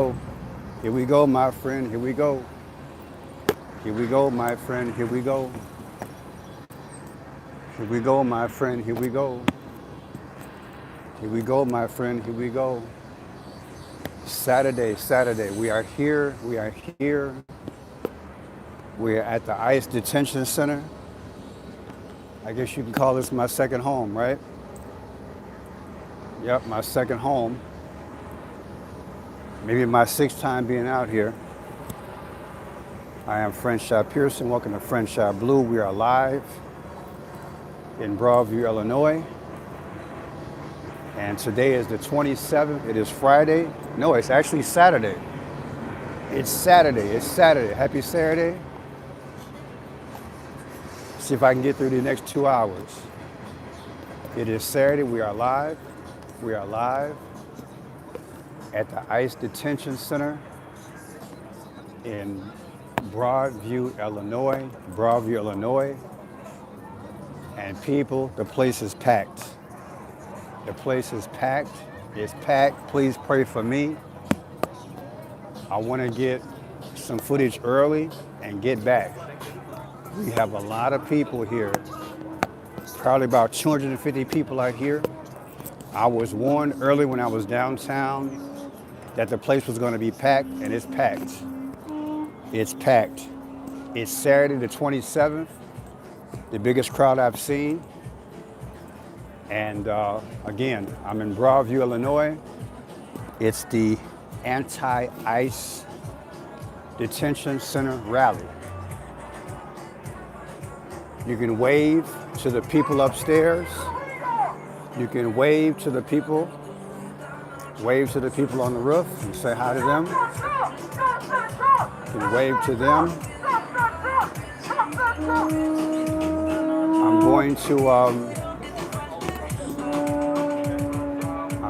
Here we go, my friend. Here we go. Here we go, my friend. Here we go. Here we go, my friend. Here we go. Here we go, my friend. Here we go. Saturday, Saturday. We are here. We are here. We are at the ICE Detention Center. I guess you can call this my second home, right? Yep, my second home. Maybe my sixth time being out here. I am Franchot Pearson. Welcome to Franchot Blue. We are live in Broadview, Illinois. And today is the 27th. It is Friday. No, it's actually Saturday. It's Saturday. It's Saturday. Happy Saturday. See if I can get through the next 2 hours. It is Saturday. We are live. We are live at the ICE Detention Center in Broadview, Illinois. Broadview, Illinois. And people, the place is packed. The place is packed. It's packed. Please pray for me. I want to get some footage early and get back. We have a lot of people here. Probably about 250 people are here. I was warned early when I was downtown that the place was going to be packed, and it's packed. It's packed. It's Saturday the 27th, the biggest crowd I've seen. And again, I'm in Broadview, Illinois. It's the anti-ICE Detention Center rally. You can wave to the people upstairs. You can wave to the people. Wave to the people on the roof and say hi to them. You can wave to them. I'm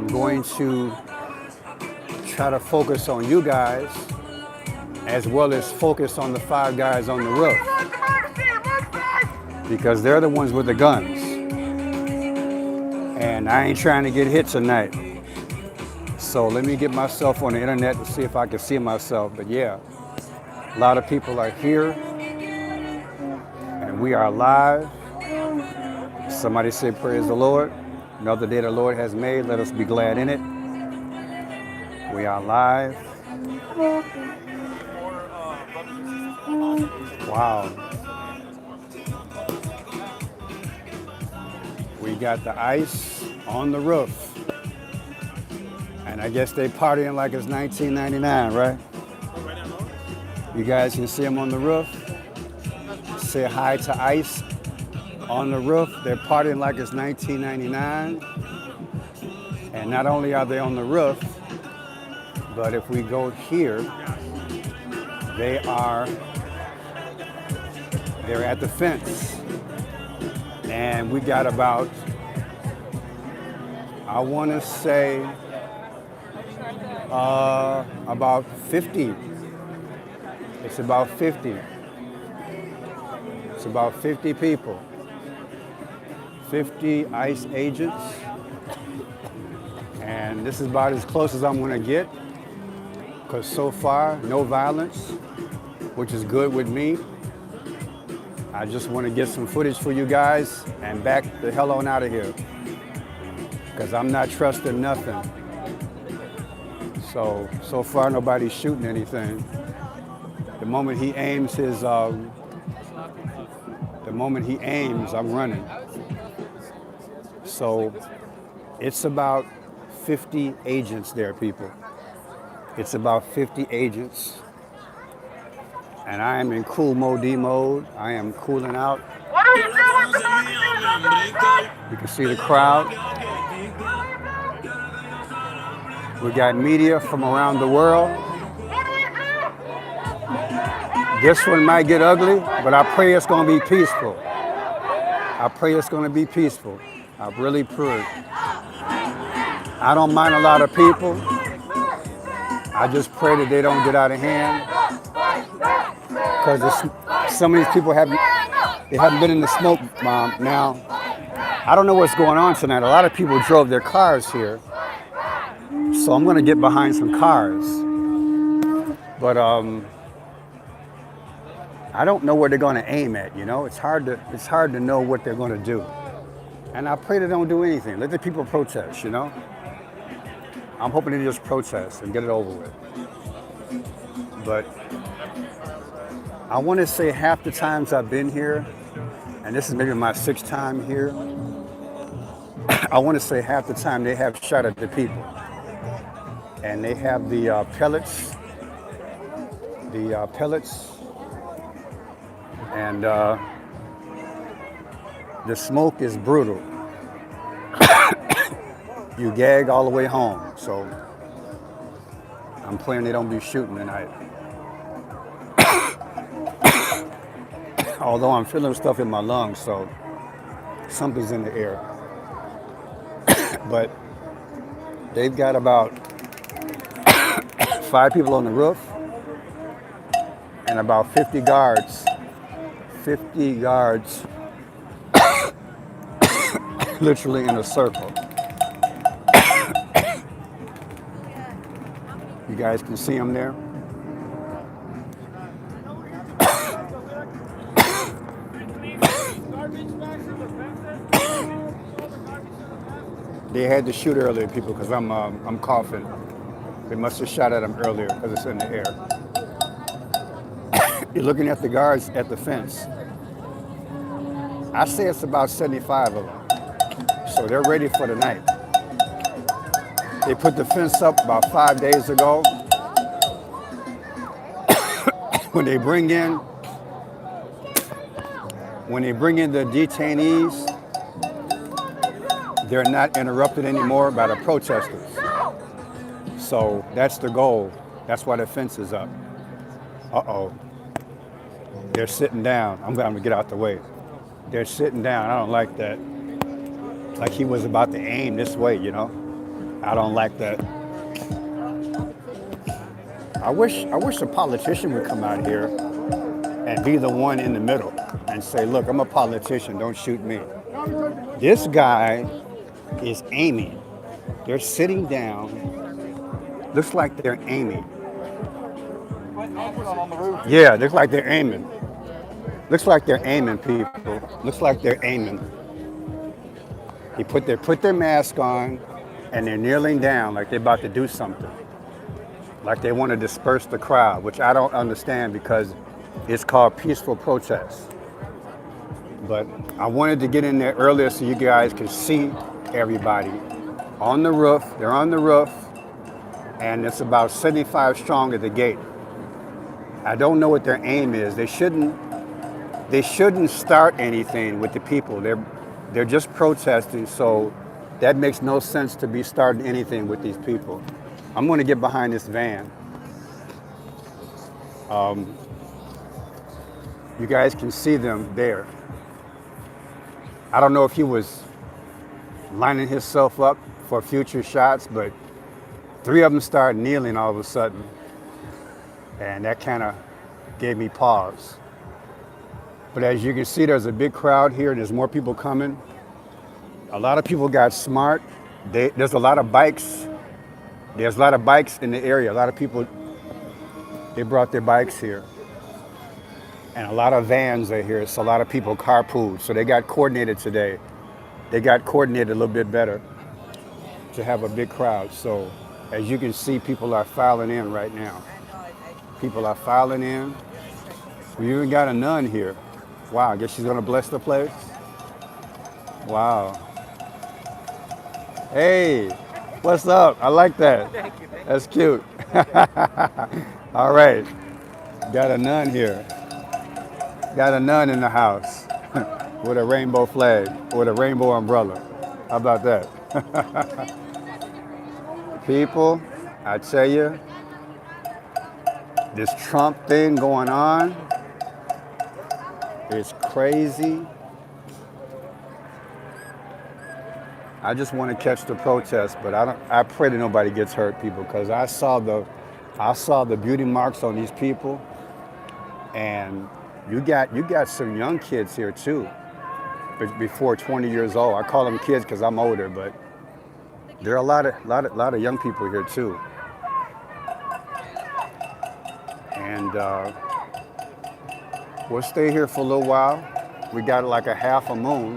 going to try to focus on you guys as well as focus on the 5 guys on the roof, because they're the ones with the guns. And I ain't trying to get hit tonight. So let me get myself on the internet to see if I can see myself. But yeah, a lot of people are here and we are live. Somebody say, praise the Lord. Another day the Lord has made. Let us be glad in it. We are live. Wow. We got the ICE on the roof. And I guess they partying like it's 1999, right? You guys can see them on the roof. Say hi to ICE on the roof. They're partying like it's 1999. And not only are they on the roof, but if we go here, they're at the fence. And we got about, I want to say, about 50. It's about 50. It's about 50 people. 50 ICE agents. And this is about as close as I'm going to get, because so far, no violence, which is good with me. I just want to get some footage for you guys and back the hell on out of here, because I'm not trusting nothing. So far nobody's shooting anything. The moment he aims I'm running. So it's about 50 agents there, people. It's about 50 agents. And I am in cool mode, mode. I am cooling out. You can see the crowd. We got media from around the world. This one might get ugly, but I pray it's going to be peaceful. I pray it's going to be peaceful. I really pray. I don't mind a lot of people. I just pray that they don't get out of hand, because some of these people haven't been in the smoke bomb. Now, I don't know what's going on tonight. A lot of people drove their cars here. So I'm going to get behind some cars. But I don't know where they're going to aim at. You know, it's hard to know what they're going to do. And I pray they don't do anything. Let the people protest. You know, I'm hoping they just protest and get it over with. But I want to say half the times I've been here, and this is maybe my 6th time here, I want to say half the time they have shot at the people. And they have the pellets, and the smoke is brutal. You gag all the way home. So I'm praying they don't be shooting tonight. Although I'm feeling stuff in my lungs, so something's in the air. But they've got about 5 people on the roof and about 50 guards. 50 guards literally in a circle. You guys can see them there. They had to shoot earlier, people, because I'm coughing. They must have shot at them earlier because it's in the air. You're looking at the guards at the fence. I say it's about 75 of them. So they're ready for the night. They put the fence up about 5 days ago. When they bring in the detainees, they're not interrupted anymore by the protesters. So that's the goal. That's why the fence is up. Uh-oh. They're sitting down. I'm going to get out the way. They're sitting down. I don't like that. Like he was about to aim this way, you know? I don't like that. I wish a politician would come out here and be the one in the middle and say, look, I'm a politician, don't shoot me. This guy is aiming. They're sitting down. Looks like they're aiming. Yeah, looks like they're aiming. Looks like they're aiming, people. Looks like they're aiming. They put their mask on and they're kneeling down like they're about to do something. Like they want to disperse the crowd, which I don't understand because it's called peaceful protest. But I wanted to get in there earlier so you guys could see everybody on the roof. They're on the roof, and it's about 75 strong at the gate. I don't know what their aim is. They shouldn't start anything with the people. They're just protesting, so that makes no sense to be starting anything with these people. I'm going to get behind this van. You guys can see them there. I don't know if he was lining himself up for future shots, but 3 of them started kneeling all of a sudden. And that kind of gave me pause. But as you can see, there's a big crowd here. There's more people coming. A lot of people got smart. There's a lot of bikes. There's a lot of bikes in the area. A lot of people, they brought their bikes here. And a lot of vans are here. So a lot of people carpooled. So they got coordinated today. They got coordinated a little bit better to have a big crowd. So as you can see, people are filing in right now. People are filing in. We even got a nun here. Wow, I guess she's gonna bless the place. Wow. Hey, what's up? I like that. Thank you. That's cute. All right, got a nun here. Got a nun in the house with a rainbow flag, with a rainbow umbrella. How about that? People, I tell you, this Trump thing going on is crazy. I just want to catch the protest, but I pray that nobody gets hurt, people, because I saw the beauty marks on these people, and you got some young kids here too, before 20 years old. I call them kids because I'm older, but there are a lot of young people here too. And we'll stay here for a little while. We got like a half a moon.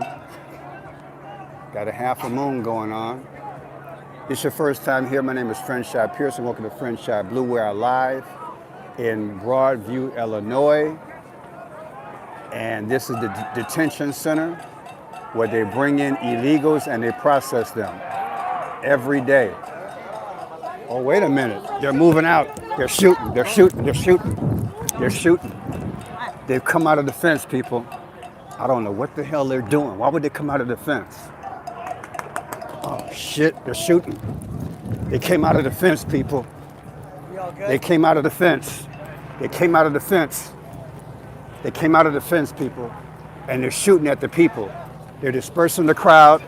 Got a half a moon going on. It's your first time here. My name is Franchot Pearson. Welcome to Franchot Blue. We are live in Broadview, Illinois. And this is the detention center where they bring in illegals and they process them every day. Oh, wait a minute. They're moving out. They're shooting. They're shooting. They're shooting. They're shooting. They've come out of the fence, people. I don't know what the hell they're doing. Why would they come out of the fence? Oh, shit. They're shooting. They came out of the fence, people. They came out of the fence. They came out of the fence. They came out of the fence, people. And they're shooting at the people. They're dispersing the crowd.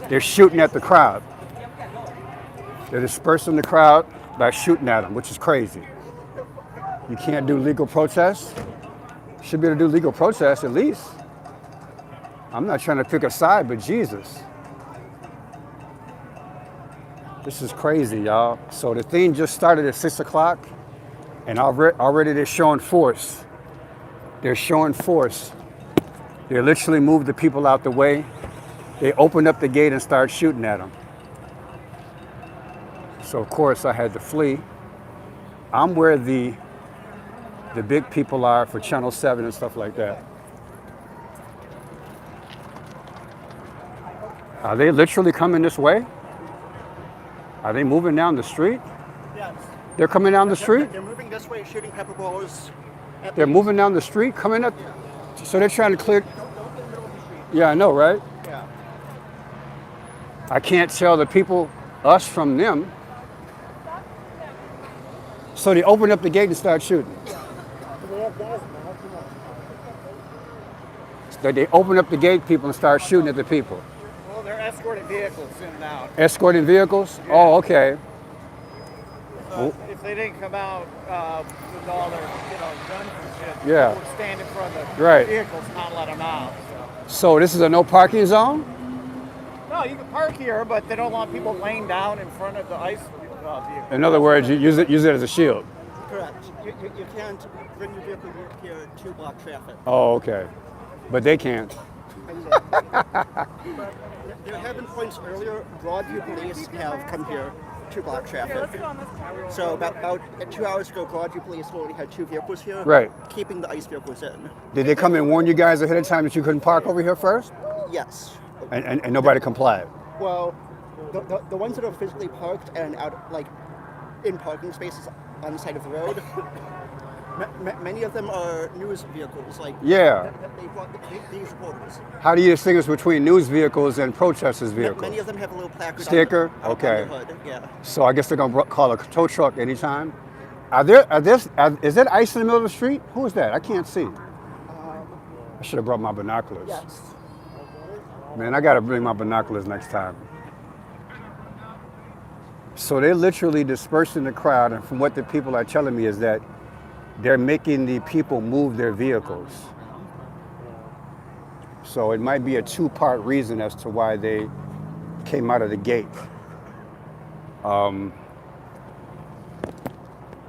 They're shooting at the crowd. They're dispersing the crowd by shooting at them, which is crazy. You can't do legal protests. You should be able to do legal protests at least. I'm not trying to pick a side, but Jesus. This is crazy, y'all. So the thing just started at 6 o'clock, and already they're showing force. They're showing force. They literally moved the people out the way. They opened up the gate and started shooting at them. So of course I had to flee. I'm where the big people are for Channel 7 and stuff like that. Are they literally coming this way? Are they moving down the street? Yes. They're coming down the street? They're moving this way, shooting pepper balls. They're moving down the street, coming up. So they're trying to clear. Don't get in the middle of the street. Yeah, I know, right? Yeah. I can't tell the people, us from them. So they open up the gate and start shooting. So they open up the gate, people, and start shooting at the people. Well, they're escorting vehicles in and out. Escorting vehicles? Yeah. Oh, okay. If they didn't come out with all their, guns and shit, Yeah. they would stand in front of the Right. vehicles and not let them out. So this is a no parking zone? No, you can park here, but they don't want people laying down in front of the ICE vehicle. In other words, you use it as a shield. Correct. You can't bring your vehicle here to block traffic. Oh, okay. But they can't. But there have been points earlier, Broadview police have come here to block traffic. So about 2 hours ago, Broadview police already had 2 vehicles here, Right. keeping the ICE vehicles in. Did they come and warn you guys ahead of time that you couldn't park over here first? Yes. And nobody complied? Well, the ones that are physically parked and out, like, in parking spaces on the side of the road, many of them are news vehicles. Like, Yeah. they brought these reporters. How do you distinguish between news vehicles and protesters' vehicles? Many of them have a little placard Sticker? on Okay. the hood. Yeah. So I guess they're gonna call a tow truck anytime. Is that ice in the middle of the street? Who is that? I can't see. I should have brought my binoculars. Yes. Man, I gotta bring my binoculars next time. So they're literally dispersing the crowd, and from what the people are telling me is that they're making the people move their vehicles. So it might be a 2-part reason as to why they came out of the gate.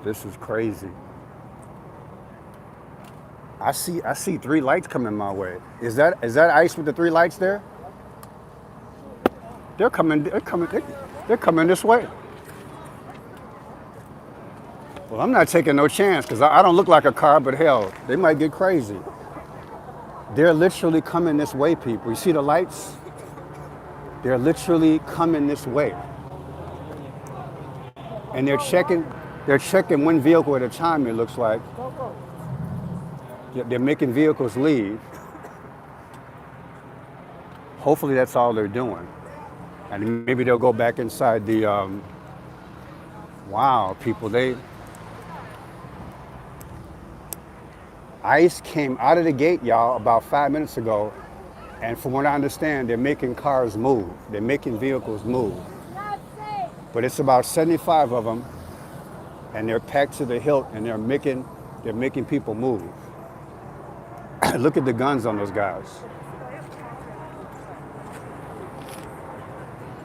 This is crazy. I see 3 lights coming my way. Is that ICE with the 3 lights there? They're coming this way. Well, I'm not taking no chance because I don't look like a car, but hell, they might get crazy. They're literally coming this way, people. You see the lights? They're literally coming this way. And they're checking one vehicle at a time, it looks like. They're making vehicles leave. Hopefully that's all they're doing. And maybe they'll go back inside the, wow, people, ICE came out of the gate, y'all, about 5 minutes ago. And from what I understand, they're making cars move. They're making vehicles move. But it's about 75 of them, and they're packed to the hilt, and they're making people move. Look at the guns on those guys.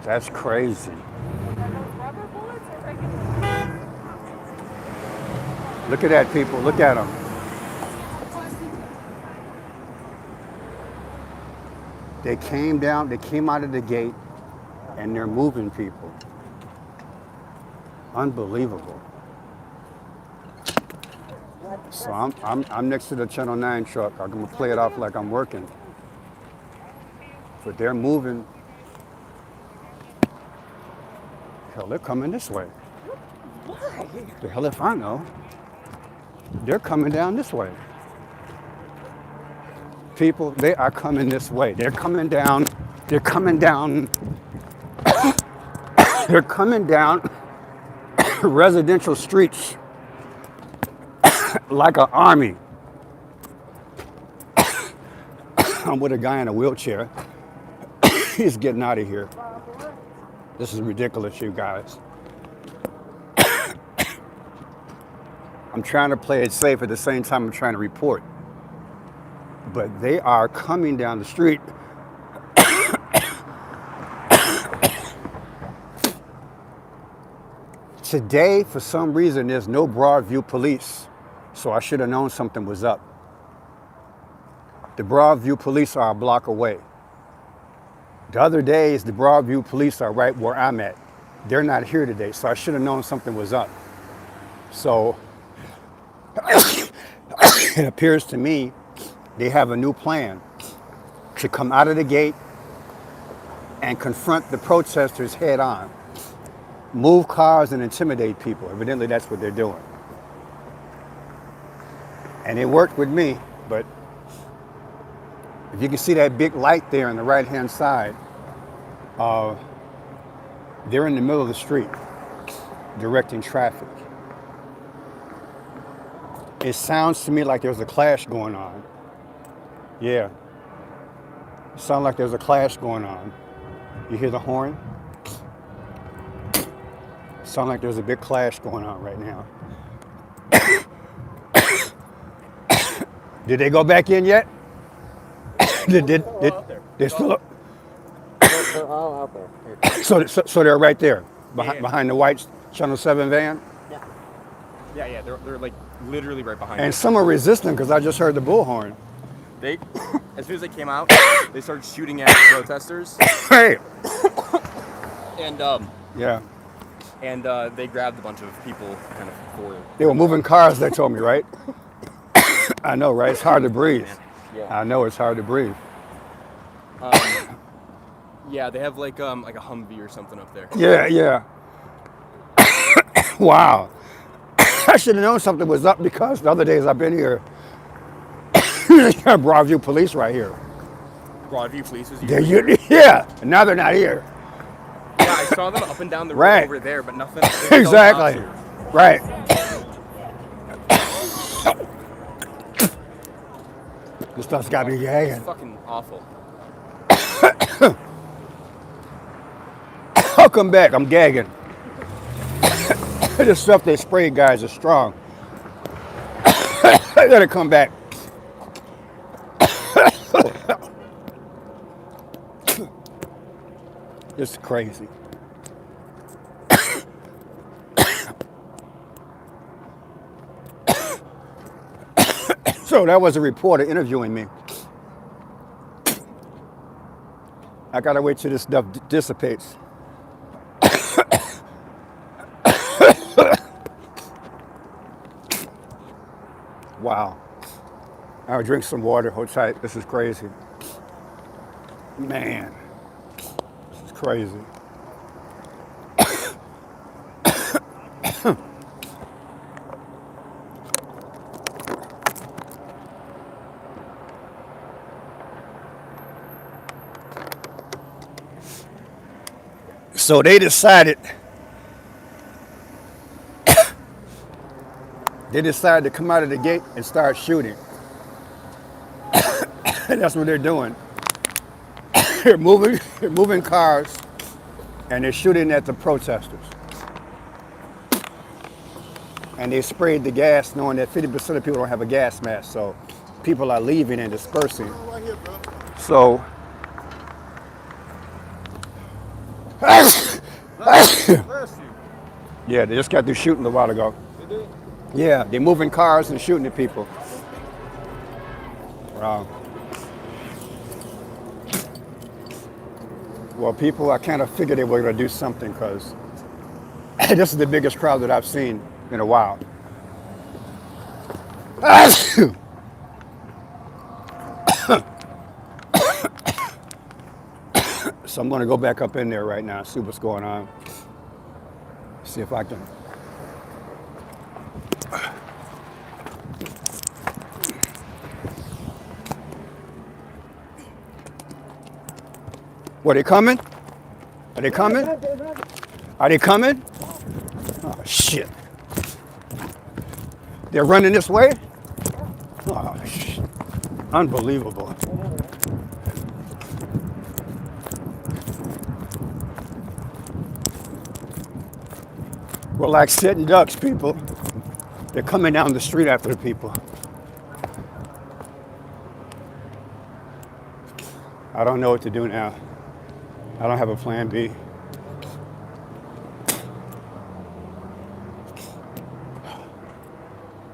That's crazy. Look at that, people. Look at them. They came down, they came out of the gate, and they're moving people. Unbelievable. So I'm next to the Channel 9 truck. I'm gonna play it off like I'm working. But they're moving. Hell, they're coming this way. Why? The hell if I know. They're coming down this way. People, they are coming this way. They're coming down. They're coming down. They're coming down residential streets like an army. I'm with a guy in a wheelchair. He's getting out of here. This is ridiculous, you guys. I'm trying to play it safe at the same time I'm trying to report. But they are coming down the street. Today, for some reason, there's no Broadview police. So I should have known something was up. The Broadview police are a block away. The other days, the Broadview police are right where I'm at. They're not here today, so I should have known something was up. So it appears to me they have a new plan to come out of the gate and confront the protesters head on. Move cars and intimidate people. Evidently, that's what they're doing. And it worked with me, but if you can see that big light there on the right-hand side, they're in the middle of the street, directing traffic. It sounds to me like there's a clash going on. Yeah. Sounds like there's a clash going on. You hear the horn? Sounds like there's a big clash going on right now. Did they go back in yet? They're still up? They're all out there. So they're right there, behind the white Channel 7 van? Yeah, they're like literally right behind And us. some are resisting because I just heard the bullhorn. They, as soon as they came out, they started shooting at protesters. Hey! And Yeah. they grabbed a bunch of people kind of for. They were moving cars, they told me, right? I know, right? It's hard to breathe. Yeah. I know it's hard to breathe. Yeah, they have like a Humvee or something up there. Yeah. Wow. I should have known something was up because the other days I've been here, Broadview police right here. Broadview police was here. Yeah, and now they're not here. Yeah, I saw them up and down the road Right. over there, but nothing. Exactly. Right. This stuff's got me gagging. It's fucking awful. I'll come back. I'm gagging. This stuff they spray, guys, is strong. I gotta come back. This is crazy. So that was a reporter interviewing me. I gotta wait till this stuff dissipates. Wow. I'll drink some water. Hold tight. This is crazy. Man, this is crazy. So they decided to come out of the gate and start shooting. And that's what they're doing. They're moving cars, and they're shooting at the protesters. And they sprayed the gas, knowing that 50% of people don't have a gas mask, so people are leaving and dispersing. So, yeah, they just got through shooting a while ago. Yeah, they're moving cars and shooting at people. Wow. Well, people, I kind of figured they were going to do something because this is the biggest crowd that I've seen in a while. So I'm going to go back up in there right now, see what's going on. See if I can. What, are they coming? Are they coming? Are they coming? Oh, shit. They're running this way? Oh, shit. Unbelievable. We're like sitting ducks, people. They're coming down the street after the people. I don't know what to do now. I don't have a plan B.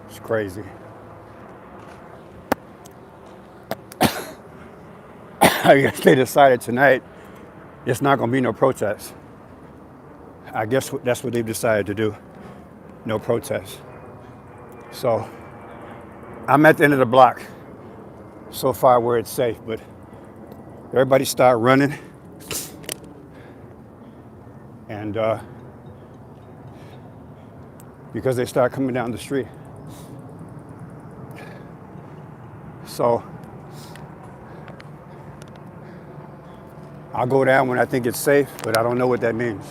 It's crazy. I guess they decided tonight it's not going to be no protests. I guess that's what they've decided to do. No protests. So I'm at the end of the block so far where it's safe, but everybody start running. And because they start coming down the street. So I'll go down when I think it's safe, but I don't know what that means.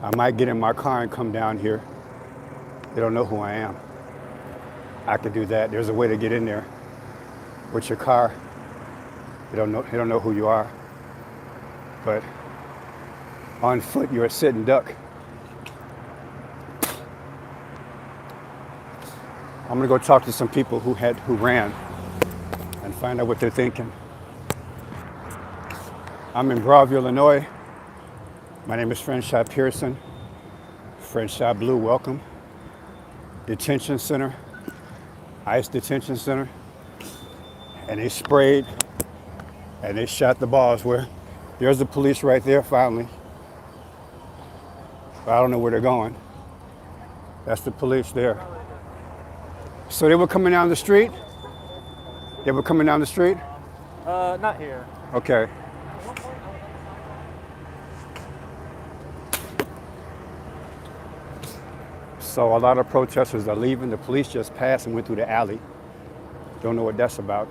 I might get in my car and come down here. They don't know who I am. I could do that. There's a way to get in there with your car. They don't know who you are. But on foot, you're a sitting duck. I'm gonna go talk to some people who ran and find out what they're thinking. I'm in Broadview, Illinois. My name is Franchot Pearson. Franchot Blue, welcome. Detention Center, ICE Detention Center. And they sprayed and they shot the balls where there's the police right there finally. But I don't know where they're going. That's the police there. So they were coming down the street? They were coming down the street? Not here. Okay. So a lot of protesters are leaving. The police just passed and went through the alley. Don't know what that's about.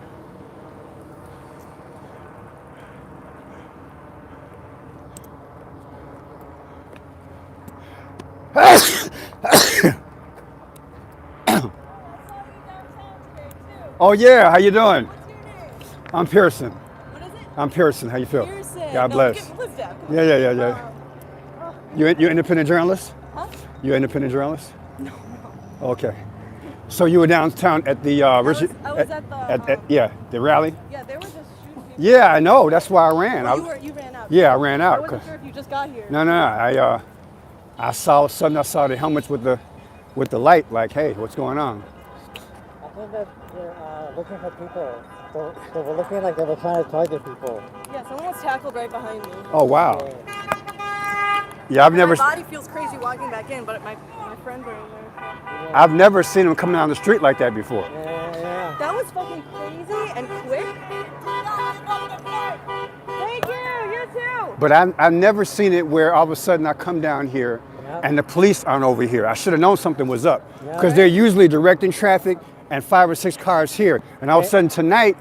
Oh yeah, how you doing? What's your name? I'm Pearson. What is it? I'm Pearson. How you feel? Pearson. God No, bless. live down. Yeah. You independent journalist? Huh? You independent journalist? No. Okay. So you were downtown at the I was at the the rally. yeah, they were just shooting people. Yeah, I know. That's why I ran. Oh, you ran out. Yeah, I ran I out. wasn't sure if you just got here. No. I saw the helmets with the light. Like, hey, what's going on? I think that they're looking for people. So we're looking like they were trying to target people. Yeah, someone was tackled right behind me. Oh wow. Yeah, I've never. My body feels crazy walking back in, but my friends are in there. I've never seen them coming down the street like that before. Yeah. That was fucking crazy and quick. Thank you. You too. But I've never seen it where all of a sudden I come down here and the police aren't over here. I should have known something was up because they're usually directing traffic and 5 or 6 cars here. And all of a sudden tonight,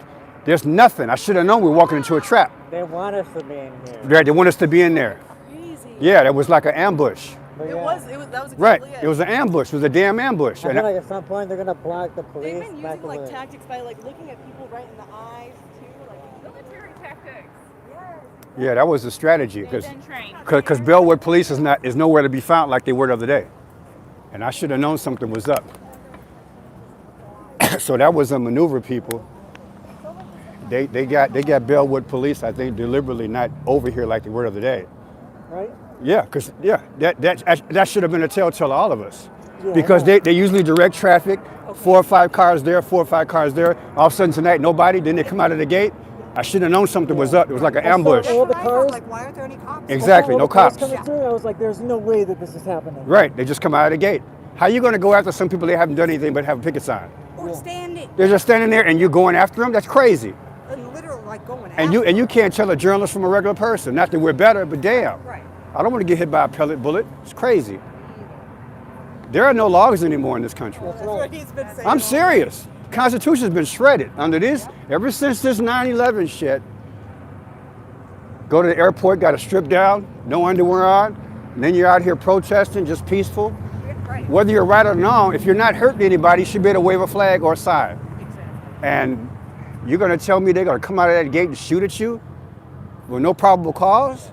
there's nothing. I should have known we were walking into a trap. They want us to be in here. They want us to be in there. Crazy. Yeah, that was like an ambush. But That was exactly Right. it. It was an ambush. It was a damn ambush. I feel like at some point they're gonna block the They've police been back using like away. tactics by like looking at people right in the eyes too, like Military tactics. Yeah, that was the strategy They've been trained. because Bellwood Police is nowhere to be found like they were the other day, and I should have known something was up. So that was a maneuver, people. They got Bellwood Police, I think, deliberately not over here like they were the other day. Right? Yeah, because that should have been a telltale to all of us. Yeah, Because I know. they usually direct traffic, 4 or 5 cars there, 4 or 5 cars there. All of a sudden tonight, nobody. Then they come out of the gate. I should have known something was up. It was like an I saw ambush. all the That's what I cars. thought, like, why aren't there any cops? Exactly, All no the cars cops. coming through. I was like, there's no way that this is happening. Right, they just come out of the gate. How you going to go after some people that haven't done anything but have a picket sign? Or standing, They're just standing there and you're going after them? That's crazy. and literally like going And you can't tell a journalist from a regular person. Not that we're better, but damn. Right. I don't want to get hit by a pellet bullet. It's crazy. There are no laws anymore in this country. That's That's what right. he's been saying. I'm serious. The Constitution's been shredded under this, ever since this 9/11 shit. Go to the airport, got to strip down, no underwear on, and then you're out here protesting, just peaceful. Right. Whether you're right or wrong, if you're not hurting anybody, you should be able to wave a flag or a sign. Exactly. And you're gonna tell me they're gonna come out of that gate and shoot at you with no probable cause?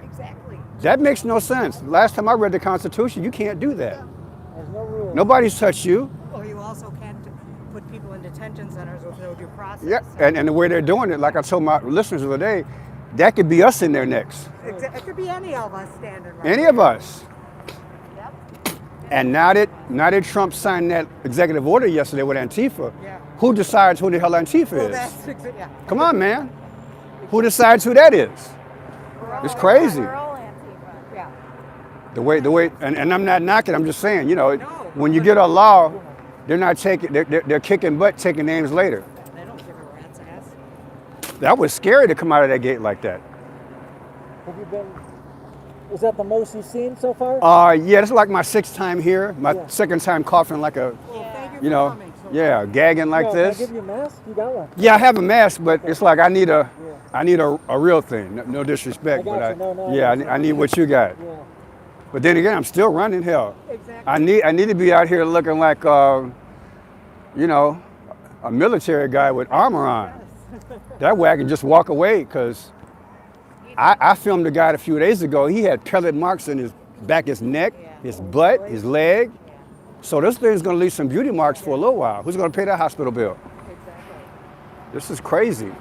Exactly. That makes no sense. Last time I read the Constitution, you can't do that. There's no rule. Nobody's touched you. Or you also can't put people in detention centers with no due process. Yeah, and the way they're doing it, like I told my listeners the other day, that could be us in there next. It could be any of us standing right Any there. of us. Yep. And now that Trump signed that executive order yesterday with Antifa, Yeah. who decides who the hell Antifa Well, is? yeah. Come on, man. Who decides who that is? It's crazy. We're all Antifa. Yeah. The way, and I'm not knocking. I'm just saying, you know, No. when you get a law, they're not taking, they're kicking butt, taking names later. They don't give a rat's ass. That was scary to come out of that gate like that. Have you been? Is that the most you've seen so far? Yeah, this is like my 6th time here. My Yeah. 2nd time coughing like a, Well, thank you you for know, coming. yeah, gagging like Yo, this. Can I give you a mask? You got one. Yeah, I have a mask, but it's like I need a real thing. No disrespect, I got but you. No, I yeah, understand. I need what you got. Yeah. But then again, I'm still running. Hell, Exactly. I need to be out here looking like, you know, a military guy with armor on. That way I can just walk away, because I filmed a guy a few days ago. He had pellet marks in his back, his neck, his butt, his leg. So this thing's gonna leave some beauty marks for a little while. Who's gonna pay that hospital bill? This is crazy.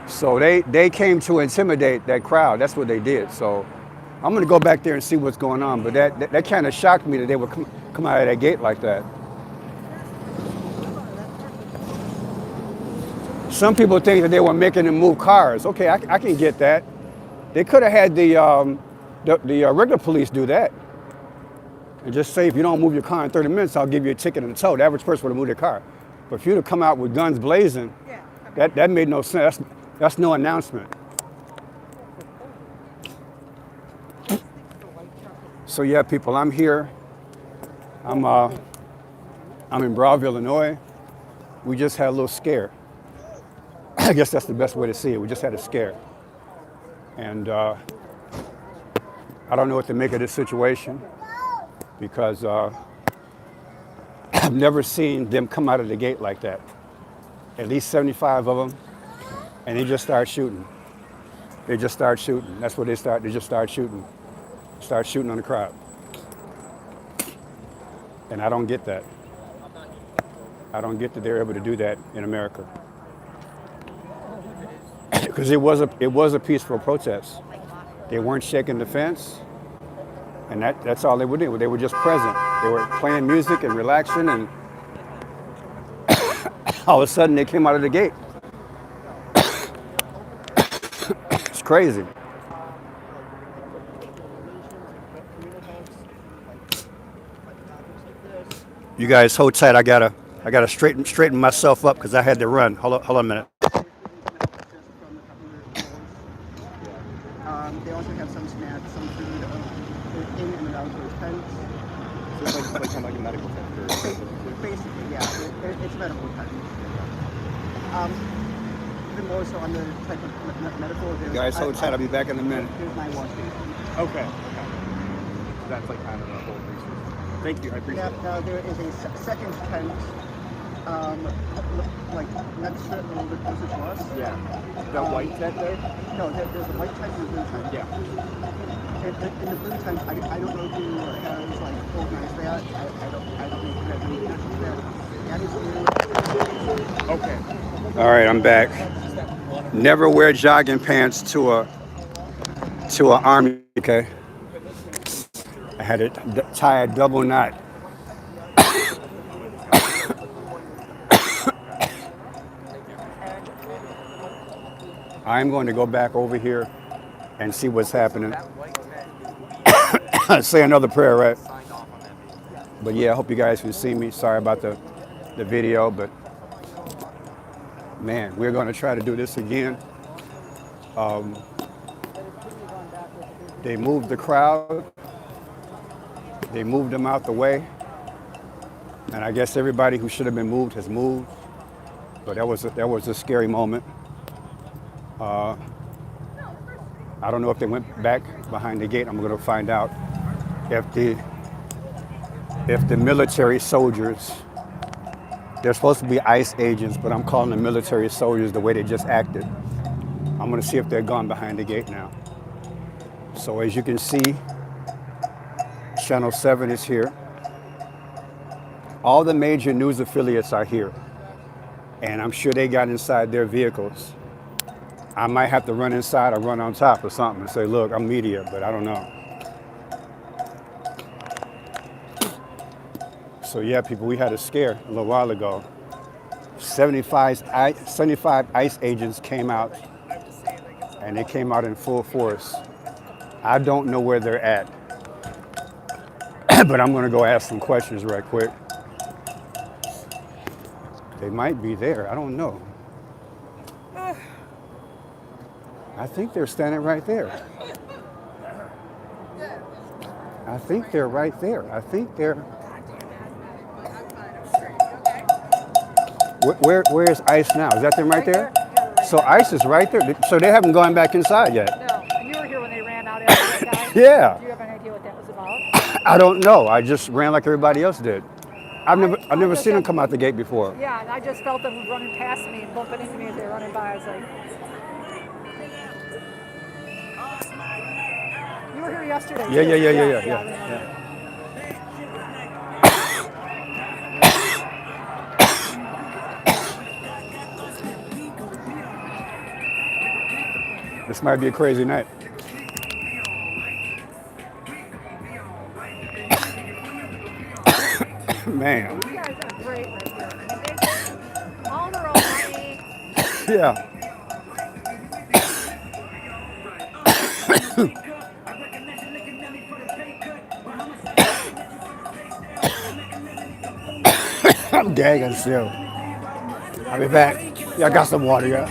So they came to intimidate that crowd. That's what they did. So I'm gonna go back there and see what's going on. But that kind of shocked me that they would come out of that gate like that. Some people think that they were making them move cars. Okay, I can get that. They could have had the regular police do that. And just say, if you don't move your car in 30 minutes, I'll give you a ticket and a tow. The average person would have moved their car. But for you to come out with guns blazing, that made no sense. That's no announcement. So yeah, people, I'm here. I'm in Broadview, Illinois. We just had a little scare. I guess that's the best way to see it. We just had a scare. And I don't know what to make of this situation, because I've never seen them come out of the gate like that. At least 75 of them, and they just start shooting. They just start shooting. That's what they start. They just start shooting. Start shooting on the crowd. And I don't get that. I don't get that they're able to do that in America. Because it was a peaceful protest. They weren't shaking the fence, and that's all they were doing. They were just present. They were playing music and relaxing, and all of a sudden they came out of the gate. It's crazy. You guys hold tight. I gotta straighten myself up because I had to run. Hold on a minute. They also have some snacks, some food in and around those tents. So it's like kind of like a medical tent. Basically, yeah, it's a medical tent. Even more so on the type of medical. You guys hold tight. I'll be back in a minute. Here's my wash station. Okay. So that's like kind of a whole resource. Thank you. I appreciate it. Now there is a second tent, like next to it, a little bit closer to us. Yeah. The white tent there? No, there's a white tent and a blue tent. Yeah. In the blue tent, I don't know who has like organized that. I don't know who has any connection to that. That is new. Okay. All right, I'm back. Never wear jogging pants to to an army, okay? I had to tie a double knot. I'm going to go back over here and see what's happening. Say another prayer, right? But yeah, I hope you guys can see me. Sorry about the video, but man, we're going to try to do this again. They moved the crowd. They moved them out the way. And I guess everybody who should have been moved has moved. But that was a scary moment. I don't know if they went back behind the gate. I'm going to find out if the military soldiers, they're supposed to be ICE agents, but I'm calling them military soldiers the way they just acted. I'm going to see if they're gone behind the gate now. So as you can see, Channel 7 is here. All the major news affiliates are here. And I'm sure they got inside their vehicles. I might have to run inside or run on top or something and say, look, I'm media, but I don't know. So yeah, people, we had a scare a little while ago. 75 ICE agents came out, and they came out in full force. I don't know where they're at, but I'm gonna go ask some questions right quick. They might be there, I don't know. I think they're standing right there. I think they're right there. I think they're... Where is ICE now? Is that them right there? So ICE is right there. So they haven't gone back inside yet. No, and you were here when they ran out after that guy. Yeah. Do you have any idea what that was about? I don't know. I just ran like everybody else did. I've never seen them come out the gate before. Yeah, and I just felt them running past me and bumping into me as they were running by. I was like, you were here yesterday. Yeah. Yeah. This might be a crazy night. Man. You guys are great right here. I mean, they all their own money. Yeah. I'm gagging still. I'll be back. Yeah, I got some water, yeah.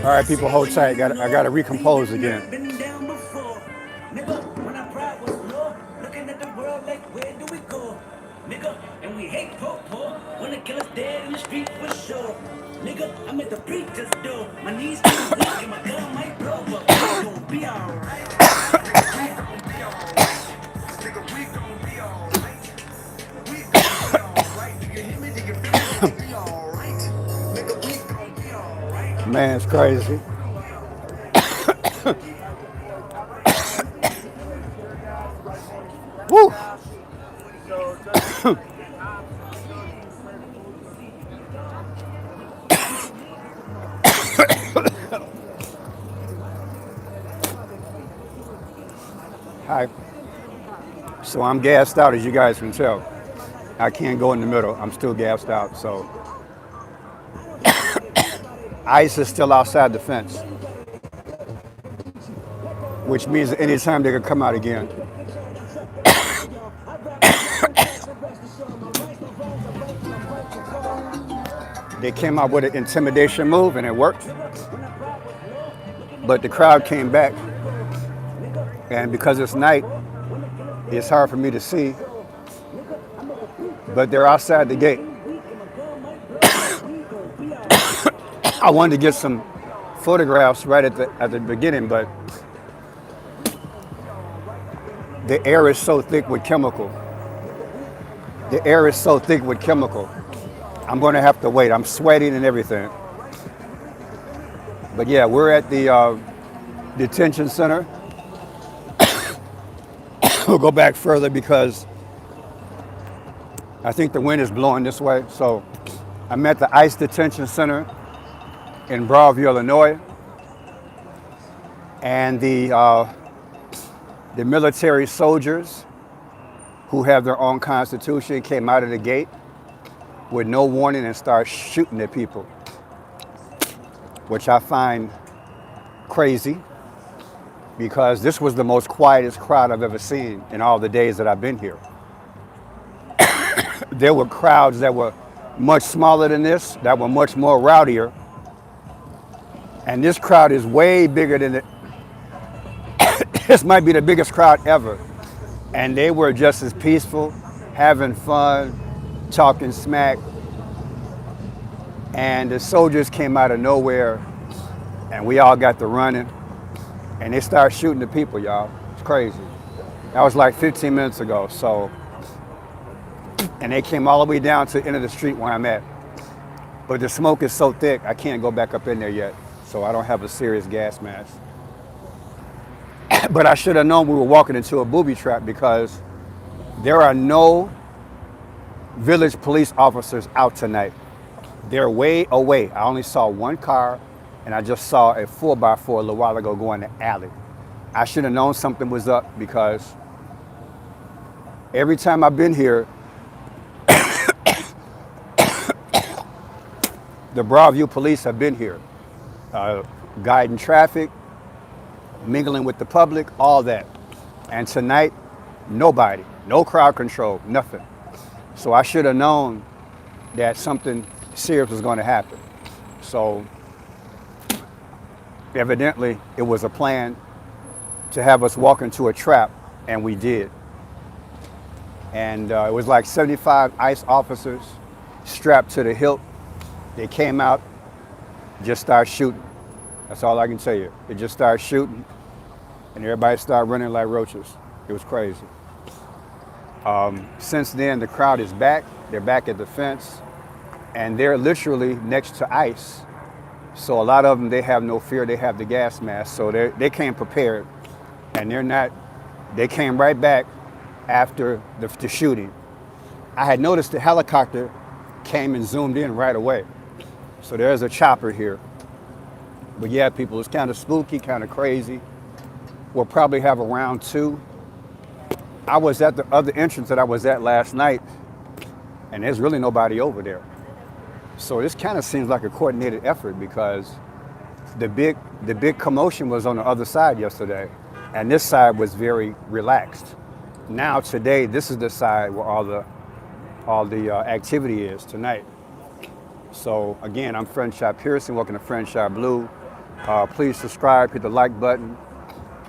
All right, people, hold tight. I got to recompose again. And we hate po-po. Wanna kill us dead in the street for sure. Nigga, I'm at the preacher's door. My knees too weak and my gun might blow, but we gon' be alright. Nigga, we gon' be alright. We gon' be alright. Do you hear me? Do you feel me? We gon' be alright. Nigga, we gon' be alright. Man, it's crazy. Woo! Hi. So I'm gassed out, as you guys can tell. I can't go in the middle. I'm still gassed out, so. ICE is still outside the fence, which means that anytime they could come out again. They came out with an intimidation move and it worked. But the crowd came back. And because it's night, it's hard for me to see. But they're outside the gate. I wanted to get some photographs right at the beginning, but the air is so thick with chemical. The air is so thick with chemical. I'm going to have to wait. I'm sweating and everything. But yeah, we're at the detention center. We'll go back further because I think the wind is blowing this way. So I'm at the ICE detention center in Broadview, Illinois. And the military soldiers who have their own constitution came out of the gate with no warning and started shooting at people, which I find crazy because this was the most quietest crowd I've ever seen in all the days that I've been here. There were crowds that were much smaller than this, that were much more rowdier. And this crowd is way bigger than it. This might be the biggest crowd ever. And they were just as peaceful, having fun, talking smack. And the soldiers came out of nowhere and we all got to running. And they started shooting the people, y'all. It's crazy. That was like 15 minutes ago. So, and they came all the way down to the end of the street where I'm at. But the smoke is so thick, I can't go back up in there yet. So I don't have a serious gas mask. But I should have known we were walking into a booby trap because there are no village police officers out tonight. They're way away. I only saw one car and I just saw a 4x4 a little while ago go in the alley. I should have known something was up because every time I've been here, the Broadview police have been here, guiding traffic, mingling with the public, all that. And tonight, nobody, no crowd control, nothing. So I should have known that something serious was going to happen. So evidently it was a plan to have us walk into a trap, and we did. And it was like 75 ICE officers strapped to the hilt. They came out, just started shooting. That's all I can tell you. They just started shooting, and everybody started running like roaches. It was crazy. Since then, the crowd is back. They're back at the fence, and they're literally next to ICE. So a lot of them, they have no fear. They have the gas mask, so they came prepared, and they came right back after the shooting. I had noticed the helicopter came and zoomed in right away. So there's a chopper here. But yeah, people, it's kind of spooky, kind of crazy. We'll probably have a round two. I was at the other entrance that I was at last night, and there's really nobody over there. So this kind of seems like a coordinated effort because the big commotion was on the other side yesterday, and this side was very relaxed. Now today, this is the side where all the activity is tonight. So again, I'm Franchot Pearson, welcome to Franchot Blue. Please subscribe, hit the like button,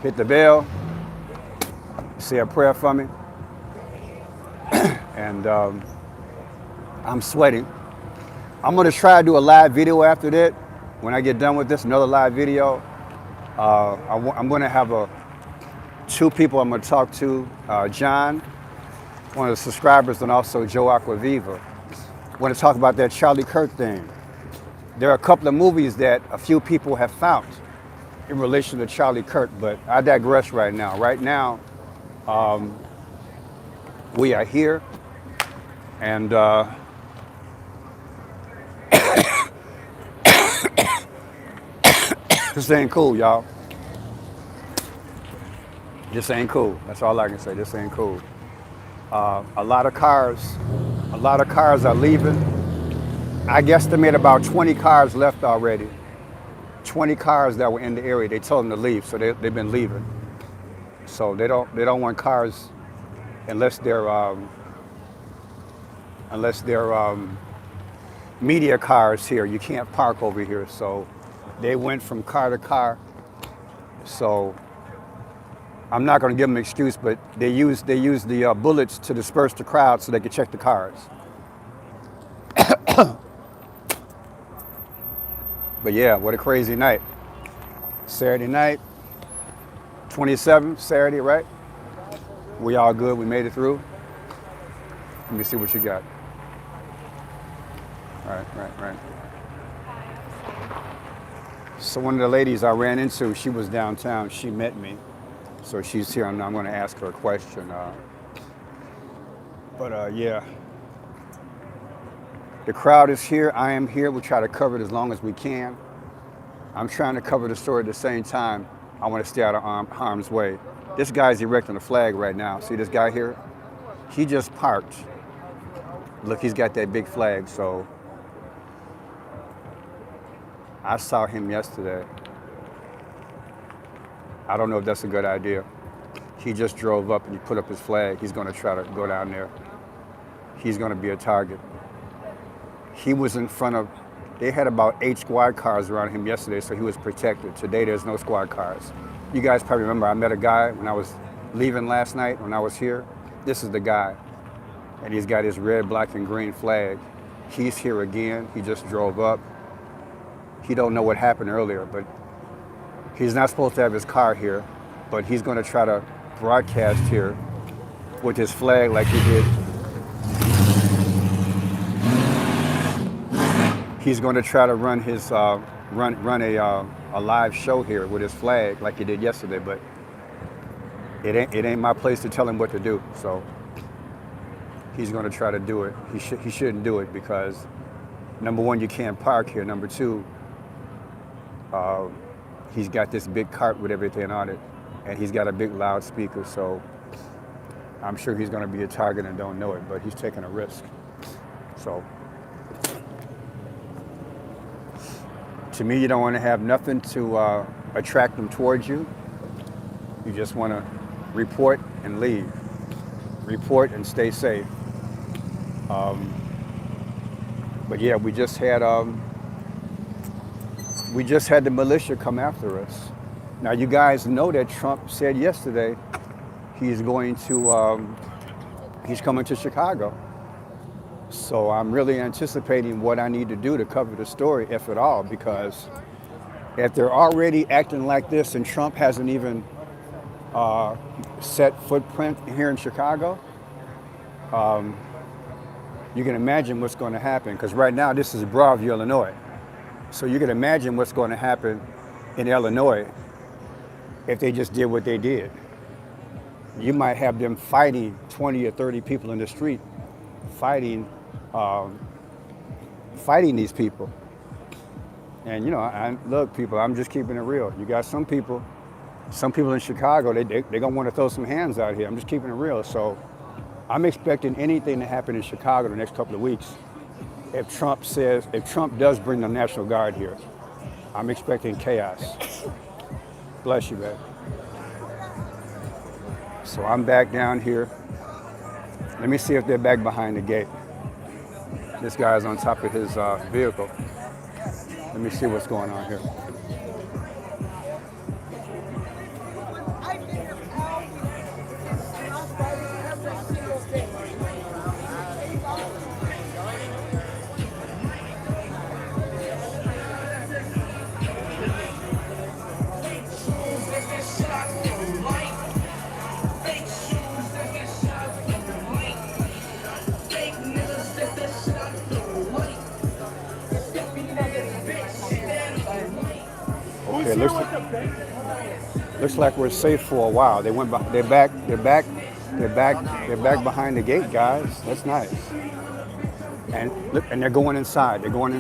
hit the bell, say a prayer for me. And I'm sweating. I'm gonna try to do a live video after that. When I get done with this, another live video. I'm gonna have two people I'm gonna talk to, John, one of the subscribers, and also Joe Aquaviva. I want to talk about that Charlie Kirk thing. There are a couple of movies that a few people have found in relation to Charlie Kirk, but I digress right now. Right now, we are here, and this ain't cool, y'all. This ain't cool. That's all I can say. This ain't cool. A lot of cars are leaving. I guesstimate about 20 cars left already. 20 cars that were in the area. They told them to leave, so they've been leaving. So they don't want cars unless they're media cars here. You can't park over here. So they went from car to car. So I'm not going to give them an excuse, but they use the bullets to disperse the crowd so they could check the cars. But yeah, what a crazy night. Saturday night, 27th, Saturday, right? We all good, we made it through. Let me see what you got. Right. So one of the ladies I ran into, she was downtown. She met me. So she's here, and I'm going to ask her a question. Yeah. The crowd is here. I am here. We'll try to cover it as long as we can. I'm trying to cover the story at the same time. I want to stay out of harm's way. This guy's erecting a flag right now. See this guy here? He just parked. Look, he's got that big flag, so I saw him yesterday. I don't know if that's a good idea. He just drove up and he put up his flag. He's going to try to go down there. He's going to be a target. He was in front of, they had about 8 squad cars around him yesterday, so he was protected. Today, there's no squad cars. You guys probably remember I met a guy when I was leaving last night, when I was here. This is the guy. And he's got his red, black, and green flag. He's here again. He just drove up. He don't know what happened earlier, but he's not supposed to have his car here, but he's going to try to broadcast here with his flag like he did. He's going to try to run his run a live show here with his flag like he did yesterday, but it ain't my place to tell him what to do. So he's going to try to do it. He shouldn't do it because, number one, you can't park here. Number two, he's got this big cart with everything on it, and he's got a big loudspeaker. So I'm sure he's going to be a target and don't know it, but he's taking a risk. So to me, you don't want to have nothing to attract them towards you. You just want to report and leave. Report and stay safe. But yeah, we just had the militia come after us. Now you guys know that Trump said yesterday he's going to he's coming to Chicago. So I'm really anticipating what I need to do to cover the story, if at all, because if they're already acting like this and Trump hasn't even set footprint here in Chicago, you can imagine what's going to happen, because right now this is Broadview, Illinois. So you can imagine what's going to happen in Illinois if they just did what they did. You might have them fighting 20 or 30 people in the street, fighting these people. And look, people, I'm just keeping it real. You got some people in Chicago, they're gonna want to throw some hands out here. I'm just keeping it real. So I'm expecting anything to happen in Chicago the next couple of weeks. If Trump does bring the National Guard here, I'm expecting chaos. Bless you, man. So I'm back down here. Let me see if they're back behind the gate. This guy's on top of his vehicle. Let me see what's going on here. Okay, looks like we're safe for a while. They're back behind the gate, guys. That's nice. And look, and they're going inside. See them going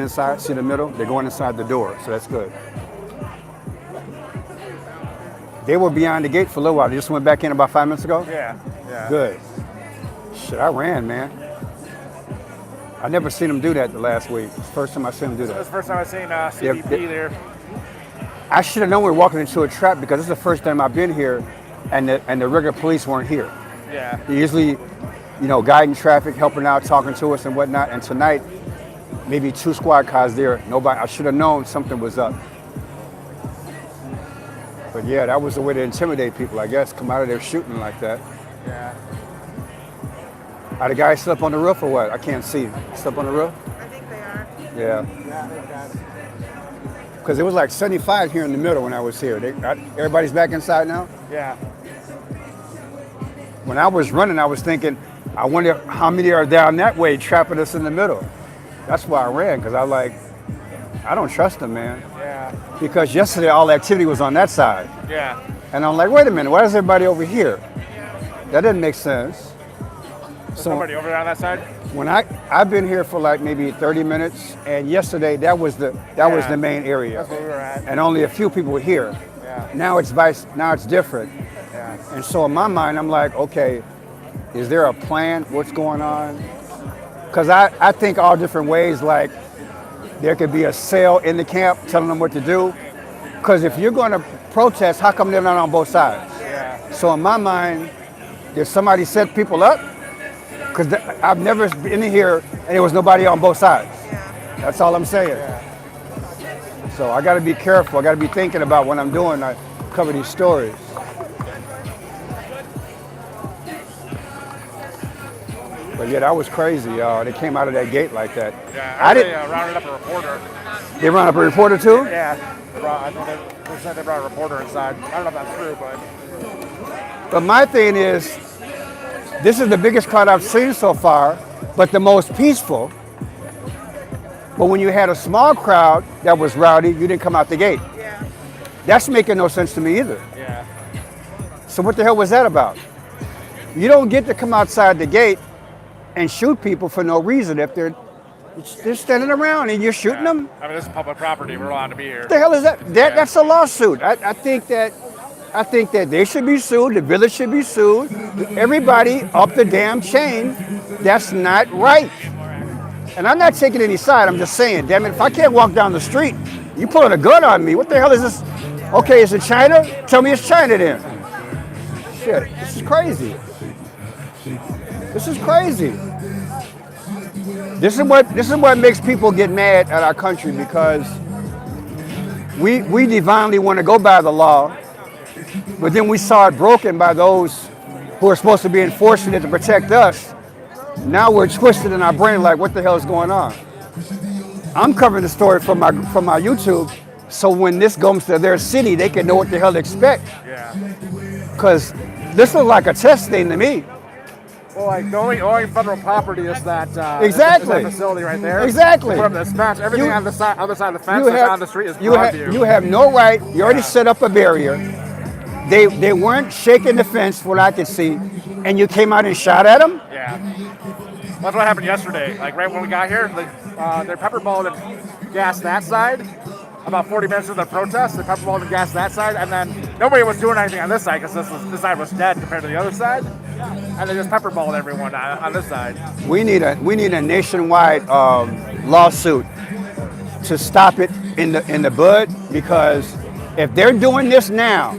inside? See the middle? They're going inside the door, so that's good. They were behind the gate for a little while. They just went back in about 5 minutes ago? Yeah. Good. Shit, I ran, man. I never seen them do that the last week. It's the first time I seen them do that. That's the first time I've seen CBP there. I should have known we were walking into a trap because this is the first time I've been here and the regular police weren't here. Yeah. They're usually, guiding traffic, helping out, talking to us and whatnot. And tonight, maybe 2 squad cars there. Nobody. I should have known something was up. But yeah, that was the way to intimidate people, I guess. Come out of there shooting like that. Yeah. Are the guys still up on the roof or what? I can't see. Still up on the roof? I think they are. Yeah. Because it was like 75 here in the middle when I was here. Everybody's back inside now? Yeah. When I was running, I was thinking, I wonder how many are down that way trapping us in the middle. That's why I ran, because I don't trust them, man. Yeah. Because yesterday all the activity was on that side. Yeah. And I'm like, wait a minute, why is everybody over here? That doesn't make sense. There's nobody over there on that side? When I've been here for like maybe 30 minutes, and yesterday that was the main area. That's where we were at. And only a few people were here. Yeah. Now it's different. Yeah. And so in my mind, I'm like, okay, is there a plan? What's going on? Because I think all different ways, like there could be a cell in the camp telling them what to do. Because if you're going to protest, how come they're not on both sides? Yeah. So in my mind, did somebody set people up? Because I've never been in here and there was nobody on both sides. That's all I'm saying. Yeah. So I got to be careful. I got to be thinking about what I'm doing. I cover these stories. But yeah, that was crazy, y'all. They came out of that gate like that. Yeah, they rounded up a reporter. They rounded up a reporter too? Yeah. I think they said they brought a reporter inside. I don't know if that's true, but... But my thing is, this is the biggest crowd I've seen so far, but the most peaceful. But when you had a small crowd that was rowdy, you didn't come out the gate. Yeah. That's making no sense to me either. Yeah. So what the hell was that about? You don't get to come outside the gate and shoot people for no reason if they're standing around and you're shooting them. I mean, this is public property. We're allowed to be here. What the hell is that? That's a lawsuit. I think that they should be sued. The village should be sued. Everybody up the damn chain. That's not right. And I'm not taking any side. I'm just saying, damn it, if I can't walk down the street, you pulling a gun on me. What the hell is this? Okay, is it China? Tell me it's China then. Shit, this is crazy. This is crazy. This is what makes people get mad at our country, because we divinely want to go by the law, but then we saw it broken by those who are supposed to be enforcing it to protect us. Now we're twisted in our brain like, what the hell is going on? I'm covering the story from my YouTube, so when this goes to their city, they can know what the hell to expect. Yeah. Because this looks like a test thing to me. Well, like the only federal property is that Exactly. is that facility right there. Exactly. From this fence, everything on the other side of the fence that's on the street is you Broadview. you have no right. You already set up a barrier. They weren't shaking the fence, from what I could see, and you came out and shot at them. Yeah. That's what happened yesterday. Like right when we got here, they pepperballed and gassed that side. About 40 minutes into the protest, they pepperballed and gassed that side, and then nobody was doing anything on this side because this side was dead compared to the other side. And they just pepperballed everyone on this side. We need a nationwide lawsuit to stop it in the bud, because if they're doing this now,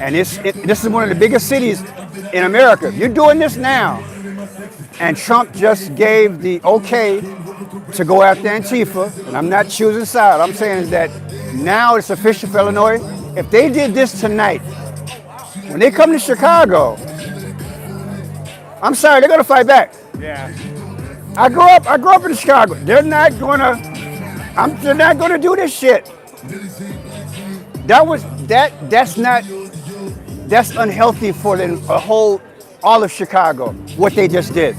and this is one of the biggest cities in America, you're doing this now, and Trump just gave the okay to go after Antifa, and I'm not choosing side. I'm saying is that now it's official for Illinois. If they did this tonight, when they come to Chicago, I'm sorry, they're gonna fight back. Yeah. I grew up in Chicago. They're not gonna do this shit. That's unhealthy for all of Chicago, what they just did.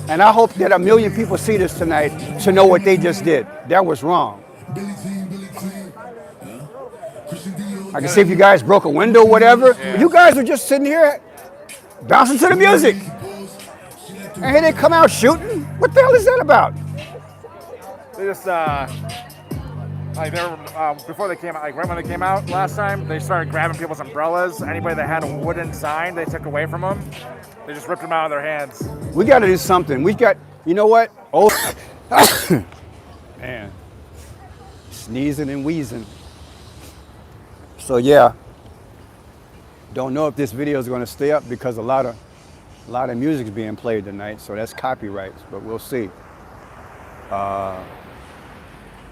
And I hope that 1 million people see this tonight to know what they just did. That was wrong. I can see if you guys broke a window or whatever. Yeah. But you guys are just sitting here bouncing to the music. And here they come out shooting? What the hell is that about? They just like they were before they came out, like right when they came out last time, they started grabbing people's umbrellas. Anybody that had a wooden sign, they took away from them. They just ripped them out of their hands. We got to do something. You know what? Oh, man, sneezing and wheezing. So yeah, don't know if this video is going to stay up because a lot of music's being played tonight, so that's copyrights. But we'll see.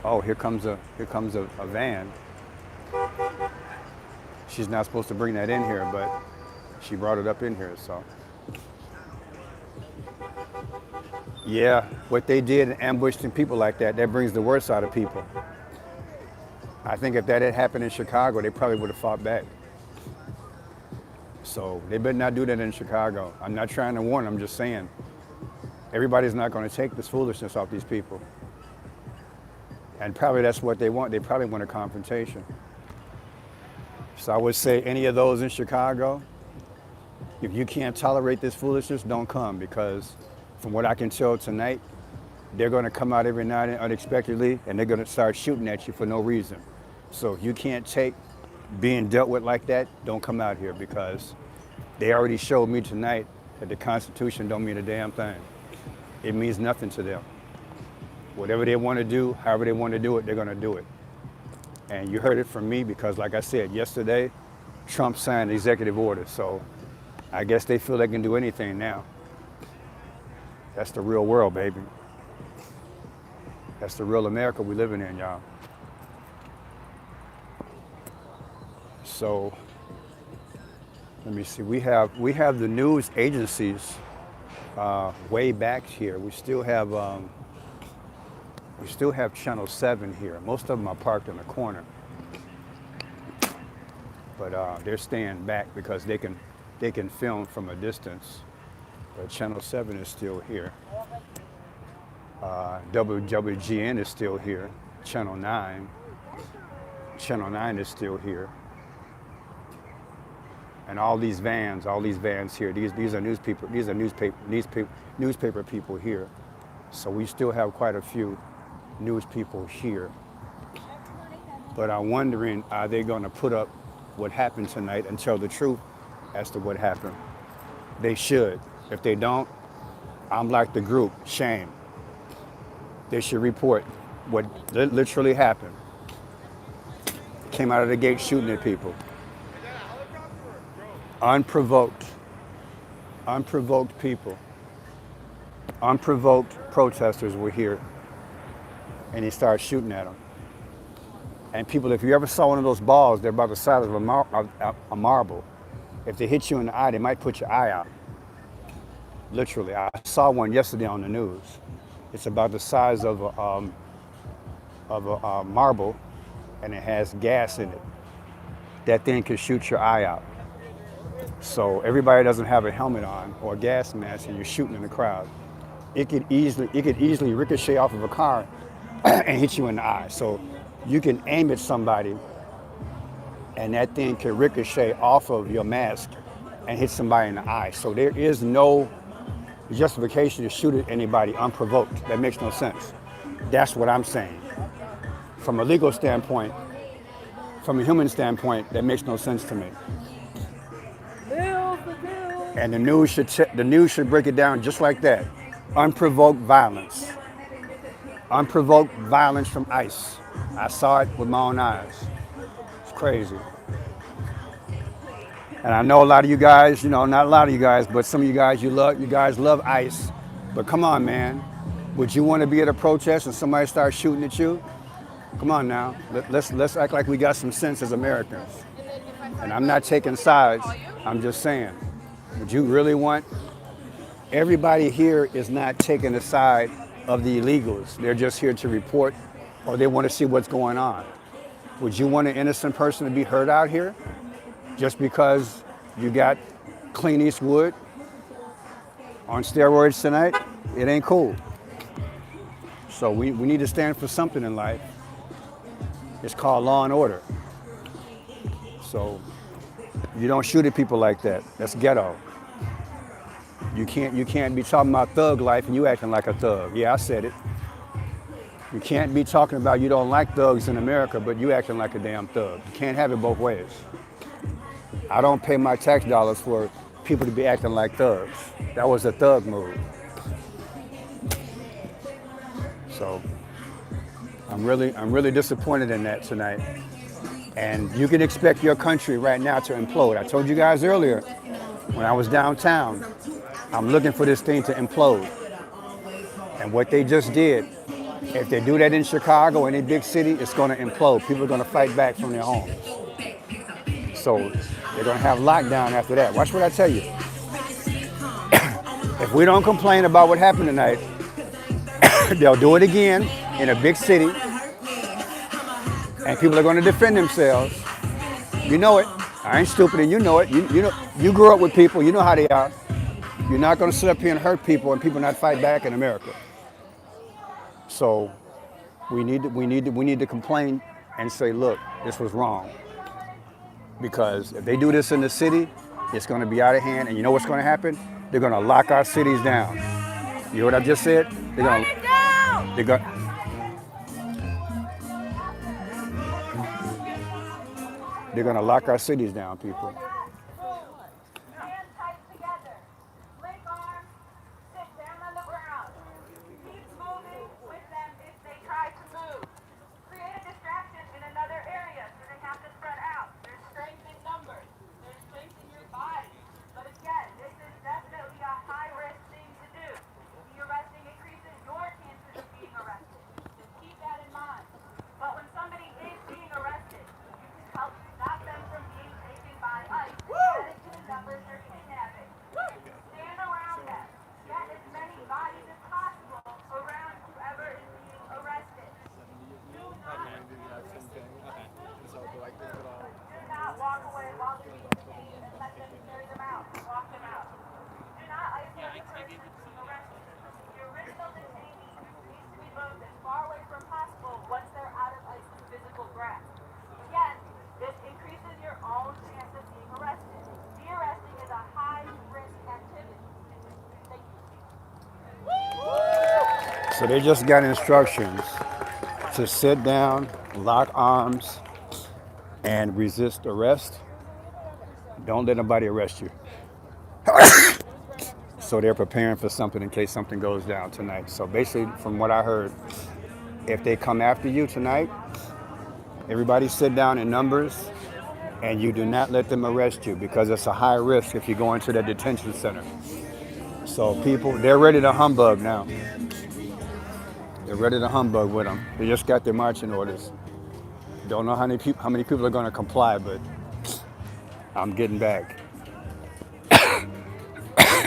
Oh, here comes a van. She's not supposed to bring that in here, but she brought it up in here, so. Yeah, what they did, ambushing people like that brings the worst out of people. I think if that had happened in Chicago, they probably would have fought back. So they better not do that in Chicago. I'm not trying to warn them, I'm just saying. Everybody's not going to take this foolishness off these people. And probably that's what they want. They probably want a confrontation. So I would say any of those in Chicago, if you can't tolerate this foolishness, don't come, because from what I can tell tonight, they're going to come out every night unexpectedly and they're going to start shooting at you for no reason. So if you can't take being dealt with like that, don't come out here, because they already showed me tonight that the Constitution don't mean a damn thing. It means nothing to them. Whatever they want to do, however they want to do it, they're going to do it. And you heard it from me because, like I said, yesterday, Trump signed the executive order. So I guess they feel they can do anything now. That's the real world, baby. That's the real America we're living in, y'all. So let me see. We have the news agencies way back here. We still have Channel 7 here. Most of them are parked in the corner, but they're staying back because they can film from a distance. But Channel 7 is still here. WWGN is still here. Channel 9 is still here. And all these vans here, these are newspaper people here. So we still have quite a few news people here. But I'm wondering, are they going to put up what happened tonight and tell the truth as to what happened? They should. If they don't, I'm like the group, shame. They should report what literally happened. Came out of the gate shooting at people. Unprovoked people. Unprovoked protesters were here, and he started shooting at them. And people, if you ever saw one of those balls, they're about the size of a marble. If they hit you in the eye, they might put your eye out. Literally, I saw one yesterday on the news. It's about the size of a marble, and it has gas in it. That thing can shoot your eye out. So everybody doesn't have a helmet on or a gas mask, and you're shooting in the crowd. It could easily ricochet off of a car and hit you in the eye. So you can aim at somebody, and that thing can ricochet off of your mask and hit somebody in the eye. So there is no justification to shoot at anybody unprovoked. That makes no sense. That's what I'm saying. From a legal standpoint, from a human standpoint, that makes no sense to me. And the news should break it down just like that. Unprovoked violence. Unprovoked violence from ICE. I saw it with my own eyes. It's crazy. And I know a lot of you guys, not a lot of you guys, but some of you guys love ICE. But come on, man. Would you want to be at a protest and somebody starts shooting at you? Come on now. Let's act like we got some sense as Americans. And I'm not taking sides. I'm just saying. Would you really want? Everybody here is not taking the side of the illegals. They're just here to report, or they want to see what's going on. Would you want an innocent person to be hurt out here just because you got Clint Eastwood on steroids tonight? It ain't cool. So we need to stand for something in life. It's called law and order. So you don't shoot at people like that. That's ghetto. You can't be talking about thug life and you acting like a thug. Yeah, I said it. You can't be talking about you don't like thugs in America, but you acting like a damn thug. You can't have it both ways. I don't pay my tax dollars for people to be acting like thugs. That was a thug move. So I'm really disappointed in that tonight. And you can expect your country right now to implode. I told you guys earlier, when I was downtown, I'm looking for this thing to implode. And what they just did, if they do that in Chicago, any big city, it's going to implode. People are going to fight back from their homes. So they're going to have lockdown after that. Watch what I tell you. If we don't complain about what happened tonight, they'll do it again in a big city. And people are going to defend themselves. You know it. I ain't stupid, and you know it. You know, you grew up with people. You know how they are. You're not going to sit up here and hurt people, and people not fight back in America. So we need to complain and say, look, this was wrong. Because if they do this in the city, it's going to be out of hand, and you know what's going to happen? They're going to lock our cities down. You know what I just said? They're going. They're going to lock our cities down, people. Stand tight together. Link arms. Sit down on the ground. Keep moving with them if they try to move. Create a distraction in another area so they have to spread out. There's strength in numbers. There's strength in your body. But again, this is definitely a high-risk thing to do. De-arresting increases your chances of being arrested. Just keep that in mind. But when somebody is being arrested, you can help stop them from being taken by ICE. Dedicated numbers or kidnapping. Stand around them. Get as many bodies as possible around whoever is being arrested. Do not walk away while they're being detained and let them carry them out. Walk them out. Do not isolate the person being arrested. The original detainee needs to be moved as far away from possible once they're out of ICE's physical grasp. Again, this increases your own chance of being arrested. De-arresting is a high-risk activity. Thank you. So they just got instructions to sit down, lock arms, and resist arrest. Don't let nobody arrest you. So they're preparing for something in case something goes down tonight. So basically, from what I heard, if they come after you tonight, everybody sit down in numbers, and you do not let them arrest you because it's a high risk if you go into the detention center. So people, they're ready to humbug now. They're ready to humbug with them. They just got their marching orders. Don't know how many people are going to comply, but I'm getting back.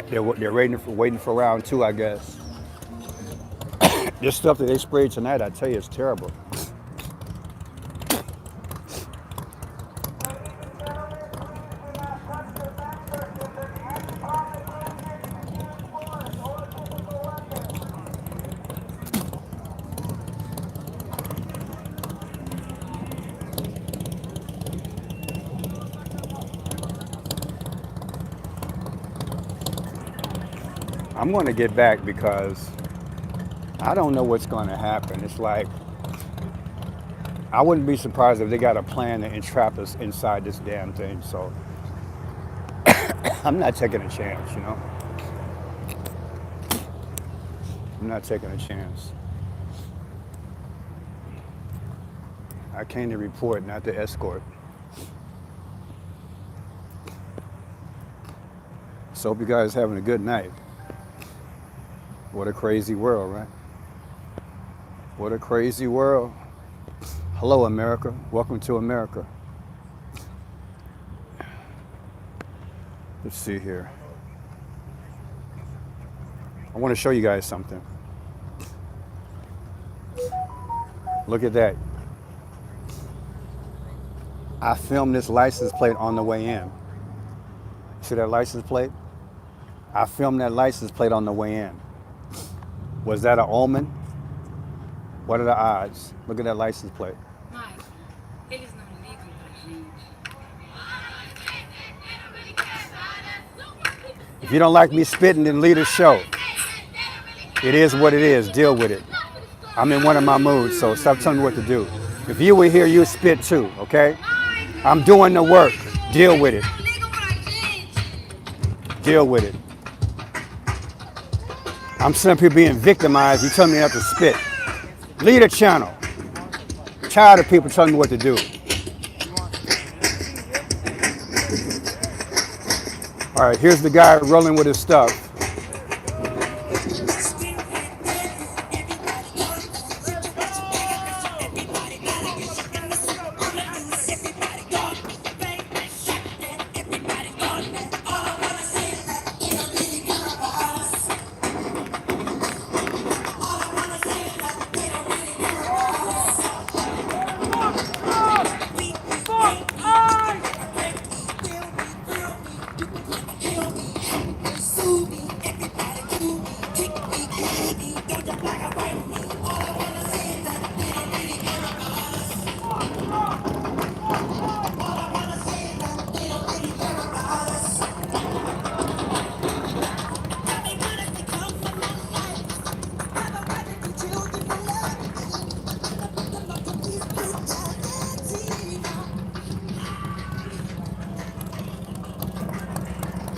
They're waiting for round two, I guess. This stuff that they sprayed tonight, I tell you, is terrible. I'm going to get back because I don't know what's going to happen. It's like, I wouldn't be surprised if they got a plan to entrap us inside this damn thing. So I'm not taking a chance, you know? I'm not taking a chance. I came to report, not to escort. So hope you guys having a good night. What a crazy world, right? What a crazy world. Hello, America. Welcome to America. Let's see here. I want to show you guys something. Look at that. I filmed this license plate on the way in. See that license plate? I filmed that license plate on the way in. Was that an omen? What are the odds? Look at that license plate. If you don't like me spitting, then leave the show. It is what it is. Deal with it. I'm in one of my moods, so stop telling me what to do. If you were here, you'd spit too, okay? I'm doing the work. Deal with it. Deal with it. I'm seeing people being victimized. You tell me not to spit. Leave the channel. I'm tired of people telling me what to do. All right, here's the guy rolling with his stuff.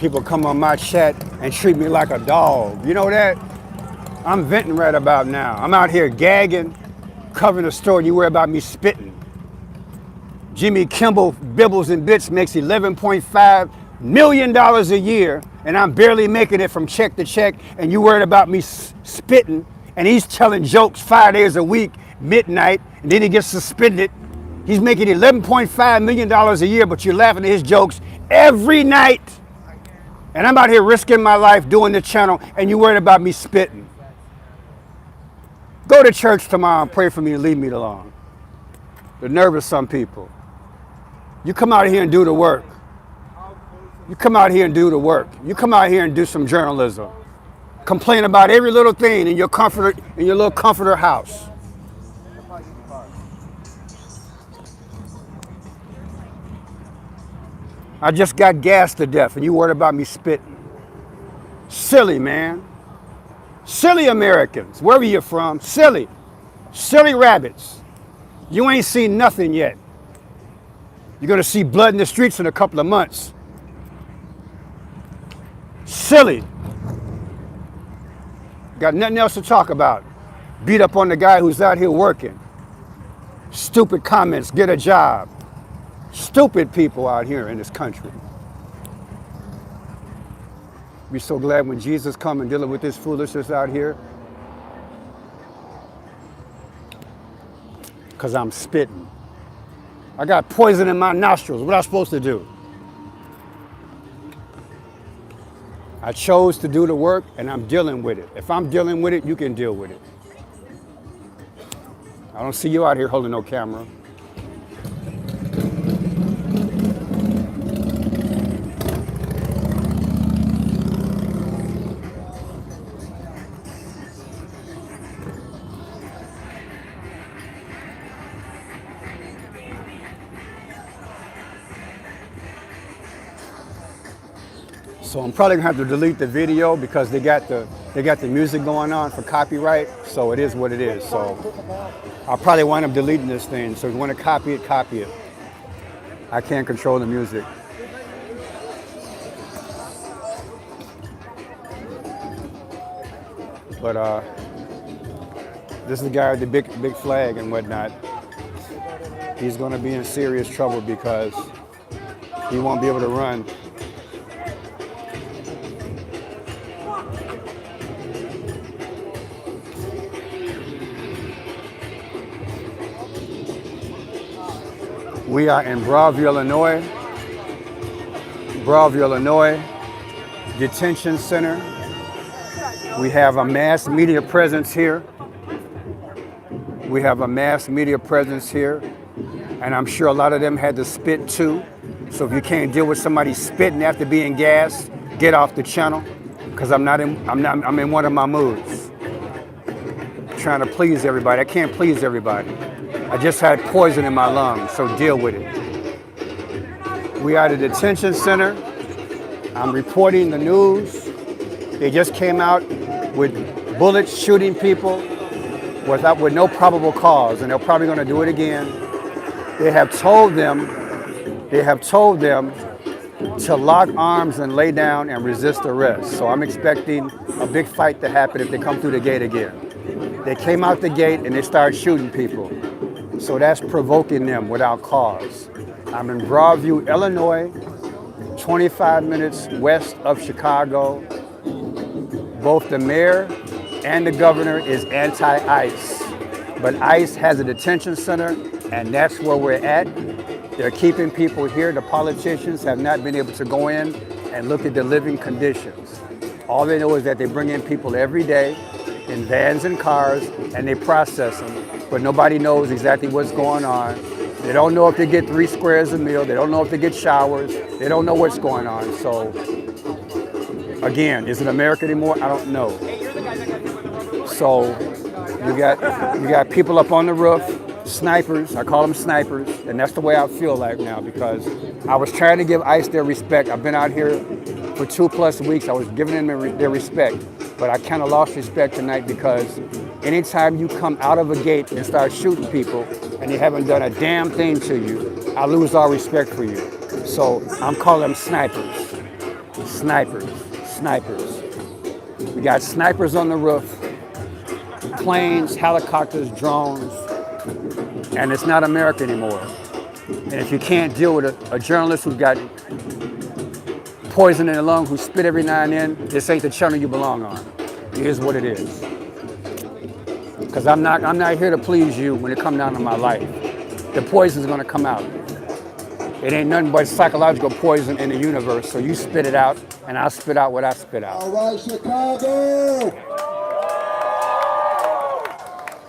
people come on my chat and treat me like a dog. You know that? I'm venting right about now. I'm out here gagging, covering the story, and you worry about me spitting. Jimmy Kimmel Bibbles and Bits makes $11.5 million a year, and I'm barely making it from check to check, and you worried about me spitting, and he's telling jokes 5 days a week, midnight, and then he gets suspended. He's making $11.5 million a year, but you're laughing at his jokes every night. And I'm out here risking my life doing the channel, and you worried about me spitting. Go to church tomorrow and pray for me and leave me alone. The nerve of some people. You come out here and do the work. You come out here and do the work. You come out here and do some journalism. Complain about every little thing in your comforter, in your little comforter house. I just got gassed to death and you worried about me spitting. Silly, man. Silly Americans, wherever you're from, silly. Silly rabbits. You ain't seen nothing yet. You're gonna see blood in the streets in a couple of months. Silly. Got nothing else to talk about. Beat up on the guy who's out here working. Stupid comments, get a job. Stupid people out here in this country. Be so glad when Jesus come and dealing with this foolishness out here. Because I'm spitting. I got poison in my nostrils. What am I supposed to do? I chose to do the work and I'm dealing with it. If I'm dealing with it, you can deal with it. I don't see you out here holding no camera. So I'm probably gonna have to delete the video because they got the music going on for copyright. So it is what it is. So I'll probably wind up deleting this thing. So if you want to copy it, copy it. I can't control the music. But this is the guy with the big flag and whatnot. He's gonna be in serious trouble because he won't be able to run. We are in Broadview, Illinois. Broadview, Illinois, detention center. We have a mass media presence here. We have a mass media presence here. And I'm sure a lot of them had to spit too. So if you can't deal with somebody spitting after being gassed, get off the channel. Because I'm in one of my moods. Trying to please everybody. I can't please everybody. I just had poison in my lungs, so deal with it. We are at the detention center. I'm reporting the news. They just came out with bullets shooting people with no probable cause, and they're probably going to do it again. They have told them to lock arms and lay down and resist arrest. So I'm expecting a big fight to happen if they come through the gate again. They came out the gate and they started shooting people. So that's provoking them without cause. I'm in Broadview, Illinois, 25 minutes west of Chicago. Both the mayor and the governor is anti-ICE. But ICE has a detention center, and that's where we're at. They're keeping people here. The politicians have not been able to go in and look at the living conditions. All they know is that they bring in people every day in vans and cars, and they process them, but nobody knows exactly what's going on. They don't know if they get 3 squares a meal. They don't know if they get showers. They don't know what's going on. So, again, is it America anymore? I don't know. So, you got people up on the roof, snipers. I call them snipers, and that's the way I feel like now because I was trying to give ICE their respect. I've been out here for 2+ weeks. I was giving them their respect. But I kind of lost respect tonight because anytime you come out of a gate and start shooting people and they haven't done a damn thing to you, I lose all respect for you. So I'm calling them snipers. Snipers, snipers. We got snipers on the roof, planes, helicopters, drones, and it's not America anymore. And if you can't deal with a journalist who's got poison in the lung, who spit every now and then, this ain't the channel you belong on. It is what it is. Because I'm not here to please you when it comes down to my life. The poison's gonna come out. It ain't nothing but psychological poison in the universe, so you spit it out, and I'll spit out what I spit out. All right, Chicago.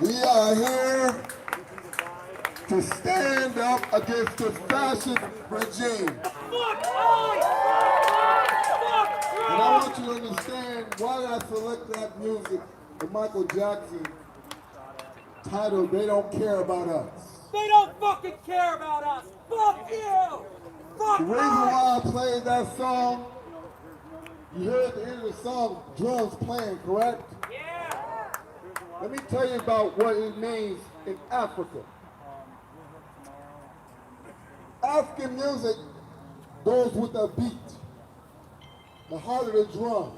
We are here to stand up against the fascist regime. And I want you to understand why I select that music, the Michael Jackson title, They Don't Care About Us. They don't fucking care about us. Fuck you. Fuck The reason why I played that song, you heard at the end of the song, drums playing, correct? Yeah. Let me tell you about what it means in Africa. African music goes with a beat, the heart of the drum.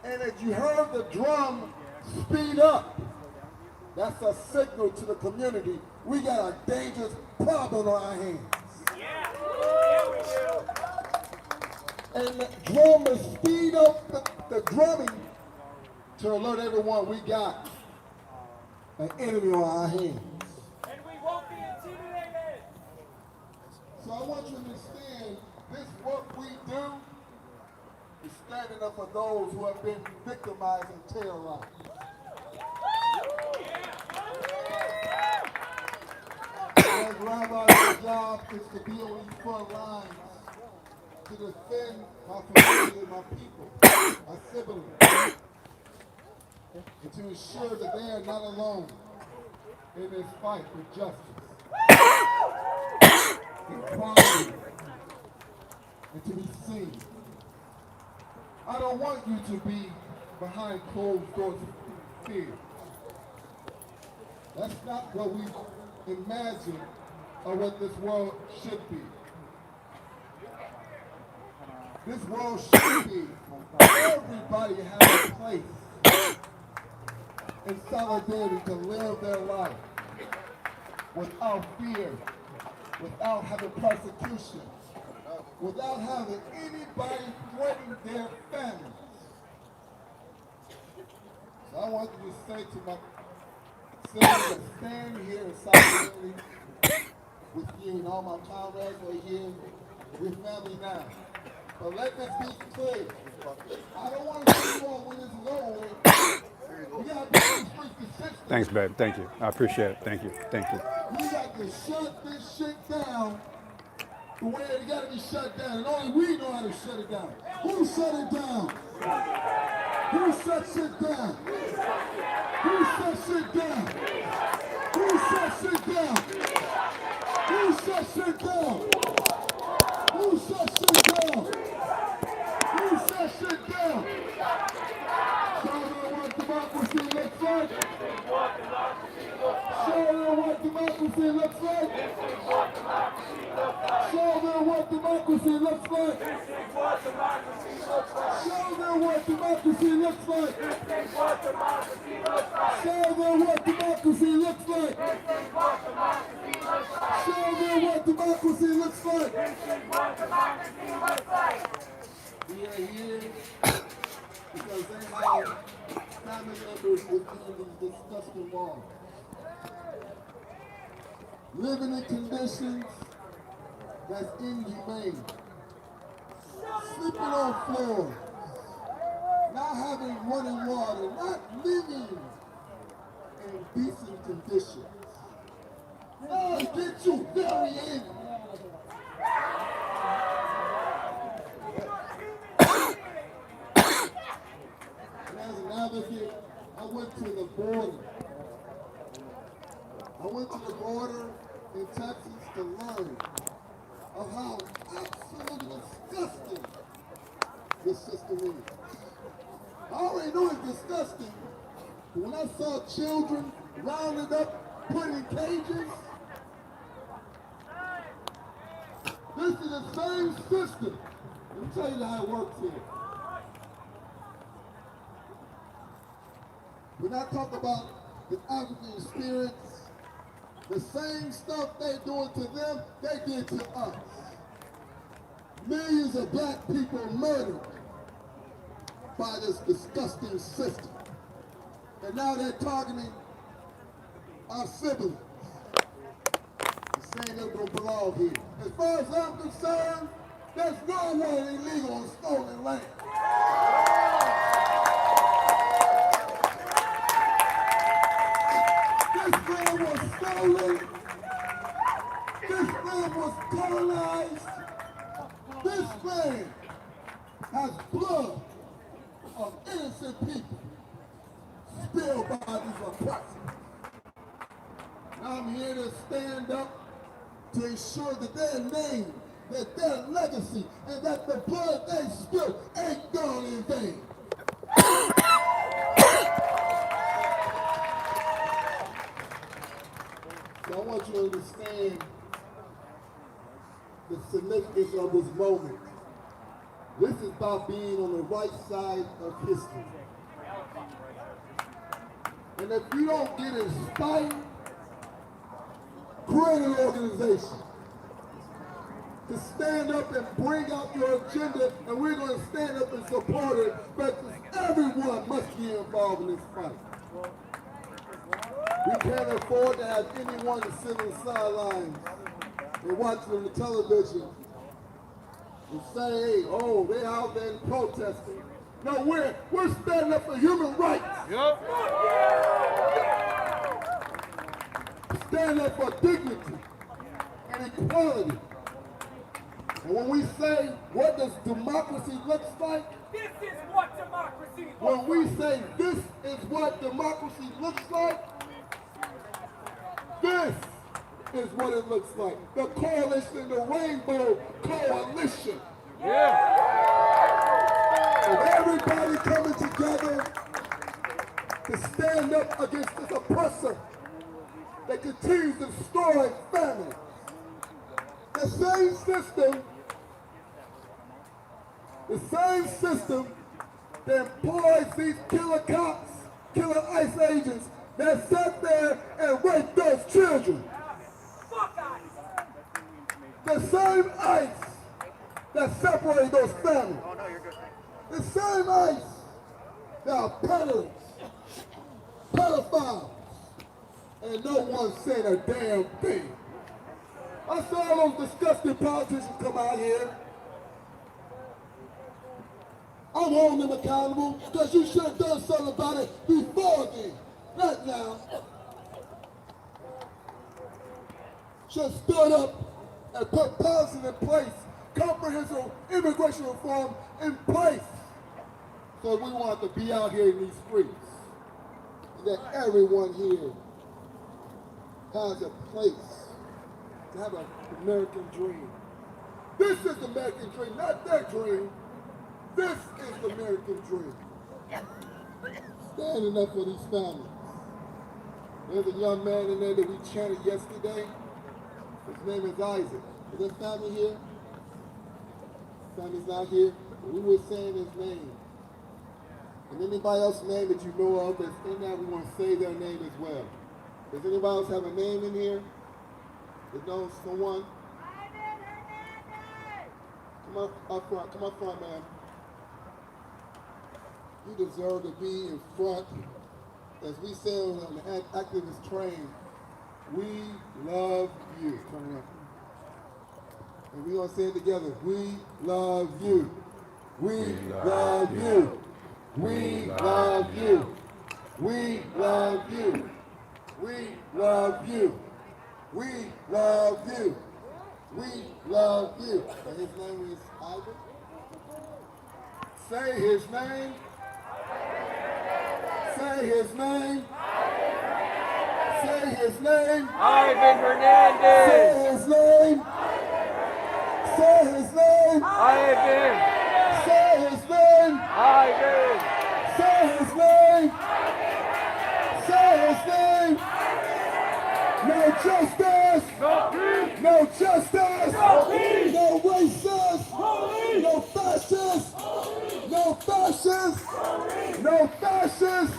And as you heard the drum speed up, that's a signal to the community. We got a dangerous problem on our hands. Yeah. And the drummers speed up the drumming to alert everyone we got an enemy on our hands. And we won't be intimidated. So I want you to understand, this work we do is standing up for those who have been victimized and terrorized. As Rabbi's job is to be on these front lines to defend my community and my people, my siblings, and to ensure that they are not alone in this fight for justice, equality, and to be seen. I don't want you to be behind closed doors of fear. That's not what we imagine or what this world should be. This world should be everybody has a place in solidarity to live their life without fear, without having persecution, without having anybody threaten their families. So I want you to say to my siblings that stand here in solidarity with you, and all my comrades are here, we're family now. But let this be clear. I don't want to see you all when it's over. We got to be on the streets consistent. Thanks, babe. Thank you. I appreciate it. Thank you. Thank you. We got to shut this shit down the way it got to be shut down. And only we know how to shut it down. Who shut it down? Who shut shit down? Who shut shit down? Who shut shit down? Who shut shit down? Who shut shit down? Who shut shit down? Show them what democracy looks like. Show them what democracy looks like. Show them what democracy looks like. Show them what democracy looks like. Show them what democracy looks like. Show them what democracy looks like. We are here because they have family members within these disgusting walls, living in conditions that's inhumane, sleeping on floors, not having running water, not living in decent conditions. Oh, it gets you very angry. And as an advocate, I went to the border. I went to the border in Texas to learn of how absolutely disgusting this system is. I already know it's disgusting, but when I saw children rounded up, put in cages, this is the same system Let me tell you how it works here. When I talk about the African experience, the same stuff they doing to them, they did to us. Millions of black people murdered by this disgusting system. And now they're targeting our siblings. Saying they don't belong here. As far as I'm concerned, there's no one illegal on stolen land. This land was stolen. This land was colonized. This land has blood of innocent people spilled by these oppressors. I'm here to stand up to ensure that their name, that their legacy, and that the blood they spilled ain't gone in vain. So I want you to understand the significance of this moment. This is about being on the right side of history. And if you don't get inspired, create an organization to stand up and bring out your agenda, and we're going to stand up and support it, but everyone must be involved in this fight. We can't afford to have anyone sit on the sidelines and watch on the television and say, hey, oh, they're out there protesting. No, we're standing up for human rights. Yep. Stand up for dignity and equality. And when we say, what does democracy look like? This is what democracy looks When we say, this is what democracy looks like, this is what it looks like. The coalition, the Rainbow Coalition. Yeah. And everybody coming together to stand up against this oppressor that continues to destroy families. The same system that employs these killer cops, killer ICE agents that sat there and raped those children. Fuck ICE. The same ICE that separated those families. The same ICE that are peddlers, pedophiles, and no one said a damn thing. I saw all those disgusting politicians come out here. I'm holding them accountable because you should have done something about it before then, not now. Should have stood up and put policies in place, comprehensive immigration reform in place. So we want to be out here in these streets. That everyone here has a place to have an American dream. This is the American dream, not their dream. This is the American dream. Standing up for these families. There's a young man in there that we chanted yesterday. His name is Isaac. Is that family here? Family's not here. We were saying his name. And anybody else's name that you know of that's in there, we want to say their name as well. Does anybody else have a name in here that knows someone? Come up front, man. You deserve to be in front. As we say on the activist train, we love you. Turn around. And we're going to say it together. We love you. We love you. We love you. We love you. We love you. We love you. We love you. And his name is Ivan. Say his name. Say his name. Say his name. Ivan Hernandez. Say his name. Say his name. Ivan. Say his name. Ivan. Say his name. Say his name. No justice. No peace. No justice. No peace. No racist. Police. No fascist. No fascists! No fascists!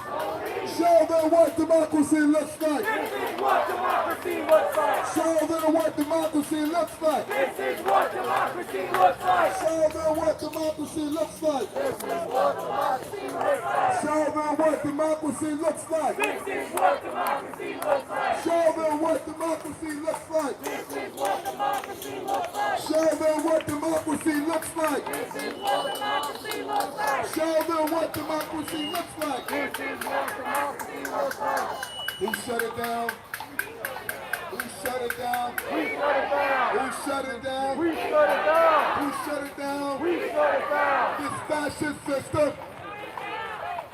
Show them what democracy looks like! This is what democracy looks like. Show them what democracy looks like! This is what democracy looks like. Show them what democracy looks like! This is what democracy looks like. Show them what democracy looks like! This is what democracy looks like. Show them what democracy looks like! This is what democracy looks like. Show them what democracy looks like! This is what democracy looks like. Show them what democracy looks like! This is what democracy looks like. Who shut it down? Who shut it down? We shut it down. Who shut it down? We shut it down. Who shut it down? We shut it down. This fascist system.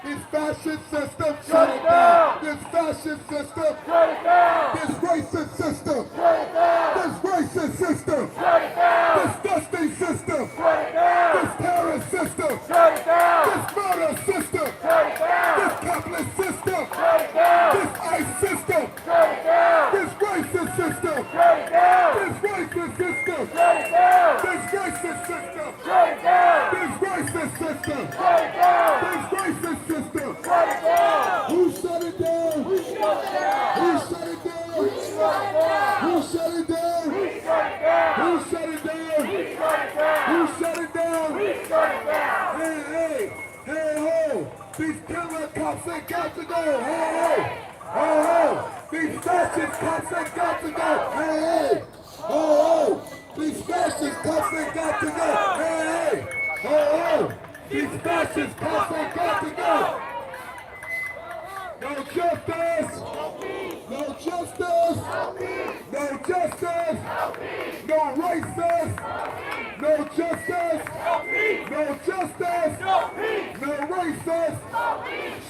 This fascist system. Shut it down. This fascist system. Shut it down. This racist system. Shut it down. This racist system. Shut it down. This dusty system. Shut it down. This terrorist system. Shut it down. This murder system. Shut it down. This capitalist system. Shut it down. This ICE system. Shut it down. This racist system. Shut it down. This racist system. Shut it down. This racist system. Shut it down. This racist system. Shut it down. This racist system. Shut it down. Who shut it down? We shut it down. Who shut it down? We shut it down. Who shut it down? We shut it down. Who shut it down? We shut it down. Who shut it down? We shut it down. Hey, ho! These killer cops ain't got to go! Ho! These fascist cops ain't got to go! Hey! Ho! These fascist cops ain't got to go! Hey! Ho! These fascist cops ain't got to go! No justice! No justice! No justice! No racist! No justice! No justice! No racist!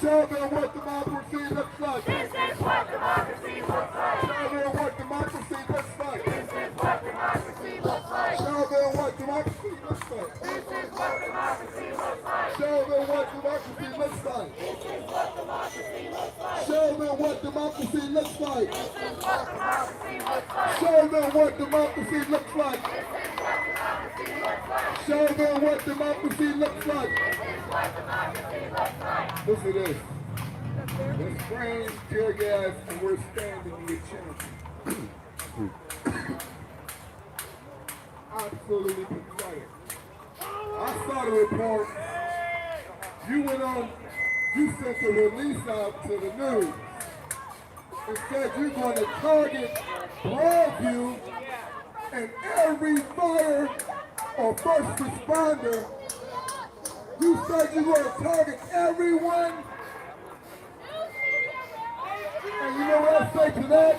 Show them what democracy looks like! This is what democracy looks like. Show them what democracy looks like! This is what democracy looks like. Show them what democracy looks like! This is what democracy looks like. Show them what democracy looks like! This is what democracy looks like. Show them what democracy looks like! This is what democracy looks like. Show them what democracy looks like! This is what democracy looks like. Show them what democracy looks like! This is what democracy looks like. Listen to this. We're spraying tear gas and we're standing the chance. Absolutely pathetic. I saw the report. You went on, you sent the release out to the news. It said you're going to target Broadview and every fire or first responder. You said you're going to target everyone. And you know what I say to that?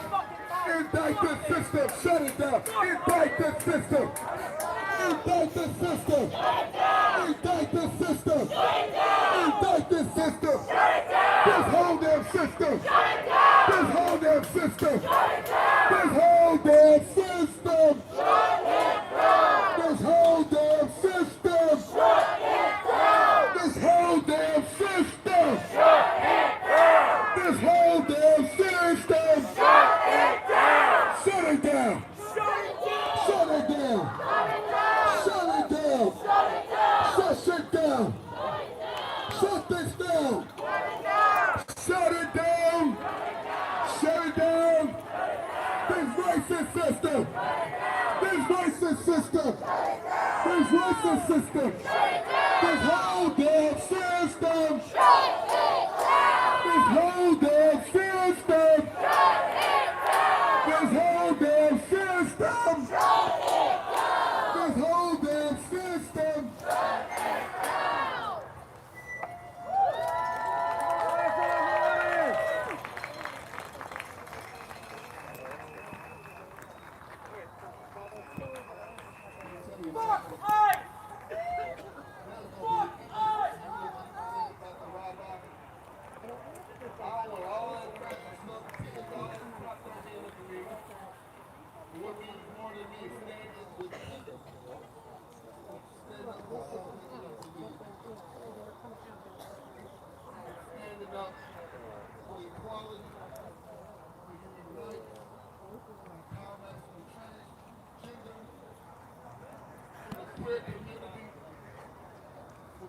Indict the system. Shut it down. Indict the system. Indict the system. Indict the system. Indict the system. This whole damn system. This whole damn system. This whole damn system. This whole damn system. This whole damn system. This whole damn system. Shut it down. Shut it down. Shut it down. Shut shit down. Shut this down. Shut it down. Shut it down. This racist system. This racist system. This racist system. This whole damn system. This whole damn system. This whole damn system. This whole damn system. Fuck ICE! Fuck ICE! Standing up for equality, for human rights, for empowerment, for transgender, for the queer community, for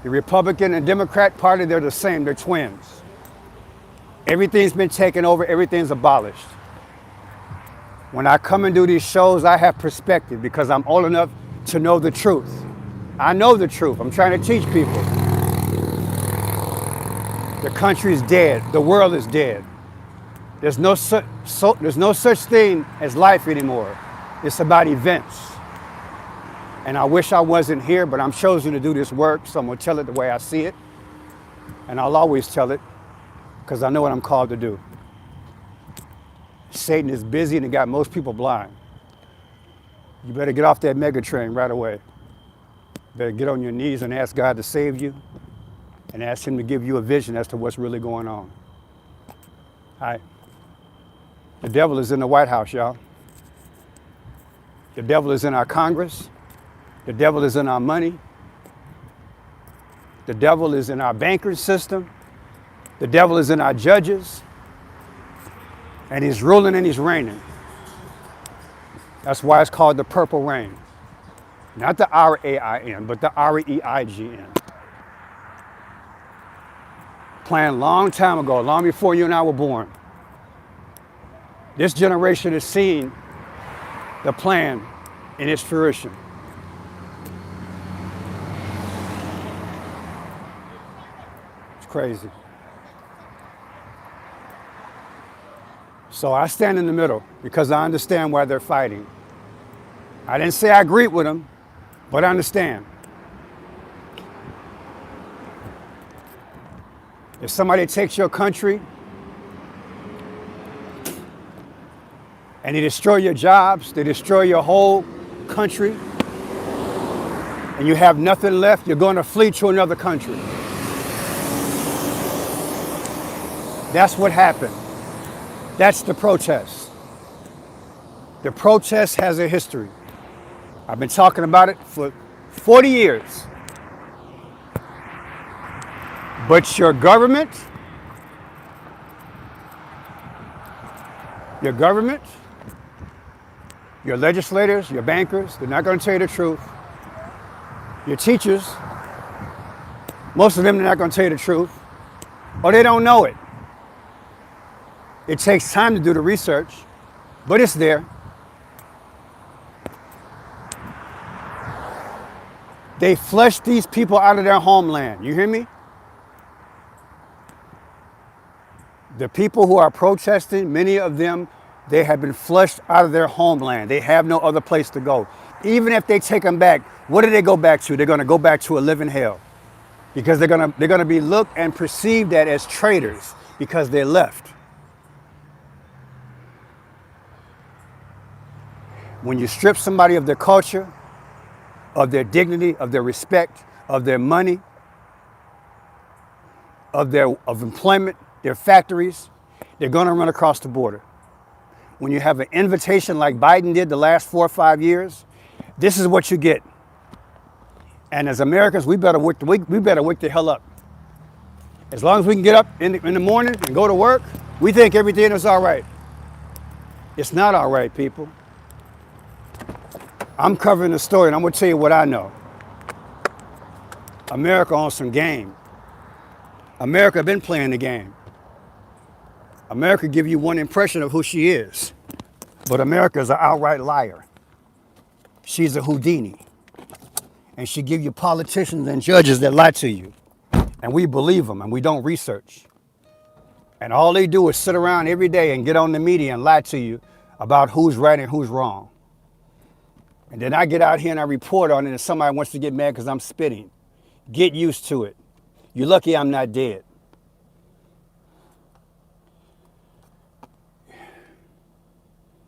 The Republican and Democrat Party, they're the same. They're twins. Everything's been taken over. Everything's abolished. When I come and do these shows, I have perspective because I'm old enough to know the truth. I know the truth. I'm trying to teach people. The country's dead. The world is dead. There's no such thing as life anymore. It's about events. And I wish I wasn't here, but I'm chosen to do this work, so I'm going to tell it the way I see it. And I'll always tell it because I know what I'm called to do. Satan is busy and it got most people blind. You better get off that mega train right away. You better get on your knees and ask God to save you and ask him to give you a vision as to what's really going on. Hi. The devil is in the White House, y'all. The devil is in our Congress. The devil is in our money. The devil is in our banking system. The devil is in our judges. And he's ruling and he's reigning. That's why it's called the purple rain. Not the R-A-I-N, but the R-E-I-G-N. Planned long time ago, long before you and I were born. This generation has seen the plan in its fruition. It's crazy. So I stand in the middle because I understand why they're fighting. I didn't say I agree with them, but I understand. If somebody takes your country and they destroy your jobs, they destroy your whole country, and you have nothing left, you're going to flee to another country. That's what happened. That's the protest. The protest has a history. I've been talking about it for 40 years. But your government, your legislators, your bankers, they're not going to tell you the truth. Your teachers, most of them, they're not going to tell you the truth, or they don't know it. It takes time to do the research, but it's there. They flushed these people out of their homeland. You hear me? The people who are protesting, many of them, they have been flushed out of their homeland. They have no other place to go. Even if they take them back, what do they go back to? They're going to go back to a living hell because they're going to be looked and perceived at as traitors because they left. When you strip somebody of their culture, of their dignity, of their respect, of their money, of employment, their factories, they're going to run across the border. When you have an invitation like Biden did the last 4 or 5 years, this is what you get. And as Americans, we better wake the hell up. As long as we can get up in the morning and go to work, we think everything is all right. It's not all right, people. I'm covering the story, and I'm going to tell you what I know. America on some game. America been playing the game. America give you one impression of who she is, but America is an outright liar. She's a Houdini, and she give you politicians and judges that lie to you, and we believe them, and we don't research. And all they do is sit around every day and get on the media and lie to you about who's right and who's wrong. And then I get out here and I report on it, and somebody wants to get mad because I'm spitting. Get used to it. You're lucky I'm not dead.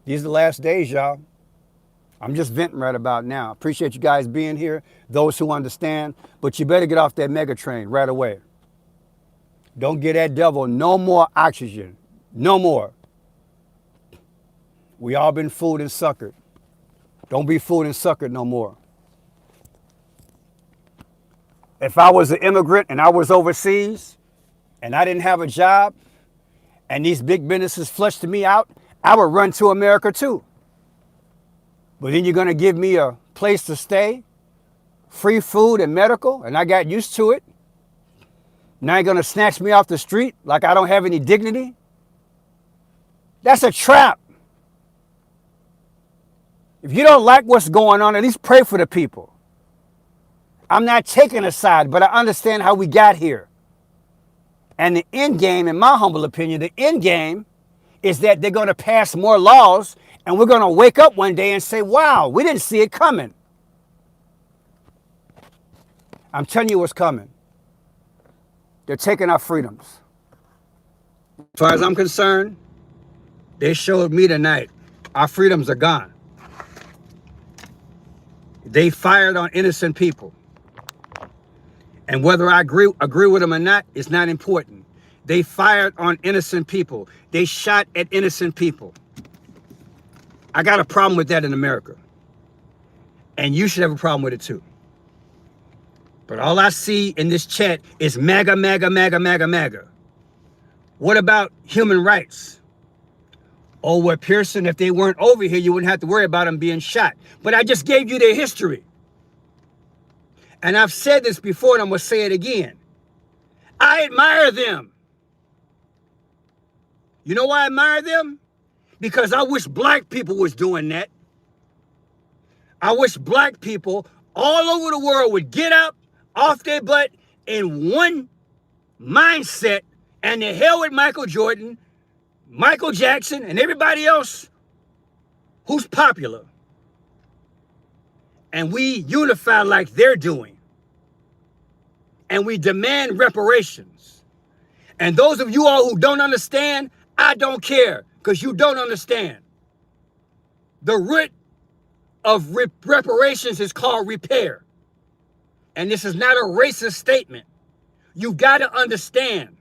These are the last days, y'all. I'm just venting right about now. Appreciate you guys being here, those who understand, but you better get off that mega train right away. Don't give that devil no more oxygen. No more. We all been fooled and suckered. Don't be fooled and suckered no more. If I was an immigrant and I was overseas and I didn't have a job and these big businesses flushed me out, I would run to America too. But then you're going to give me a place to stay free food and medical, and I got used to it. Now you're gonna snatch me off the street like I don't have any dignity? That's a trap. If you don't like what's going on, at least pray for the people. I'm not taking a side, but I understand how we got here. And the end game, in my humble opinion, the end game is that they're gonna pass more laws and we're gonna wake up one day and say, wow, we didn't see it coming. I'm telling you what's coming. They're taking our freedoms. As far as I'm concerned, they showed me tonight, our freedoms are gone. They fired on innocent people. And whether I agree with them or not, is not important. They fired on innocent people. They shot at innocent people. I got a problem with that in America. And you should have a problem with it too. But all I see in this chat is MAGA, MAGA, MAGA, MAGA, MAGA. What about human rights? Oh, well, Pearson, if they weren't over here, you wouldn't have to worry about them being shot. But I just gave you their history. And I've said this before, and I'm going to say it again. I admire them. You know why I admire them? Because I wish black people was doing that. I wish black people all over the world would get up off their butt in one mindset, and the hell with Michael Jordan, Michael Jackson, and everybody else who's popular. And we unify like they're doing. And we demand reparations. And those of you all who don't understand, I don't care, because you don't understand. The root of reparations is called repair. And this is not a racist statement. You've got to understand.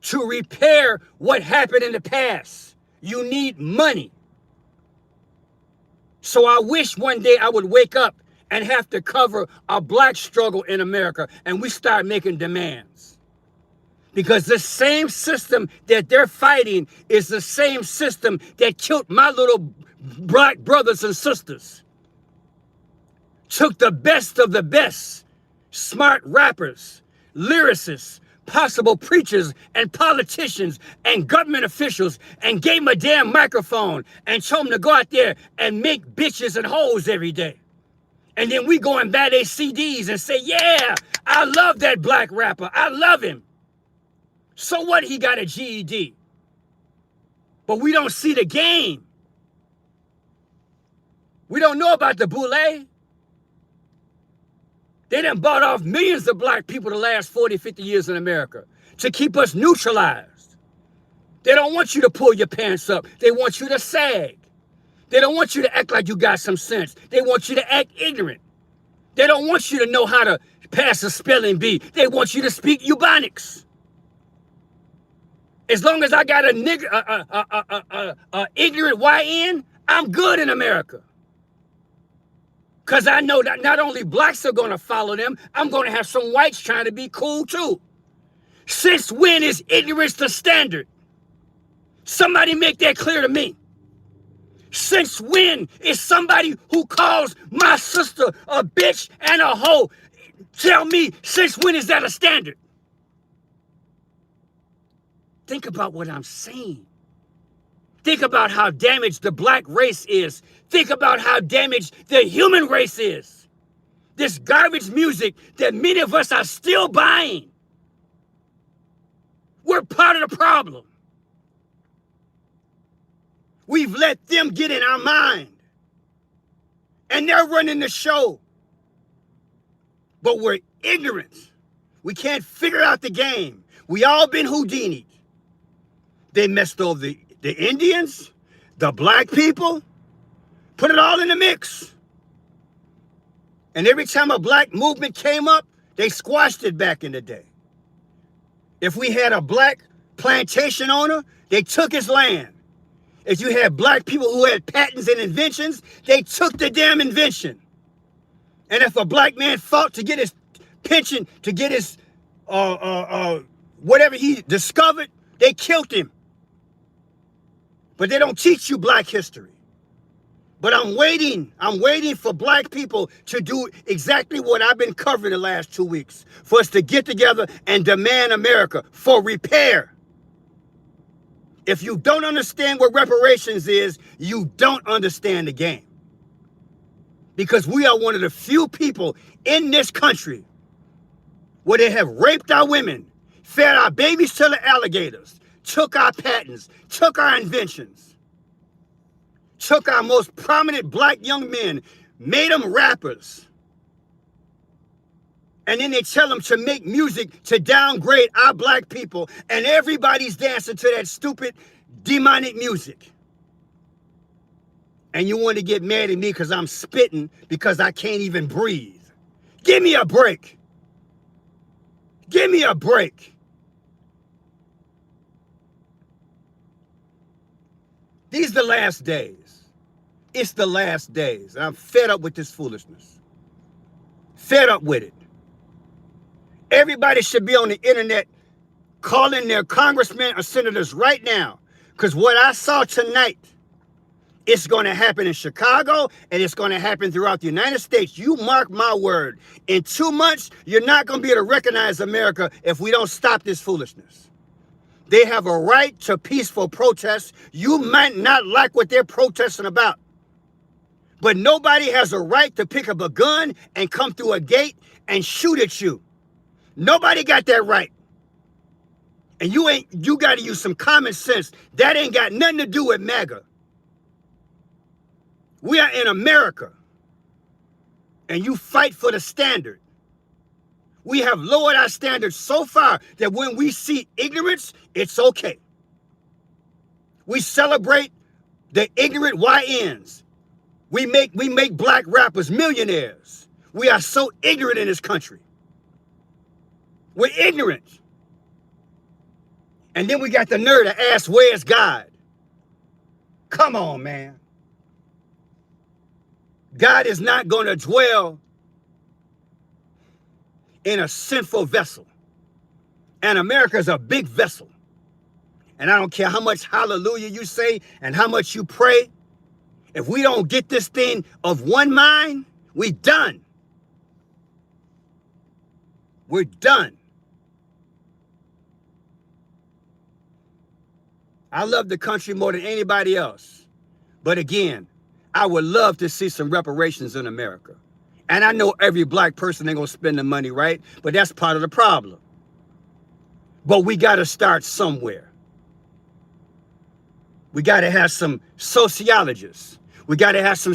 To repair what happened in the past, you need money. So I wish one day I would wake up and have to cover a black struggle in America and we start making demands. Because the same system that they're fighting is the same system that killed my little black brothers and sisters. Took the best of the best, smart rappers, lyricists, possible preachers and politicians and government officials and gave them a damn microphone and told them to go out there and make bitches and hoes every day. And then we go and buy their CDs and say, yeah, I love that black rapper. I love him. So what? He got a GED. But we don't see the game. We don't know about the boule. They done bought off millions of black people the last 40, 50 years in America to keep us neutralized. They don't want you to pull your pants up. They want you to sag. They don't want you to act like you got some sense. They want you to act ignorant. They don't want you to know how to pass a spelling bee. They want you to speak Ebonics. As long as I got a ignorant YN, I'm good in America. Because I know that not only blacks are going to follow them, I'm going to have some whites trying to be cool too. Since when is ignorance the standard? Somebody make that clear to me. Since when is somebody who calls my sister a bitch and a hoe, tell me, since when is that a standard? Think about what I'm saying. Think about how damaged the black race is. Think about how damaged the human race is. This garbage music that many of us are still buying. We're part of the problem. We've let them get in our mind. And they're running the show. But we're ignorant. We can't figure out the game. We all been Houdini. They messed over the Indians, the black people, put it all in the mix. And every time a black movement came up, they squashed it back in the day. If we had a black plantation owner, they took his land. If you had black people who had patents and inventions, they took the damn invention. And if a black man fought to get his pension, to get his whatever he discovered, they killed him. But they don't teach you black history. But I'm waiting for black people to do exactly what I've been covering the last 2 weeks, for us to get together and demand America for repair. If you don't understand what reparations is, you don't understand the game. Because we are one of the few people in this country where they have raped our women, fed our babies to the alligators, took our patents, took our inventions, took our most prominent black young men, made them rappers. And then they tell them to make music to downgrade our black people, and everybody's dancing to that stupid demonic music. And you want to get mad at me because I'm spitting because I can't even breathe. Give me a break. Give me a break. These are the last days. It's the last days. And I'm fed up with this foolishness. Fed up with it. Everybody should be on the internet calling their congressmen or senators right now. Because what I saw tonight, it's going to happen in Chicago, and it's going to happen throughout the United States. You mark my word. In 2 months, you're not going to be able to recognize America if we don't stop this foolishness. They have a right to peaceful protest. You might not like what they're protesting about, but nobody has a right to pick up a gun and come through a gate and shoot at you. Nobody got that right. And you got to use some common sense. That ain't got nothing to do with MAGA. We are in America, and you fight for the standard. We have lowered our standards so far that when we see ignorance, it's okay. We celebrate the ignorant YNs. We make black rappers millionaires. We are so ignorant in this country. We're ignorant. And then we got the nerve to ask, where's God? Come on, man. God is not going to dwell in a sinful vessel. And America is a big vessel. And I don't care how much hallelujah you say and how much you pray. If we don't get this thing of one mind, we done. We're done. I love the country more than anybody else. But again, I would love to see some reparations in America. And I know every black person ain't gonna spend the money, right? But that's part of the problem. But we gotta start somewhere. We gotta have some sociologists. We gotta have some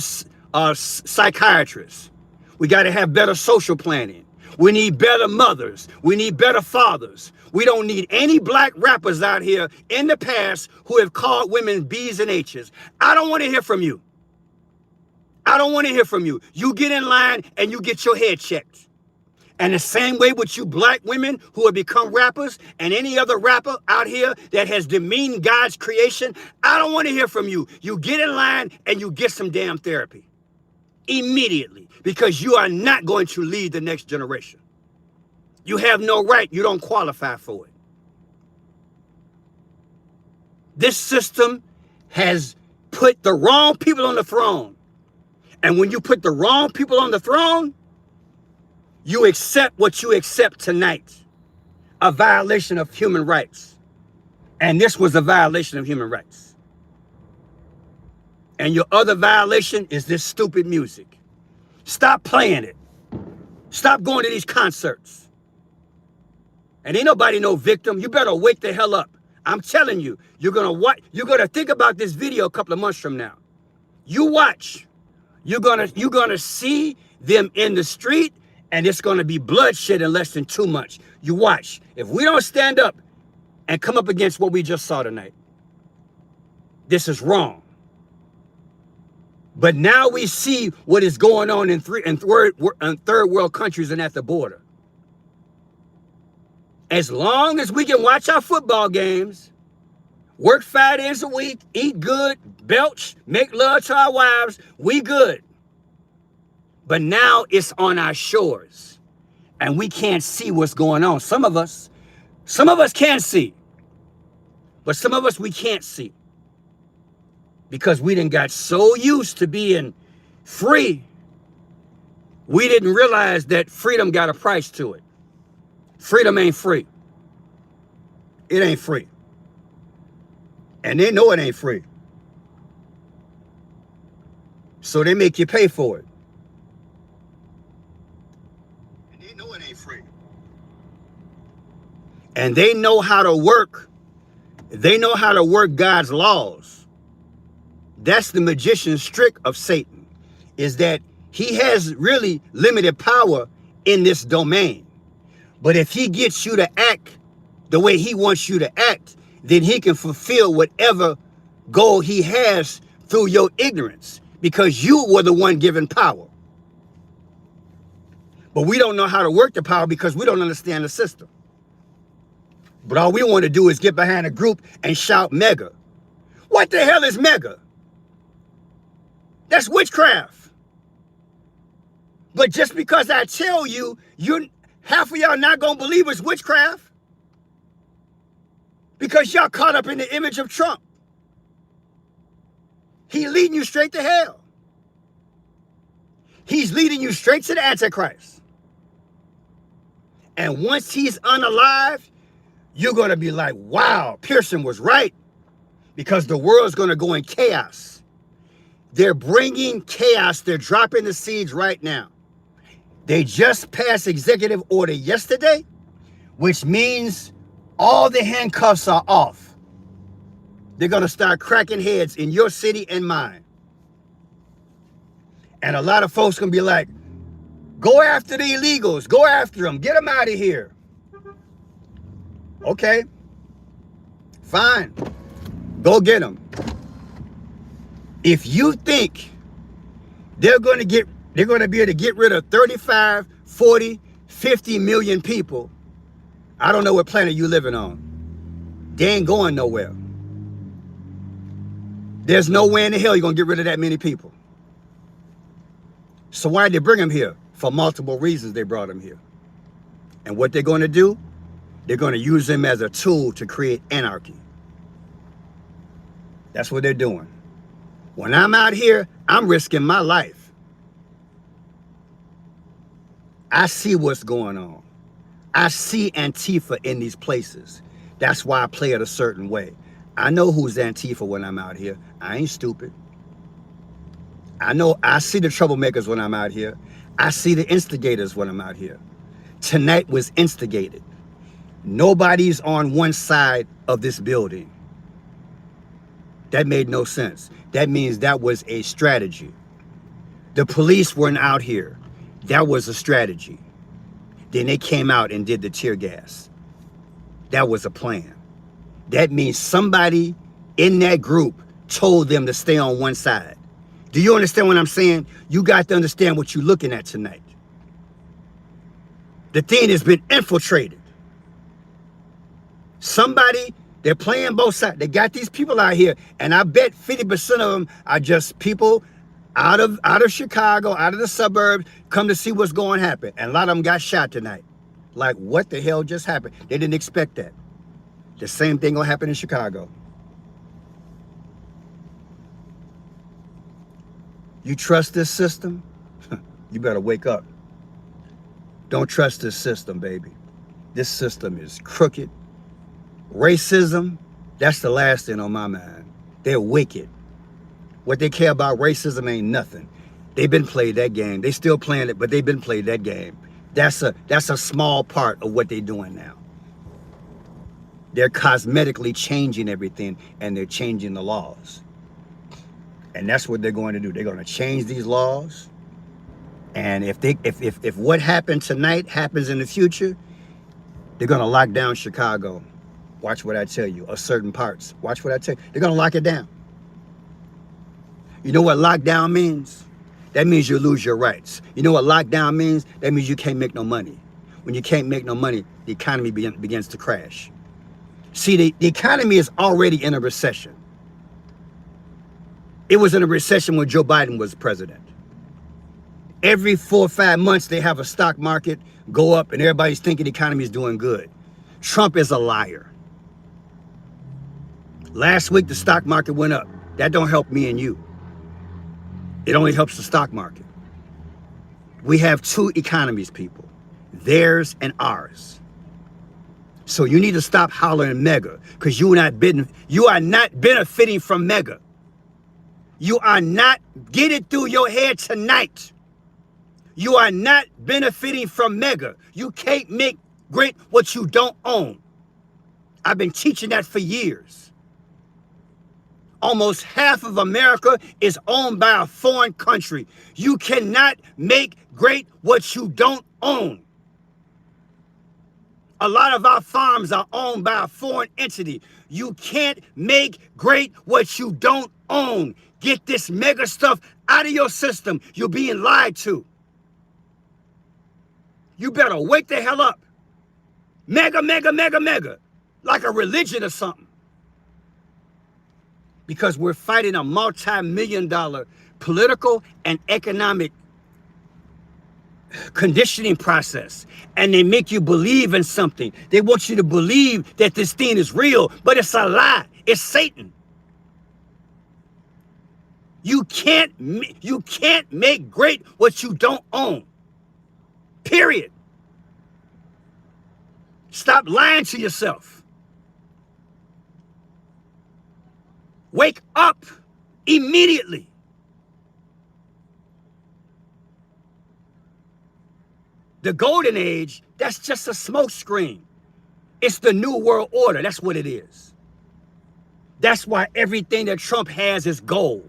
psychiatrists. We gotta have better social planning. We need better mothers. We need better fathers. We don't need any black rappers out here in the past who have called women B's and H's. I don't want to hear from you. I don't want to hear from you. You get in line and you get your head checked. And the same way with you black women who have become rappers and any other rapper out here that has demeaned God's creation, I don't want to hear from you. You get in line and you get some damn therapy. Immediately. Because you are not going to lead the next generation. You have no right. You don't qualify for it. This system has put the wrong people on the throne. And when you put the wrong people on the throne, you accept what you accept tonight. A violation of human rights. And this was a violation of human rights. And your other violation is this stupid music. Stop playing it. Stop going to these concerts. And ain't nobody no victim. You better wake the hell up. I'm telling you, you're gonna think about this video a couple of months from now. You watch. You're gonna see them in the street, and it's gonna be bloodshed in less than 2 months. You watch. If we don't stand up and come up against what we just saw tonight, this is wrong. But now we see what is going on in third world countries and at the border. As long as we can watch our football games, work 5 days a week, eat good, belch, make love to our wives, we good. But now it's on our shores and we can't see what's going on. Some of us can see, but some of us we can't see. because we done got so used to being free, we didn't realize that freedom got a price to it. Freedom ain't free. It ain't free. And they know it ain't free. So they make you pay for it. And they know it ain't free. And they know how to work. They know how to work God's laws. That's the magician's trick of Satan, is that he has really limited power in this domain. But if he gets you to act the way he wants you to act, then he can fulfill whatever goal he has through your ignorance, because you were the one given power. But we don't know how to work the power because we don't understand the system. But all we want to do is get behind a group and shout mega. What the hell is mega? That's witchcraft. But just because I tell you, half of y'all not gonna believe it's witchcraft, because y'all caught up in the image of Trump. He's leading you straight to hell. He's leading you straight to the Antichrist. And once he's unalive, you're gonna be like, wow, Pearson was right, because the world's gonna go in chaos. They're bringing chaos. They're dropping the seeds right now. They just passed executive order yesterday, which means all the handcuffs are off. They're going to start cracking heads in your city and mine. And a lot of folks going to be like, go after the illegals. Go after them. Get them out of here. Okay. Fine. Go get them. If you think they're going to be able to get rid of 35, 40, 50 million people, I don't know what planet you living on. They ain't going nowhere. There's no way in the hell you're going to get rid of that many people. So why did they bring them here? For multiple reasons they brought them here. And what they're going to do, they're going to use them as a tool to create anarchy. That's what they're doing. When I'm out here, I'm risking my life. I see what's going on. I see Antifa in these places. That's why I play it a certain way. I know who's Antifa when I'm out here. I ain't stupid. I see the troublemakers when I'm out here. I see the instigators when I'm out here. Tonight was instigated. Nobody's on one side of this building. That made no sense. That means that was a strategy. The police weren't out here. That was a strategy. Then they came out and did the tear gas. That was a plan. That means somebody in that group told them to stay on one side. Do you understand what I'm saying? You got to understand what you're looking at tonight. The thing has been infiltrated. Somebody, they're playing both sides. They got these people out here, and I bet 50% of them are just people out of Chicago, out of the suburbs, come to see what's going to happen. And a lot of them got shot tonight. Like, what the hell just happened? They didn't expect that. The same thing will happen in Chicago. You trust this system? You better wake up. Don't trust this system, baby. This system is crooked. Racism, that's the last thing on my mind. They're wicked. What they care about racism ain't nothing. They've been played that game. They still playing it, but they've been played that game. That's a small part of what they're doing now. They're cosmetically changing everything, and they're changing the laws. And that's what they're going to do. They're going to change these laws. And if what happened tonight happens in the future, they're going to lock down Chicago. Watch what I tell you, or certain parts. Watch what I tell you. They're going to lock it down. You know what lockdown means? That means you lose your rights. You know what lockdown means? That means you can't make no money. When you can't make no money, the economy begins to crash. See, the economy is already in a recession. It was in a recession when Joe Biden was president. Every 4 or 5 months, they have a stock market go up and everybody's thinking the economy is doing good. Trump is a liar. Last week, the stock market went up That don't help me and you. It only helps the stock market. We have two economies, people. Theirs and ours. So you need to stop hollering mega, because you are not benefiting from mega. You are not, get it through your head tonight. You are not benefiting from mega. You can't make great what you don't own. I've been teaching that for years. Almost half of America is owned by a foreign country. You cannot make great what you don't own. A lot of our farms are owned by a foreign entity. You can't make great what you don't own. Get this mega stuff out of your system. You're being lied to. You better wake the hell up. Mega, mega, mega, mega. Like a religion or something. Because we're fighting a multi-million-dollar political and economic conditioning process. And they make you believe in something. They want you to believe that this thing is real, but it's a lie. It's Satan. You can't make great what you don't own. Period. Stop lying to yourself. Wake up immediately. The golden age, that's just a smokescreen. It's the new world order. That's what it is. That's why everything that Trump has is gold.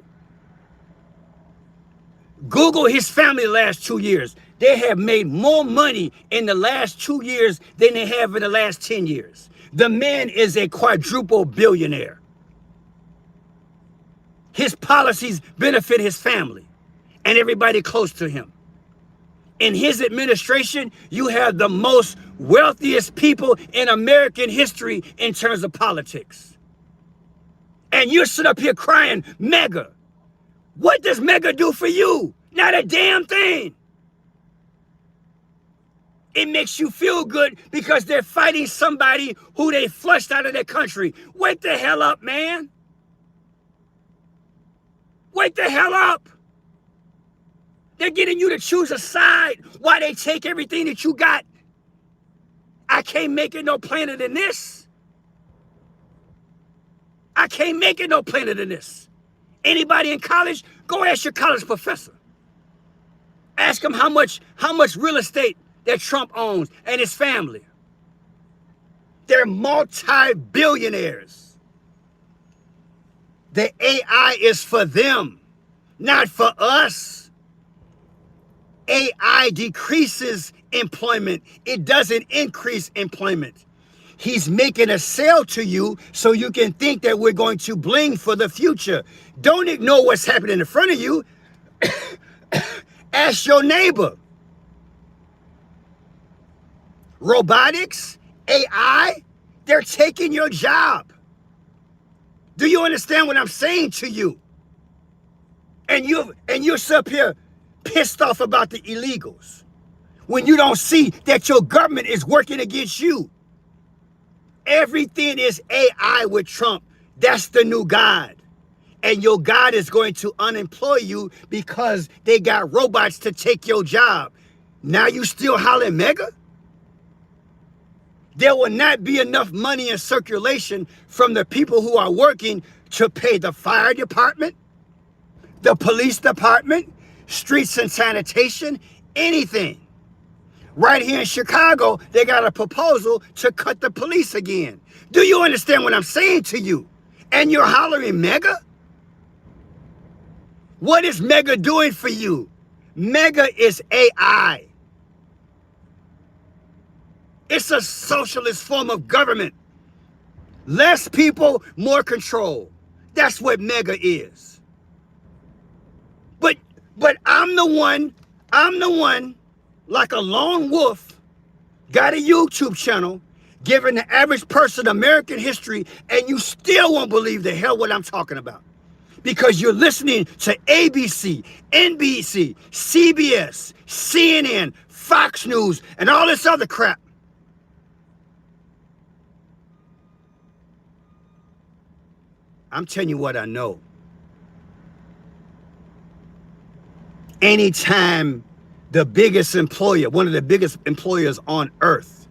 Google his family the last 2 years. They have made more money in the last 2 years than they have in the last 10 years. The man is a quadruple billionaire. His policies benefit his family and everybody close to him. In his administration, you have the most wealthiest people in American history in terms of politics. And you're sitting up here crying, mega. What does mega do for you? Not a damn thing. It makes you feel good because they're fighting somebody who they flushed out of their country. Wake the hell up, man. Wake the hell up. They're getting you to choose a side while they take everything that you got. I can't make it no plainer than this. I can't make it no plainer than this. Anybody in college, go ask your college professor. Ask him how much real estate that Trump owns and his family. They're multi-billionaires. The AI is for them, not for us. AI decreases employment. It doesn't increase employment. He's making a sale to you so you can think that we're going to bling for the future. Don't ignore what's happening in front of you. Ask your neighbor. Robotics, AI, they're taking your job. Do you understand what I'm saying to you? And you're up here pissed off about the illegals when you don't see that your government is working against you. Everything is AI with Trump. That's the new God. And your God is going to unemploy you because they got robots to take your job. Now you still hollering mega? There will not be enough money in circulation from the people who are working to pay the fire department, the police department, streets and sanitation, anything. Right here in Chicago, they got a proposal to cut the police again. Do you understand what I'm saying to you? And you're hollering mega? What is mega doing for you? Mega is AI. It's a socialist form of government. Less people, more control. That's what mega is. But I'm the one, like a lone wolf, got a YouTube channel, giving the average person American history, and you still won't believe the hell what I'm talking about. Because you're listening to ABC, NBC, CBS, CNN, Fox News, and all this other crap. I'm telling you what I know. Anytime the biggest employer, one of the biggest employers on earth,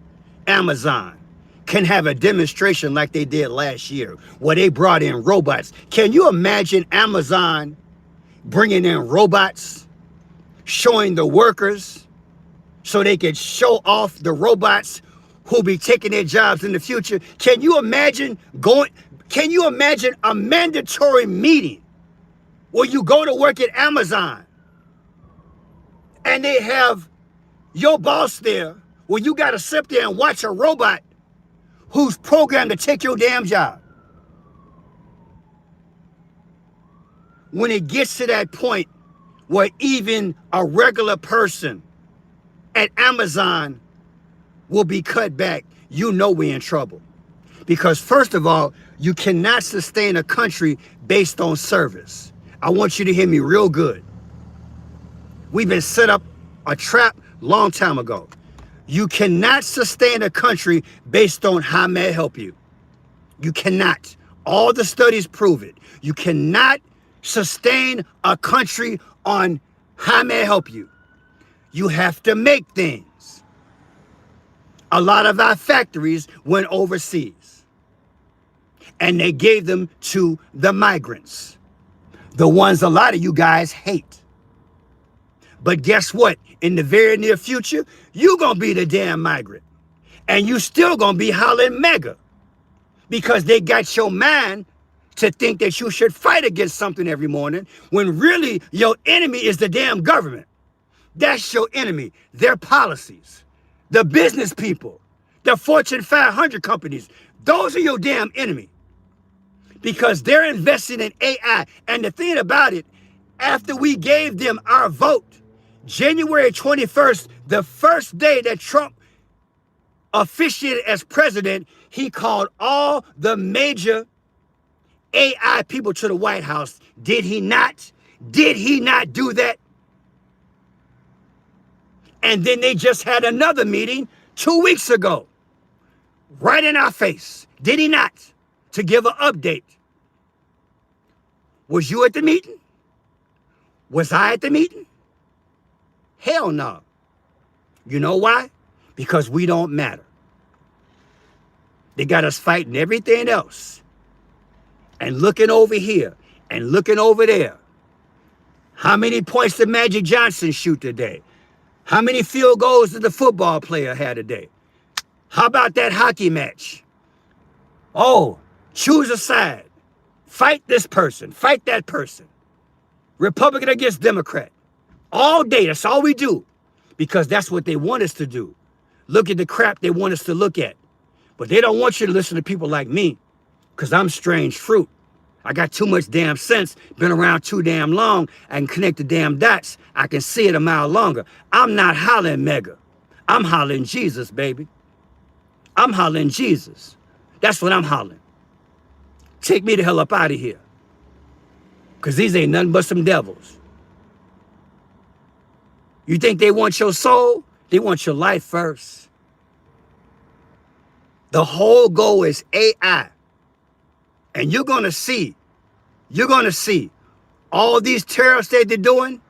Amazon, can have a demonstration like they did last year where they brought in robots. Can you imagine Amazon bringing in robots, showing the workers so they could show off the robots who'll be taking their jobs in the future? Can you imagine a mandatory meeting where you go to work at Amazon and they have your boss there where you got to sit there and watch a robot who's programmed to take your damn job? When it gets to that point where even a regular person at Amazon will be cut back, you know we're in trouble. Because first of all, you cannot sustain a country based on service. I want you to hear me real good. We've been set up a trap long time ago. You cannot sustain a country based on how may I help you. You cannot. All the studies prove it. You cannot sustain a country on how may I help you. You have to make things. A lot of our factories went overseas and they gave them to the migrants, the ones a lot of you guys hate. But guess what? In the very near future, you're going to be the damn migrant. And you still going to be hollering mega. Because they got your mind to think that you should fight against something every morning when really your enemy is the damn government. That's your enemy. Their policies. The business people. The Fortune 500 companies. Those are your damn enemy. Because they're investing in AI. And the thing about it, after we gave them our vote, January 21st, the first day that Trump officiated as president, he called all the major AI people to the White House. Did he not? Did he not do that? And then they just had another meeting 2 weeks ago, right in our face. Did he not? To give an update. Was you at the meeting? Was I at the meeting? Hell no. You know why? Because we don't matter. They got us fighting everything else and looking over here and looking over there. How many points did Magic Johnson shoot today? How many field goals did the football player have today? How about that hockey match? Oh, choose a side. Fight this person. Fight that person. Republican against Democrat. All day, that's all we do. Because that's what they want us to do. Look at the crap they want us to look at. But they don't want you to listen to people like me. Because I'm strange fruit. I got too much damn sense, been around too damn long. I can connect the damn dots. I can see it a mile longer. I'm not hollering mega. I'm hollering Jesus, baby. I'm hollering Jesus. That's what I'm hollering. Take me the hell up out of here. Because these ain't nothing but some devils. You think they want your soul? They want your life first. The whole goal is AI. And you're going to see all these tariffs that they're doing,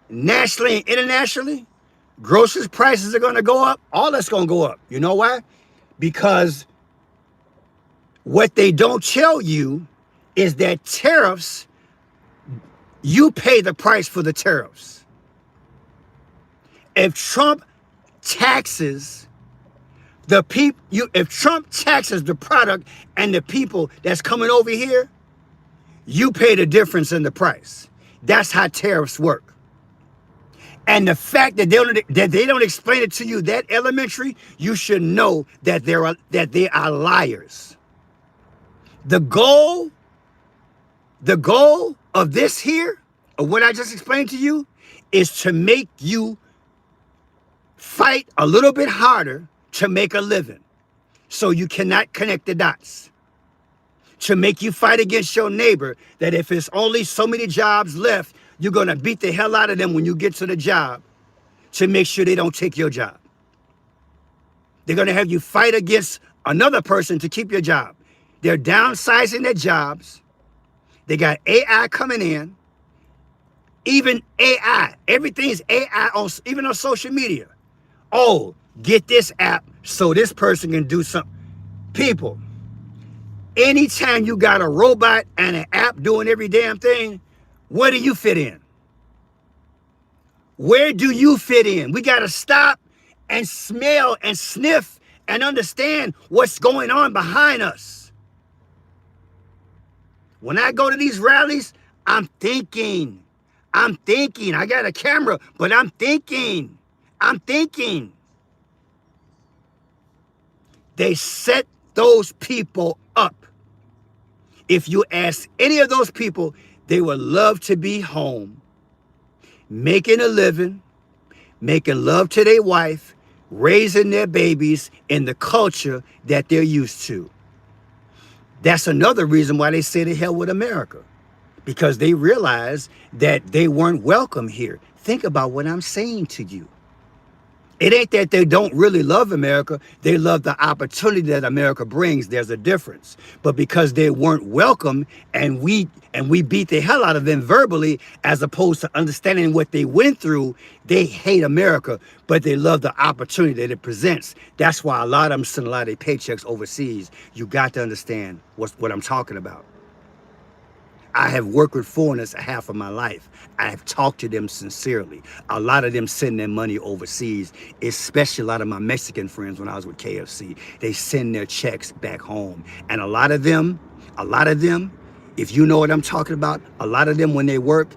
nationally and internationally, groceries prices are going to go up. All that's going to go up. You know why? Because what they don't tell you is that tariffs, you pay the price for the tariffs. If Trump taxes the people, if Trump taxes the product and the people that's coming over here, you pay the difference in the price. That's how tariffs work. And the fact that they don't explain it to you that elementary, you should know that they are liars. The goal of this here, of what I just explained to you, is to make you fight a little bit harder to make a living, so you cannot connect the dots. To make you fight against your neighbor, that if it's only so many jobs left, you're going to beat the hell out of them when you get to the job to make sure they don't take your job. They're going to have you fight against another person to keep your job. They're downsizing their jobs. They got AI coming in. Even AI, everything's AI on even on social media. Oh, get this app so this person can do something. People, anytime you got a robot and an app doing every damn thing, where do you fit in? Where do you fit in? We got to stop and smell and sniff and understand what's going on behind us. When I go to these rallies, I'm thinking. I got a camera, but I'm thinking. They set those people up. If you ask any of those people, they would love to be home, making a living, making love to their wife, raising their babies in the culture that they're used to. That's another reason why they say to hell with America, because they realize that they weren't welcome here. Think about what I'm saying to you. It ain't that they don't really love America. They love the opportunity that America brings. There's a difference. But because they weren't welcome and we beat the hell out of them verbally, as opposed to understanding what they went through, they hate America, but they love the opportunity that it presents. That's why a lot of them send a lot of their paychecks overseas. You got to understand what I'm talking about. I have worked with foreigners half of my life. I have talked to them sincerely. A lot of them send their money overseas, especially a lot of my Mexican friends when I was with KFC. They send their checks back home. And a lot of them, if you know what I'm talking about, a lot of them when they work,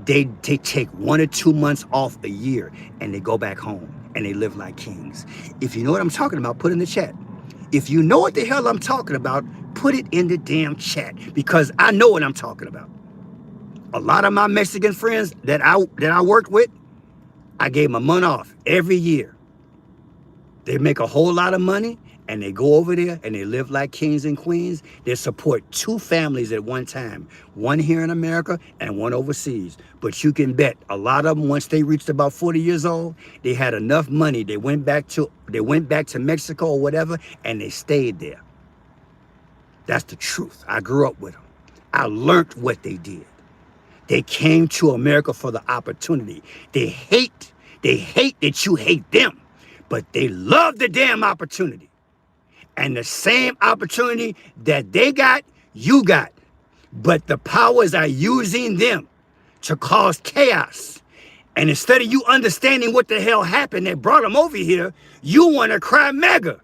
they take 1 or 2 months off a year and they go back home and they live like kings. If you know what I'm talking about, put in the chat. If you know what the hell I'm talking about, put it in the damn chat, because I know what I'm talking about. A lot of my Mexican friends that I worked with, I gave them a month off every year. They make a whole lot of money and they go over there and they live like kings and queens. They support 2 families at one time, one here in America and one overseas. But you can bet a lot of them, once they reached about 40 years old, they had enough money. They went back to Mexico or whatever, and they stayed there. That's the truth. I grew up with them. I learned what they did. They came to America for the opportunity. They hate that you hate them, but they love the damn opportunity. And the same opportunity that they got, you got. But the powers are using them to cause chaos. And instead of you understanding what the hell happened that brought them over here, you want to cry mega.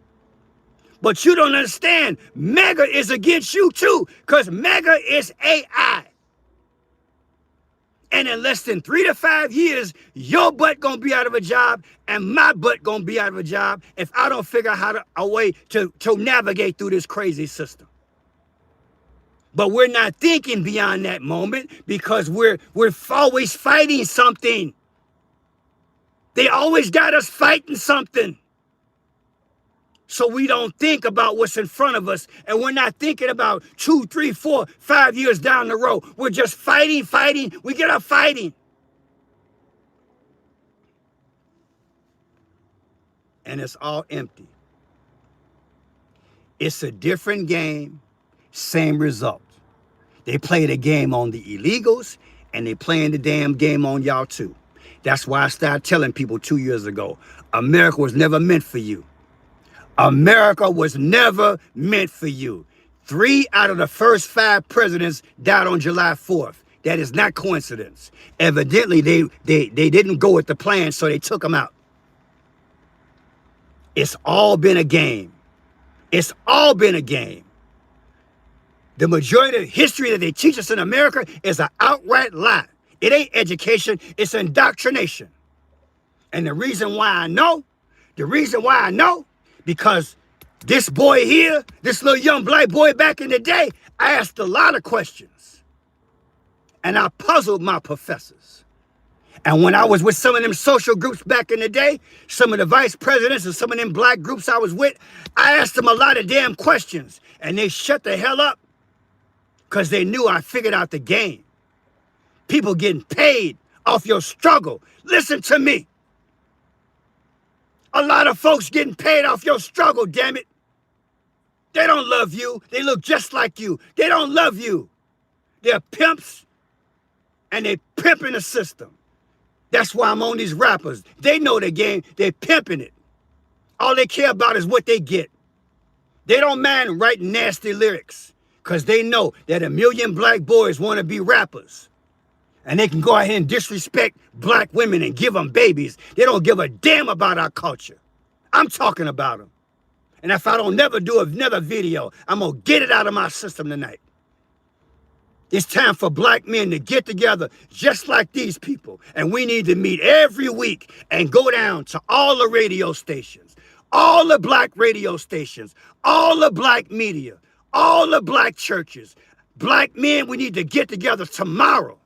But you don't understand, mega is against you too, because mega is AI. And in less than 3 to 5 years, your butt gonna be out of a job and my butt gonna be out of a job if I don't figure out a way to navigate through this crazy system. But we're not thinking beyond that moment because we're always fighting something. They always got us fighting something. So we don't think about what's in front of us, and we're not thinking about 2, 3, 4, 5 years down the road. We're just fighting. We get up fighting. And it's all empty. It's a different game, same result. They play the game on the illegals, and they playing the damn game on y'all too. That's why I started telling people 2 years ago, America was never meant for you. America was never meant for you. 3 out of the first 5 presidents died on July 4th. That is not coincidence. Evidently, they didn't go with the plan, so they took them out. It's all been a game. It's all been a game. The majority of history that they teach us in America is an outright lie. It ain't education, it's indoctrination. And the reason why I know, because this boy here, this little young black boy back in the day, I asked a lot of questions. And I puzzled my professors. And when I was with some of them social groups back in the day, some of the vice presidents and some of them black groups I was with, I asked them a lot of damn questions. And they shut the hell up because they knew I figured out the game. People getting paid off your struggle. Listen to me. A lot of folks getting paid off your struggle, damn it. They don't love you. They look just like you. They don't love you. They're pimps. And they pimping the system. That's why I'm on these rappers. They know the game. They pimping it. All they care about is what they get. They don't mind writing nasty lyrics because they know that a million black boys want to be rappers. And they can go ahead and disrespect black women and give them babies. They don't give a damn about our culture. I'm talking about them. And if I don't never do another video, I'm going to get it out of my system tonight. It's time for black men to get together just like these people. And we need to meet every week and go down to all the radio stations, all the black radio stations, all the black media, all the black churches. Black men, we need to get together tomorrow.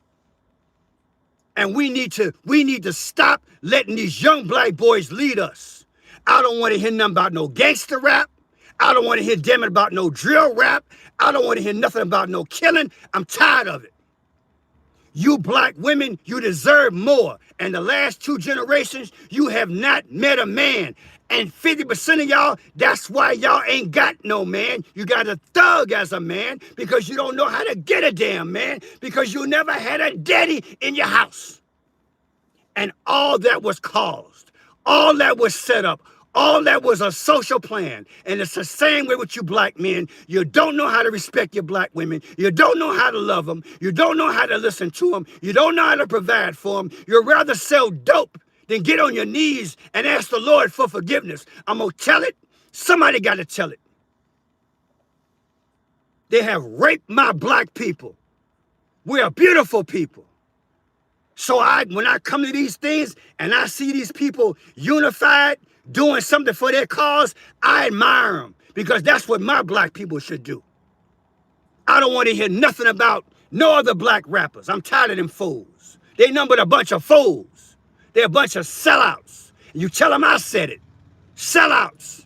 And we need to stop letting these young black boys lead us. I don't want to hear nothing about no gangster rap. I don't want to hear damn it about no drill rap. I don't want to hear nothing about no killing. I'm tired of it. You black women, you deserve more. And the last 2 generations, you have not met a man. And 50% of y'all, that's why y'all ain't got no man. You got a thug as a man because you don't know how to get a damn man because you never had a daddy in your house. And all that was caused, all that was set up, all that was a social plan. And it's the same way with you black men. You don't know how to respect your black women. You don't know how to love them. You don't know how to listen to them. You don't know how to provide for them. You'd rather sell dope than get on your knees and ask the Lord for forgiveness. I'm going to tell it. Somebody got to tell it. They have raped my black people. We're a beautiful people. So when I come to these things and I see these people unified, doing something for their cause, I admire them because that's what my black people should do. I don't want to hear nothing about no other black rappers. I'm tired of them fools. They numbered a bunch of fools. They're a bunch of sellouts. You tell them I said it. Sellouts.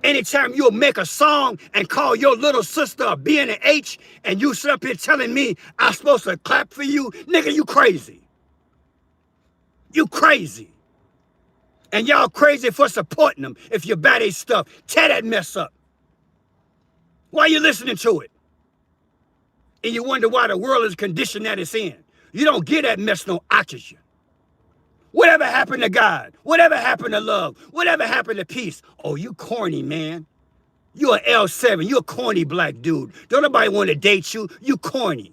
Anytime you'll make a song and call your little sister a B and an H and you sit up here telling me I'm supposed to clap for you, nigga, you crazy. You crazy. And y'all crazy for supporting them if you buy their stuff. Tear that mess up. Why you listening to it? And you wonder why the world is conditioned that it's in. You don't give that mess no oxygen. Whatever happened to God? Whatever happened to love? Whatever happened to peace? Oh, you corny, man. You a L7. You a corny black dude. Don't nobody want to date you. You corny.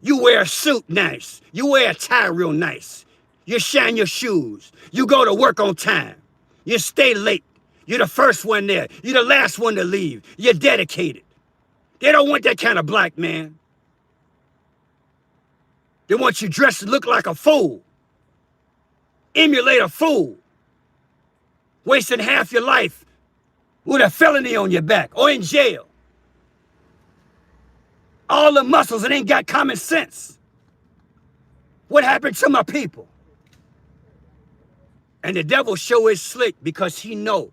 You wear a suit nice. You wear a tie real nice. You shine your shoes. You go to work on time. You stay late. You're the first one there. You're the last one to leave. You're dedicated. They don't want that kind of black man. They want you dressed to look like a fool. Emulate a fool. Wasting half your life with a felony on your back or in jail. All the muscles and ain't got common sense. What happened to my people? And the devil show is slick because he know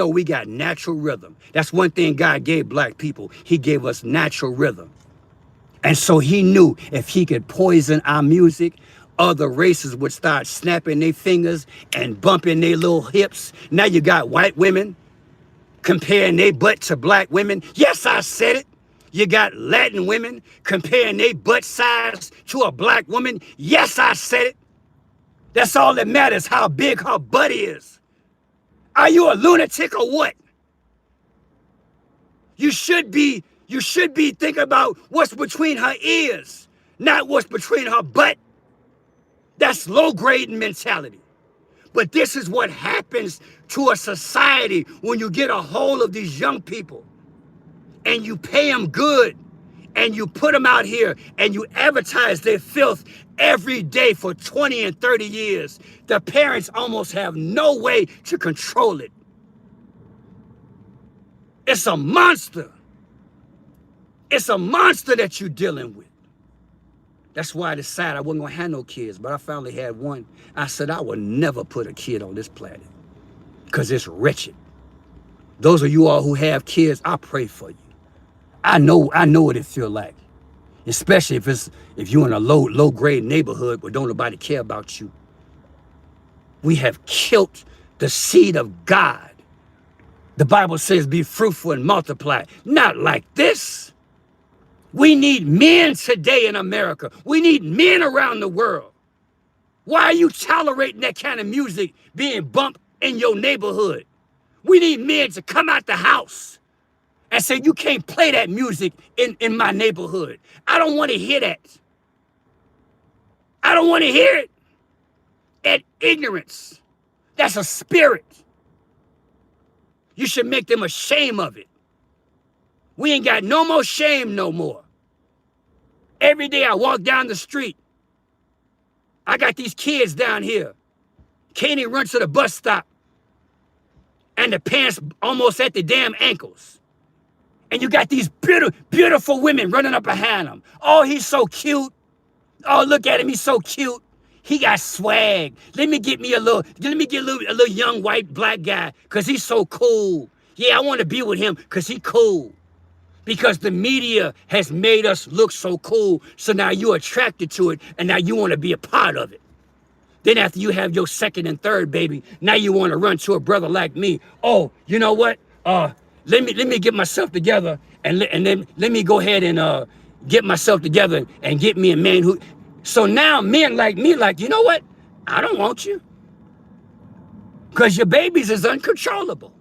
we got natural rhythm. That's one thing God gave black people. He gave us natural rhythm. And so he knew if he could poison our music, other races would start snapping their fingers and bumping their little hips. Now you got white women comparing their butt to black women. Yes, I said it. You got Latin women comparing their butt size to a black woman. Yes, I said it. That's all that matters, how big her butt is. Are you a lunatic or what? You should be thinking about what's between her ears, not what's between her butt. That's low-grade mentality. But this is what happens to a society when you get a hold of these young people and you pay them good and you put them out here and you advertise their filth every day for 20 and 30 years. The parents almost have no way to control it. It's a monster. It's a monster that you're dealing with. That's why I decided I wasn't gonna have no kids, but I finally had one. I said I would never put a kid on this planet because it's wretched. Those of you all who have kids, I pray for you. I know what it feel like, especially if you're in a low grade neighborhood where don't nobody care about you. We have killed the seed of God. The Bible says be fruitful and multiply. Not like this. We need men today in America. We need men around the world. Why are you tolerating that kind of music being bumped in your neighborhood? We need men to come out the house and say, you can't play that music in my neighborhood. I don't want to hear that. I don't want to hear it. That ignorance. That's a spirit. You should make them ashamed of it. We ain't got no more shame no more. Every day I walk down the street, I got these kids down here. Can't even run to the bus stop. And the pants almost at the damn ankles. And you got these beautiful women running up behind him. Oh, he's so cute. Oh, look at him, he's so cute. He got swag. Let me get a little young white black guy, cause he's so cool. Yeah, I want to be with him cause he cool. Because the media has made us look so cool, so now you're attracted to it, and now you want to be a part of it. Then after you have your second and third baby, now you want to run to a brother like me. Oh, you know what? Let me get myself together, and then let me go ahead and get myself together and get me a man who. So now men like me, like, you know what? I don't want you, cause your babies is uncontrollable.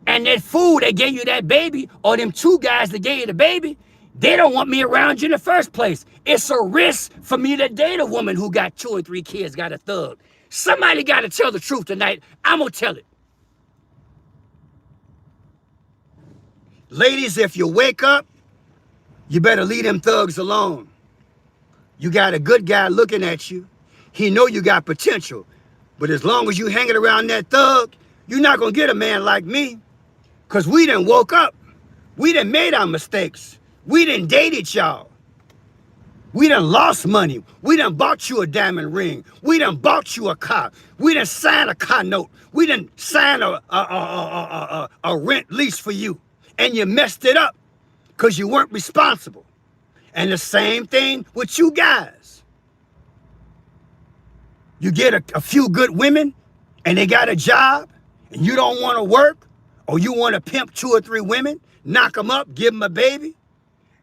And that fool that gave you that baby, or them two guys that gave you the baby, they don't want me around you in the first place. It's a risk for me to date a woman who got 2 or 3 kids, got a thug. Somebody got to tell the truth tonight. I'm going to tell it. Ladies, if you wake up, you better leave them thugs alone. You got a good guy looking at you. He know you got potential. But as long as you hanging around that thug, you're not going to get a man like me. Because we done woke up. We done made our mistakes. We done dated y'all. We done lost money. We done bought you a diamond ring. We done bought you a car. We done signed a car note. We done signed a rent lease for you. And you messed it up because you weren't responsible. And the same thing with you guys. You get a few good women and they got a job and you don't want to work, or you want to pimp 2 or 3 women, knock them up, give them a baby,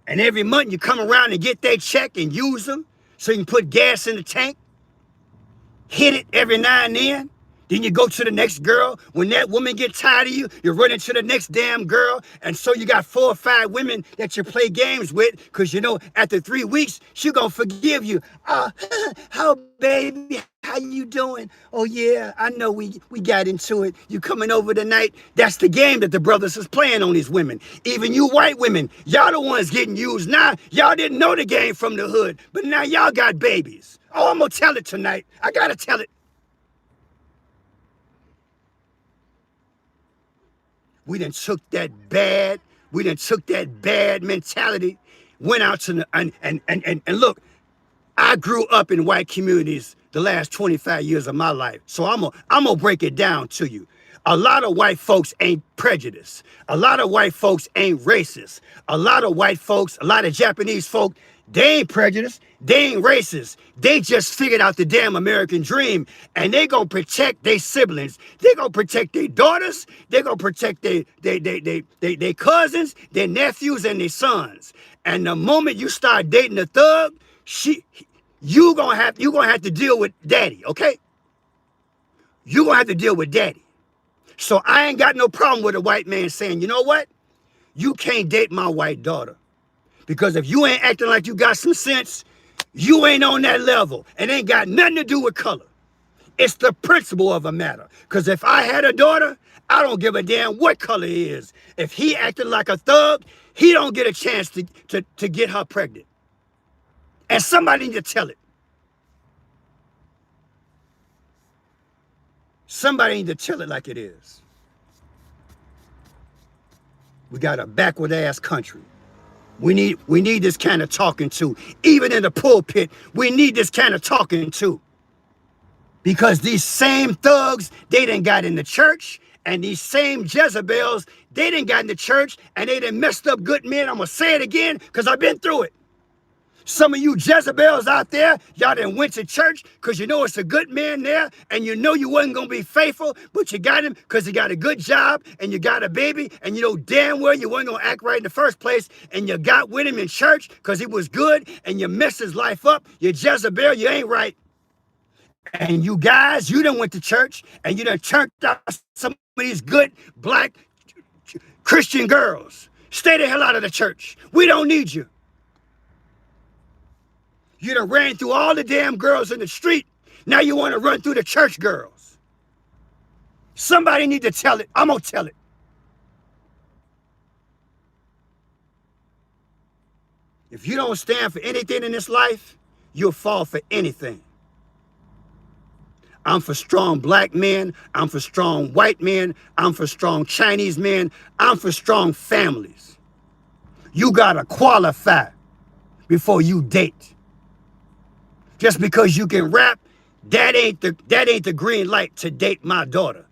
and every month you come around and get that check and use them so you can put gas in the tank, hit it every now and then. Then you go to the next girl. When that woman gets tired of you, you run into the next damn girl. And so you got 4 or 5 women that you play games with, because you know after 3 weeks, she gonna forgive you. How baby, how you doing? Oh yeah, I know we got into it. You coming over tonight? That's the game that the brothers is playing on these women. Even you white women, y'all the ones getting used now. Y'all didn't know the game from the hood, but now y'all got babies. Oh, I'm gonna tell it tonight. I gotta tell it. We done took that bad mentality, went out to and look, I grew up in white communities the last 25 years of my life. So I'm gonna break it down to you. A lot of white folks ain't prejudiced. A lot of white folks ain't racist. A lot of Japanese folk, they ain't prejudiced. They ain't racist. They just figured out the damn American dream, and they gonna protect their siblings. They gonna protect their daughters. They gonna protect their cousins, their nephews, and their sons. And the moment you start dating a thug, you gonna have to deal with daddy, okay? You gonna have to deal with daddy. So I ain't got no problem with a white man saying, you know what? You can't date my white daughter. Because if you ain't acting like you got some sense, you ain't on that level. It ain't got nothing to do with color. It's the principle of a matter. Because if I had a daughter, I don't give a damn what color he is. If he acted like a thug, he don't get a chance to get her pregnant. And somebody need to tell it. Somebody need to tell it like it is. We got a backward ass country. We need this kind of talking to. Even in the pulpit, we need this kind of talking to. Because these same thugs, they done got in the church, and these same Jezebels, they done got in the church, and they done messed up good men. I'm gonna say it again, because I've been through it. Some of you Jezebels out there, y'all done went to church because you know it's a good man there and you know you wasn't going to be faithful, but you got him because he got a good job and you got a baby and you know damn well you wasn't going to act right in the first place and you got with him in church because he was good and you messed his life up. You Jezebel, you ain't right. And you guys, you done went to church and you done turned out some of these good black Christian girls. Stay the hell out of the church. We don't need you. You done ran through all the damn girls in the street. Now you want to run through the church girls. Somebody need to tell it. I'm going to tell it. If you don't stand for anything in this life, you'll fall for anything. I'm for strong black men. I'm for strong white men. I'm for strong Chinese men. I'm for strong families. You got to qualify before you date. Just because you can rap, that ain't the green light to date my daughter.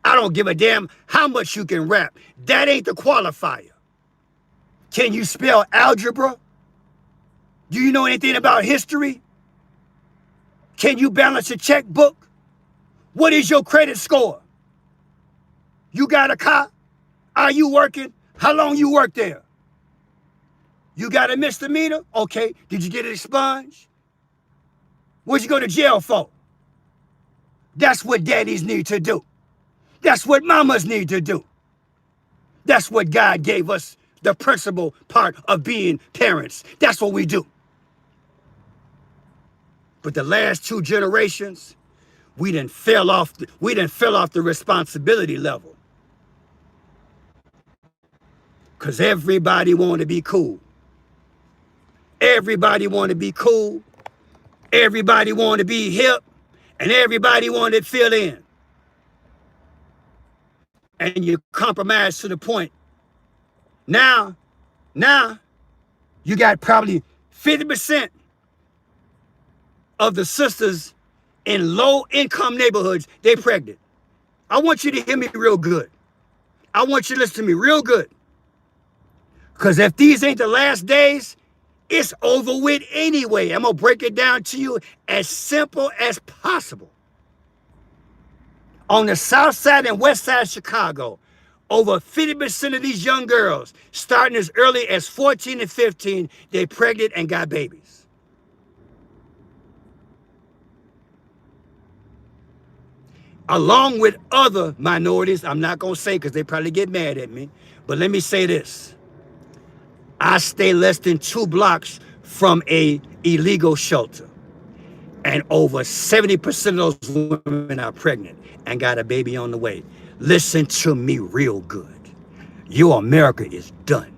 I don't give a damn how much you can rap. That ain't the qualifier. Can you spell algebra? Do you know anything about history? Can you balance a checkbook? What is your credit score? You got a car? Are you working? How long you work there? You got a misdemeanor? Okay. Did you get it expunged? What'd you go to jail for? That's what daddies need to do. That's what mamas need to do. That's what God gave us, the principal part of being parents. That's what we do. But the last 2 generations, we done fell off the responsibility level. Because everybody want to be cool. Everybody want to be cool. Everybody want to be hip. And everybody want to fill in. And you compromise to the point. Now, you got probably 50% of the sisters in low-income neighborhoods, they pregnant. I want you to hear me real good. I want you to listen to me real good. Because if these ain't the last days, it's over with anyway. I'm going to break it down to you as simple as possible. On the south side and west side of Chicago, over 50% of these young girls, starting as early as 14 and 15, they pregnant and got babies. Along with other minorities, I'm not going to say because they probably get mad at me, but let me say this. I stay less than 2 blocks from a illegal shelter. And over 70% of those women are pregnant and got a baby on the way. Listen to me real good. Your America is done.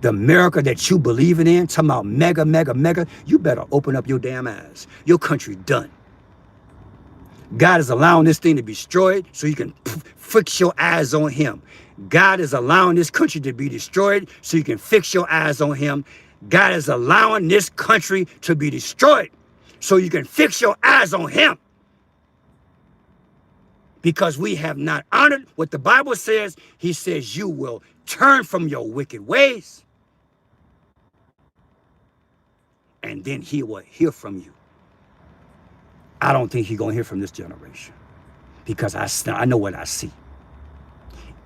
The America that you believing in, talking about mega, mega, mega, you better open up your damn eyes. Your country done. God is allowing this thing to be destroyed so you can fix your eyes on him. God is allowing this country to be destroyed so you can fix your eyes on him. God is allowing this country to be destroyed so you can fix your eyes on him. Because we have not honored what the Bible says. He says you will turn from your wicked ways. And then he will hear from you. I don't think he's going to hear from this generation. Because I know what I see.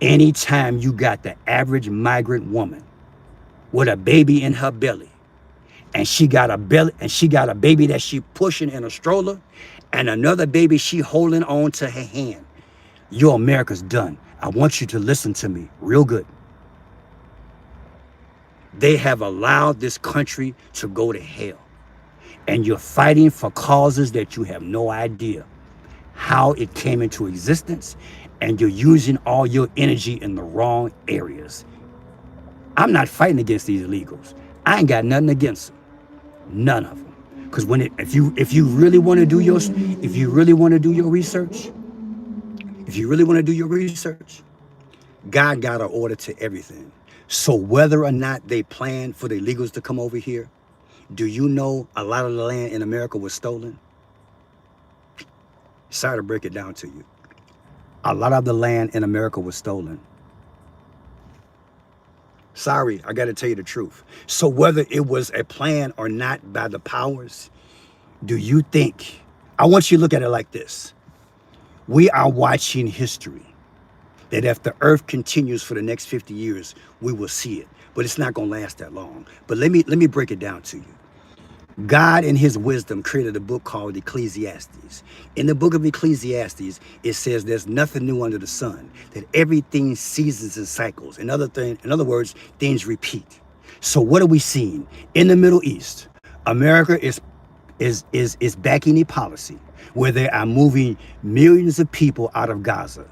Anytime you got the average migrant woman with a baby in her belly, and she got a baby that she pushing in a stroller, and another baby she holding on to her hand, your America's done. I want you to listen to me real good. They have allowed this country to go to hell. And you're fighting for causes that you have no idea how it came into existence, and you're using all your energy in the wrong areas. I'm not fighting against these illegals. I ain't got nothing against them. None of them. Because if you really want to do your research, God got an order to everything. So whether or not they plan for the illegals to come over here, do you know a lot of the land in America was stolen? Sorry to break it down to you. A lot of the land in America was stolen. Sorry, I got to tell you the truth. So whether it was a plan or not by the powers, do you think, I want you to look at it like this. We are watching history. That if the earth continues for the next 50 years, we will see it. But it's not going to last that long. But let me break it down to you. God in his wisdom created a book called Ecclesiastes. In the book of Ecclesiastes, it says there's nothing new under the sun, that everything seasons and cycles. In other words, things repeat. So what are we seeing? In the Middle East, America is backing a policy where they are moving millions of people out of Gaza.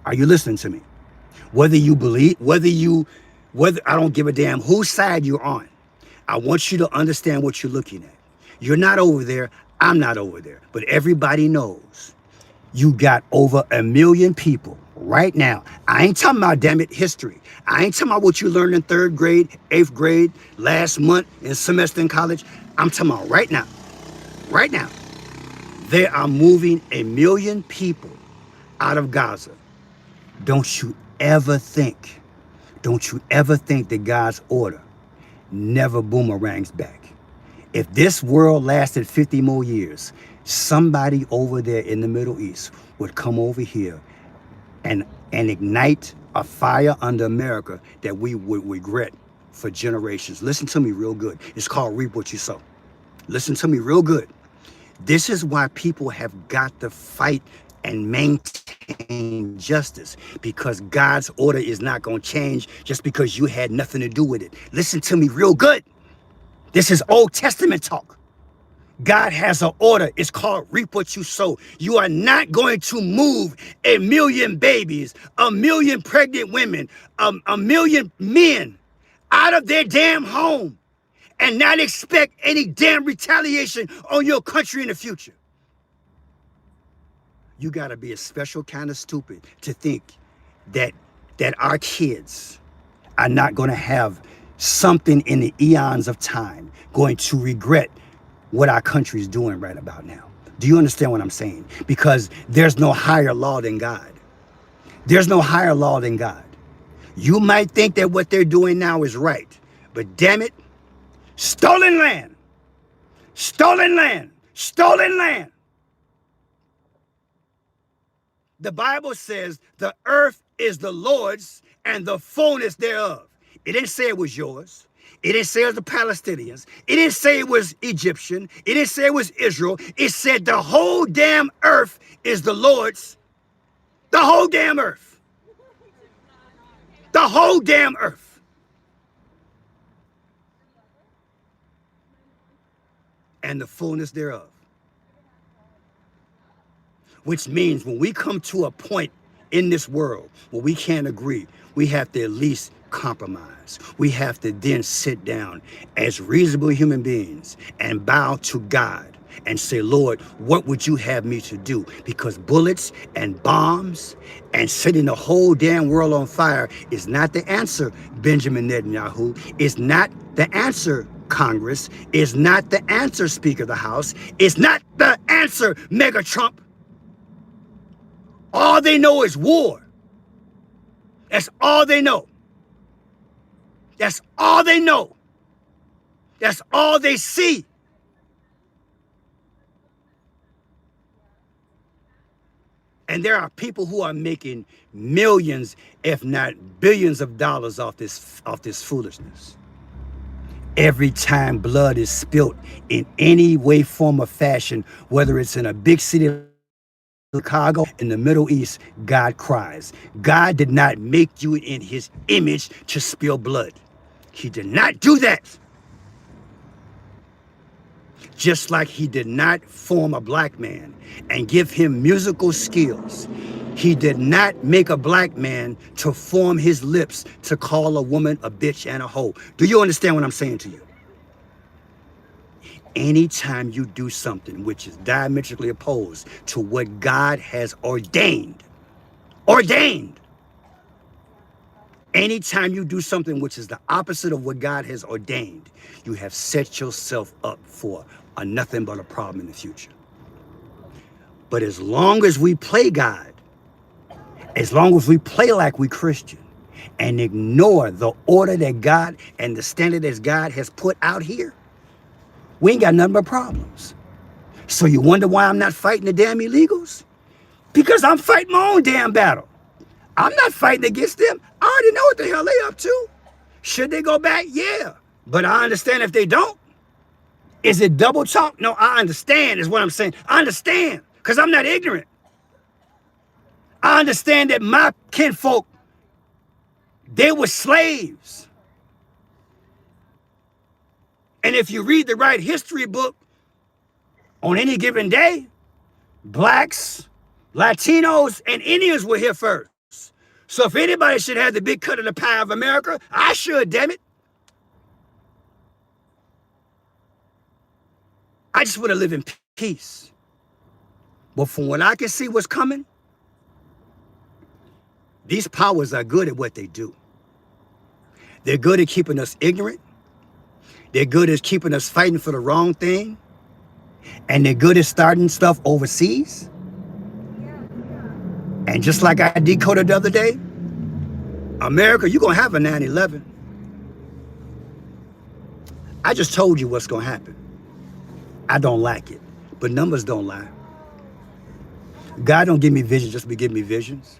Are you listening to me? Whether you believe, whether I don't give a damn whose side you're on. I want you to understand what you're looking at. You're not over there. I'm not over there. But everybody knows you got over 1 million people right now. I ain't talking about, damn it, history. I ain't talking about what you learned in 3rd grade, 8th grade, last month, and semester in college. I'm talking about right now. Right now. They are moving 1 million people out of Gaza. Don't you ever think that God's order never boomerangs back. If this world lasted 50 more years, somebody over there in the Middle East would come over here and ignite a fire under America that we would regret for generations. Listen to me real good. It's called reap what you sow. Listen to me real good. This is why people have got to fight and maintain justice, because God's order is not going to change just because you had nothing to do with it. Listen to me real good. This is Old Testament talk. God has an order. It's called reap what you sow. You are not going to move 1 million babies, 1 million pregnant women, 1 million men out of their damn home and not expect any damn retaliation on your country in the future. You got to be a special kind of stupid to think that our kids are not going to have something in the eons of time going to regret what our country is doing right about now. Do you understand what I'm saying? Because there's no higher law than God. There's no higher law than God. You might think that what they're doing now is right, but damn it, stolen land, stolen land, stolen land. The Bible says the earth is the Lord's and the fullness thereof. It didn't say it was yours. It didn't say it was the Palestinians. It didn't say it was Egyptian. It didn't say it was Israel. It said the whole damn earth is the Lord's. The whole damn earth. The whole damn earth. And the fullness thereof. Which means when we come to a point in this world where we can't agree, we have to at least compromise. We have to then sit down as reasonable human beings and bow to God and say, Lord, what would you have me to do? Because bullets and bombs and setting the whole damn world on fire is not the answer, Benjamin Netanyahu. It's not the answer, Congress. It's not the answer, Speaker of the House. It's not the answer, Mega Trump. All they know is war. That's all they know. That's all they know. That's all they see. And there are people who are making millions, if not billions of dollars off this foolishness. Every time blood is spilt in any way, form, or fashion, whether it's in a big city Chicago, in the Middle East, God cries. God did not make you in his image to spill blood. He did not do that. Just like he did not form a black man and give him musical skills. He did not make a black man to form his lips to call a woman a bitch and a hoe. Do you understand what I'm saying to you? Anytime you do something which is diametrically opposed to what God has ordained, anytime you do something which is the opposite of what God has ordained, you have set yourself up for a nothing but a problem in the future. But as long as we play God, as long as we play like we Christian, and ignore the order that God and the standard that God has put out here, we ain't got nothing but problems. So you wonder why I'm not fighting the damn illegals? Because I'm fighting my own damn battle. I'm not fighting against them. I already know what the hell they up to. Should they go back? Yeah. But I understand if they don't. Is it double talk? No, I understand is what I'm saying. I understand because I'm not ignorant. I understand that my kinfolk, they were slaves. And if you read the right history book on any given day, blacks, Latinos, and Indians were here first. So if anybody should have the big cut of the pie of America, I should, damn it. I just want to live in peace. But from what I can see what's coming, these powers are good at what they do. They're good at keeping us ignorant. They're good at keeping us fighting for the wrong thing. And they're good at starting stuff overseas. And just like I decoded the other day, America, you're going to have a 9/11. I just told you what's going to happen. I don't like it, but numbers don't lie. God don't give me visions just to give me visions.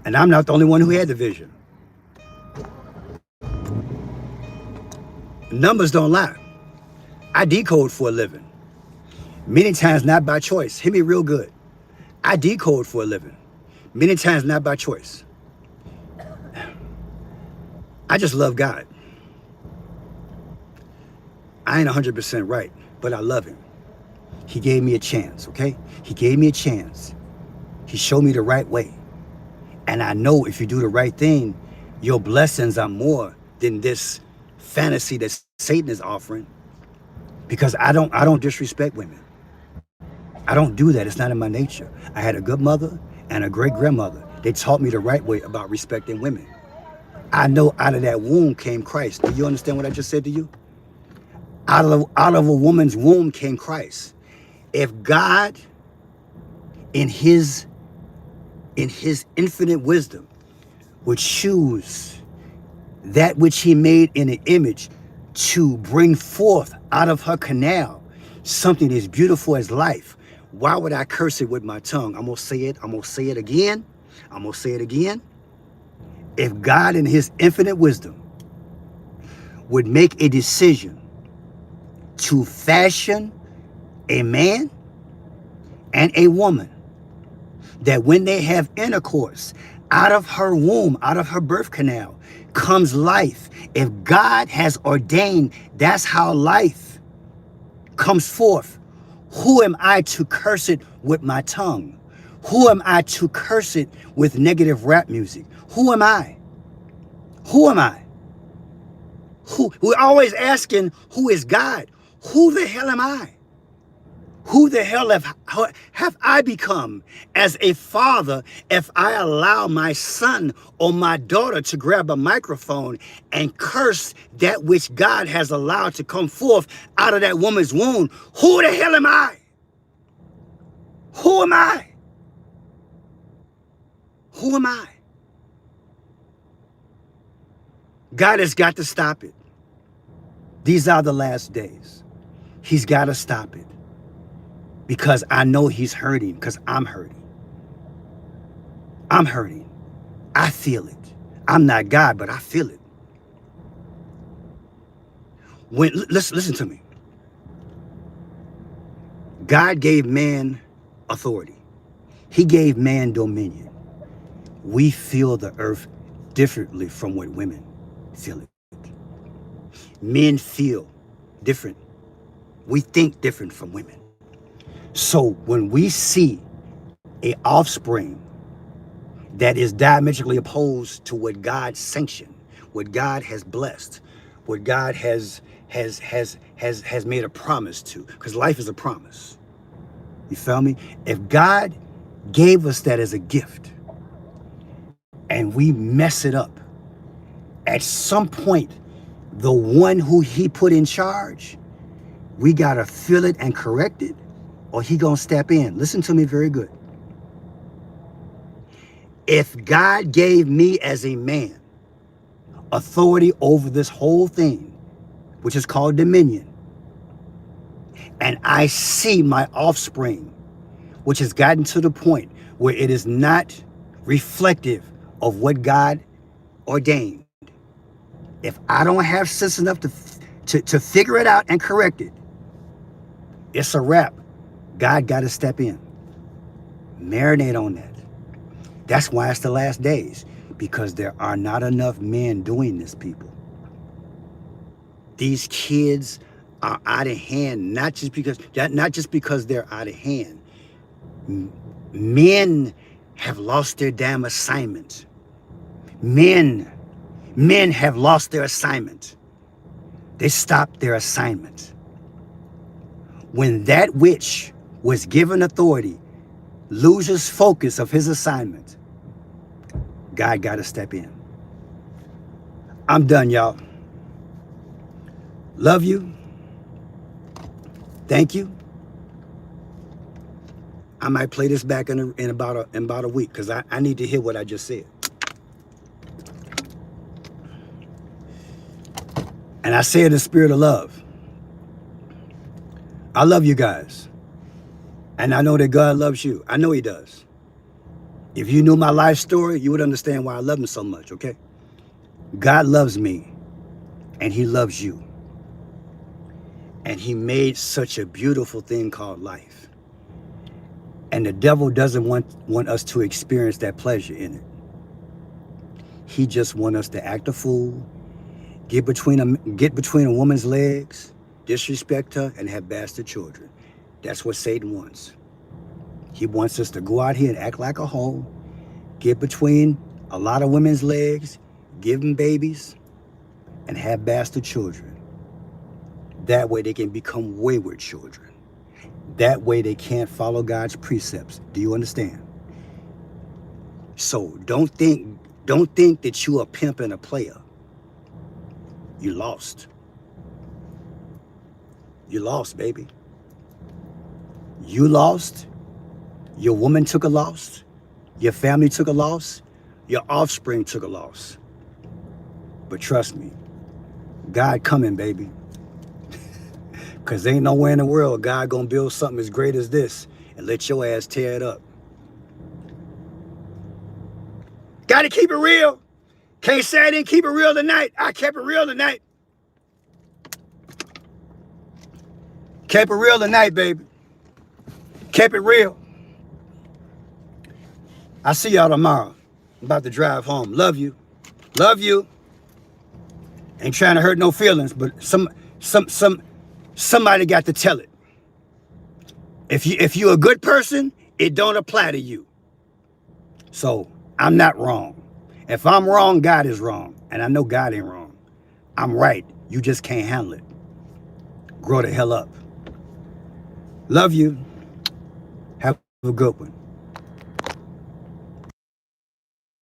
And I'm not the only one who had the vision. Numbers don't lie. I decode for a living. Many times not by choice. Hear me real good. I decode for a living. Many times not by choice. I just love God. I ain't 100% right, but I love him. He gave me a chance, okay? He gave me a chance. He showed me the right way. And I know if you do the right thing, your blessings are more than this fantasy that Satan is offering. Because I don't disrespect women. I don't do that. It's not in my nature. I had a good mother and a great grandmother. They taught me the right way about respecting women. I know out of that womb came Christ. Do you understand what I just said to you? Out of a woman's womb came Christ. If God, in his infinite wisdom, would choose that which he made in an image to bring forth out of her canal something as beautiful as life, why would I curse it with my tongue? I'm gonna say it. I'm gonna say it again. I'm gonna say it again. If God in his infinite wisdom would make a decision to fashion a man and a woman, that when they have intercourse, out of her womb, out of her birth canal, comes life. If God has ordained that's how life comes forth, who am I to curse it with my tongue? Who am I to curse it with negative rap music? Who am I? Who am I? We're always asking, who is God? Who the hell am I? Who the hell have I become as a father if I allow my son or my daughter to grab a microphone and curse that which God has allowed to come forth out of that woman's womb? Who the hell am I? Who am I? Who am I? God has got to stop it. These are the last days. He's got to stop it. Because I know he's hurting, because I'm hurting. I'm hurting. I feel it. I'm not God, but I feel it. Listen to me. God gave man authority. He gave man dominion. We feel the earth differently from what women feel it. Men feel different. We think different from women. So when we see an offspring that is diametrically opposed to what God sanctioned, what God has blessed, what God has made a promise to, because life is a promise. You feel me? If God gave us that as a gift and we mess it up, at some point, the one who he put in charge, we gotta feel it and correct it, or he gonna step in. Listen to me very good. If God gave me as a man authority over this whole thing, which is called dominion, and I see my offspring, which has gotten to the point where it is not reflective of what God ordained. If I don't have sense enough to figure it out and correct it, it's a wrap. God got to step in. Marinate on that. That's why it's the last days, because there are not enough men doing this, people. These kids are out of hand, not just because they're out of hand. Men have lost their damn assignment. Men have lost their assignment. They stopped their assignment. When that which was given authority loses focus of his assignment, God got to step in. I'm done, y'all. Love you. Thank you. I might play this back in about a week, because I need to hear what I just said. And I say it in the spirit of love. I love you guys. And I know that God loves you. I know he does. If you knew my life story, you would understand why I love him so much, okay? God loves me, and he loves you. And he made such a beautiful thing called life. And the devil doesn't want us to experience that pleasure in it. He just wants us to act a fool, get between a woman's legs, disrespect her, and have bastard children. That's what Satan wants. He wants us to go out here and act like a hoe, get between a lot of women's legs, give them babies, and have bastard children. That way they can become wayward children. That way they can't follow God's precepts. Do you understand? So don't think that you are a pimp and a player. You lost. You lost, baby. You lost. Your woman took a loss. Your family took a loss. Your offspring took a loss. But trust me, God coming, baby. Because ain't nowhere in the world God gonna build something as great as this and let your ass tear it up. Gotta keep it real. Can't say I didn't keep it real tonight. I kept it real tonight. Kept it real tonight, baby. Kept it real. I'll see y'all tomorrow. I'm about to drive home. Love you. Love you. Ain't trying to hurt no feelings, but somebody got to tell it. If you're a good person, it don't apply to you. So I'm not wrong. If I'm wrong, God is wrong. And I know God ain't wrong. I'm right. You just can't handle it. Grow the hell up. Love you. Have a good one.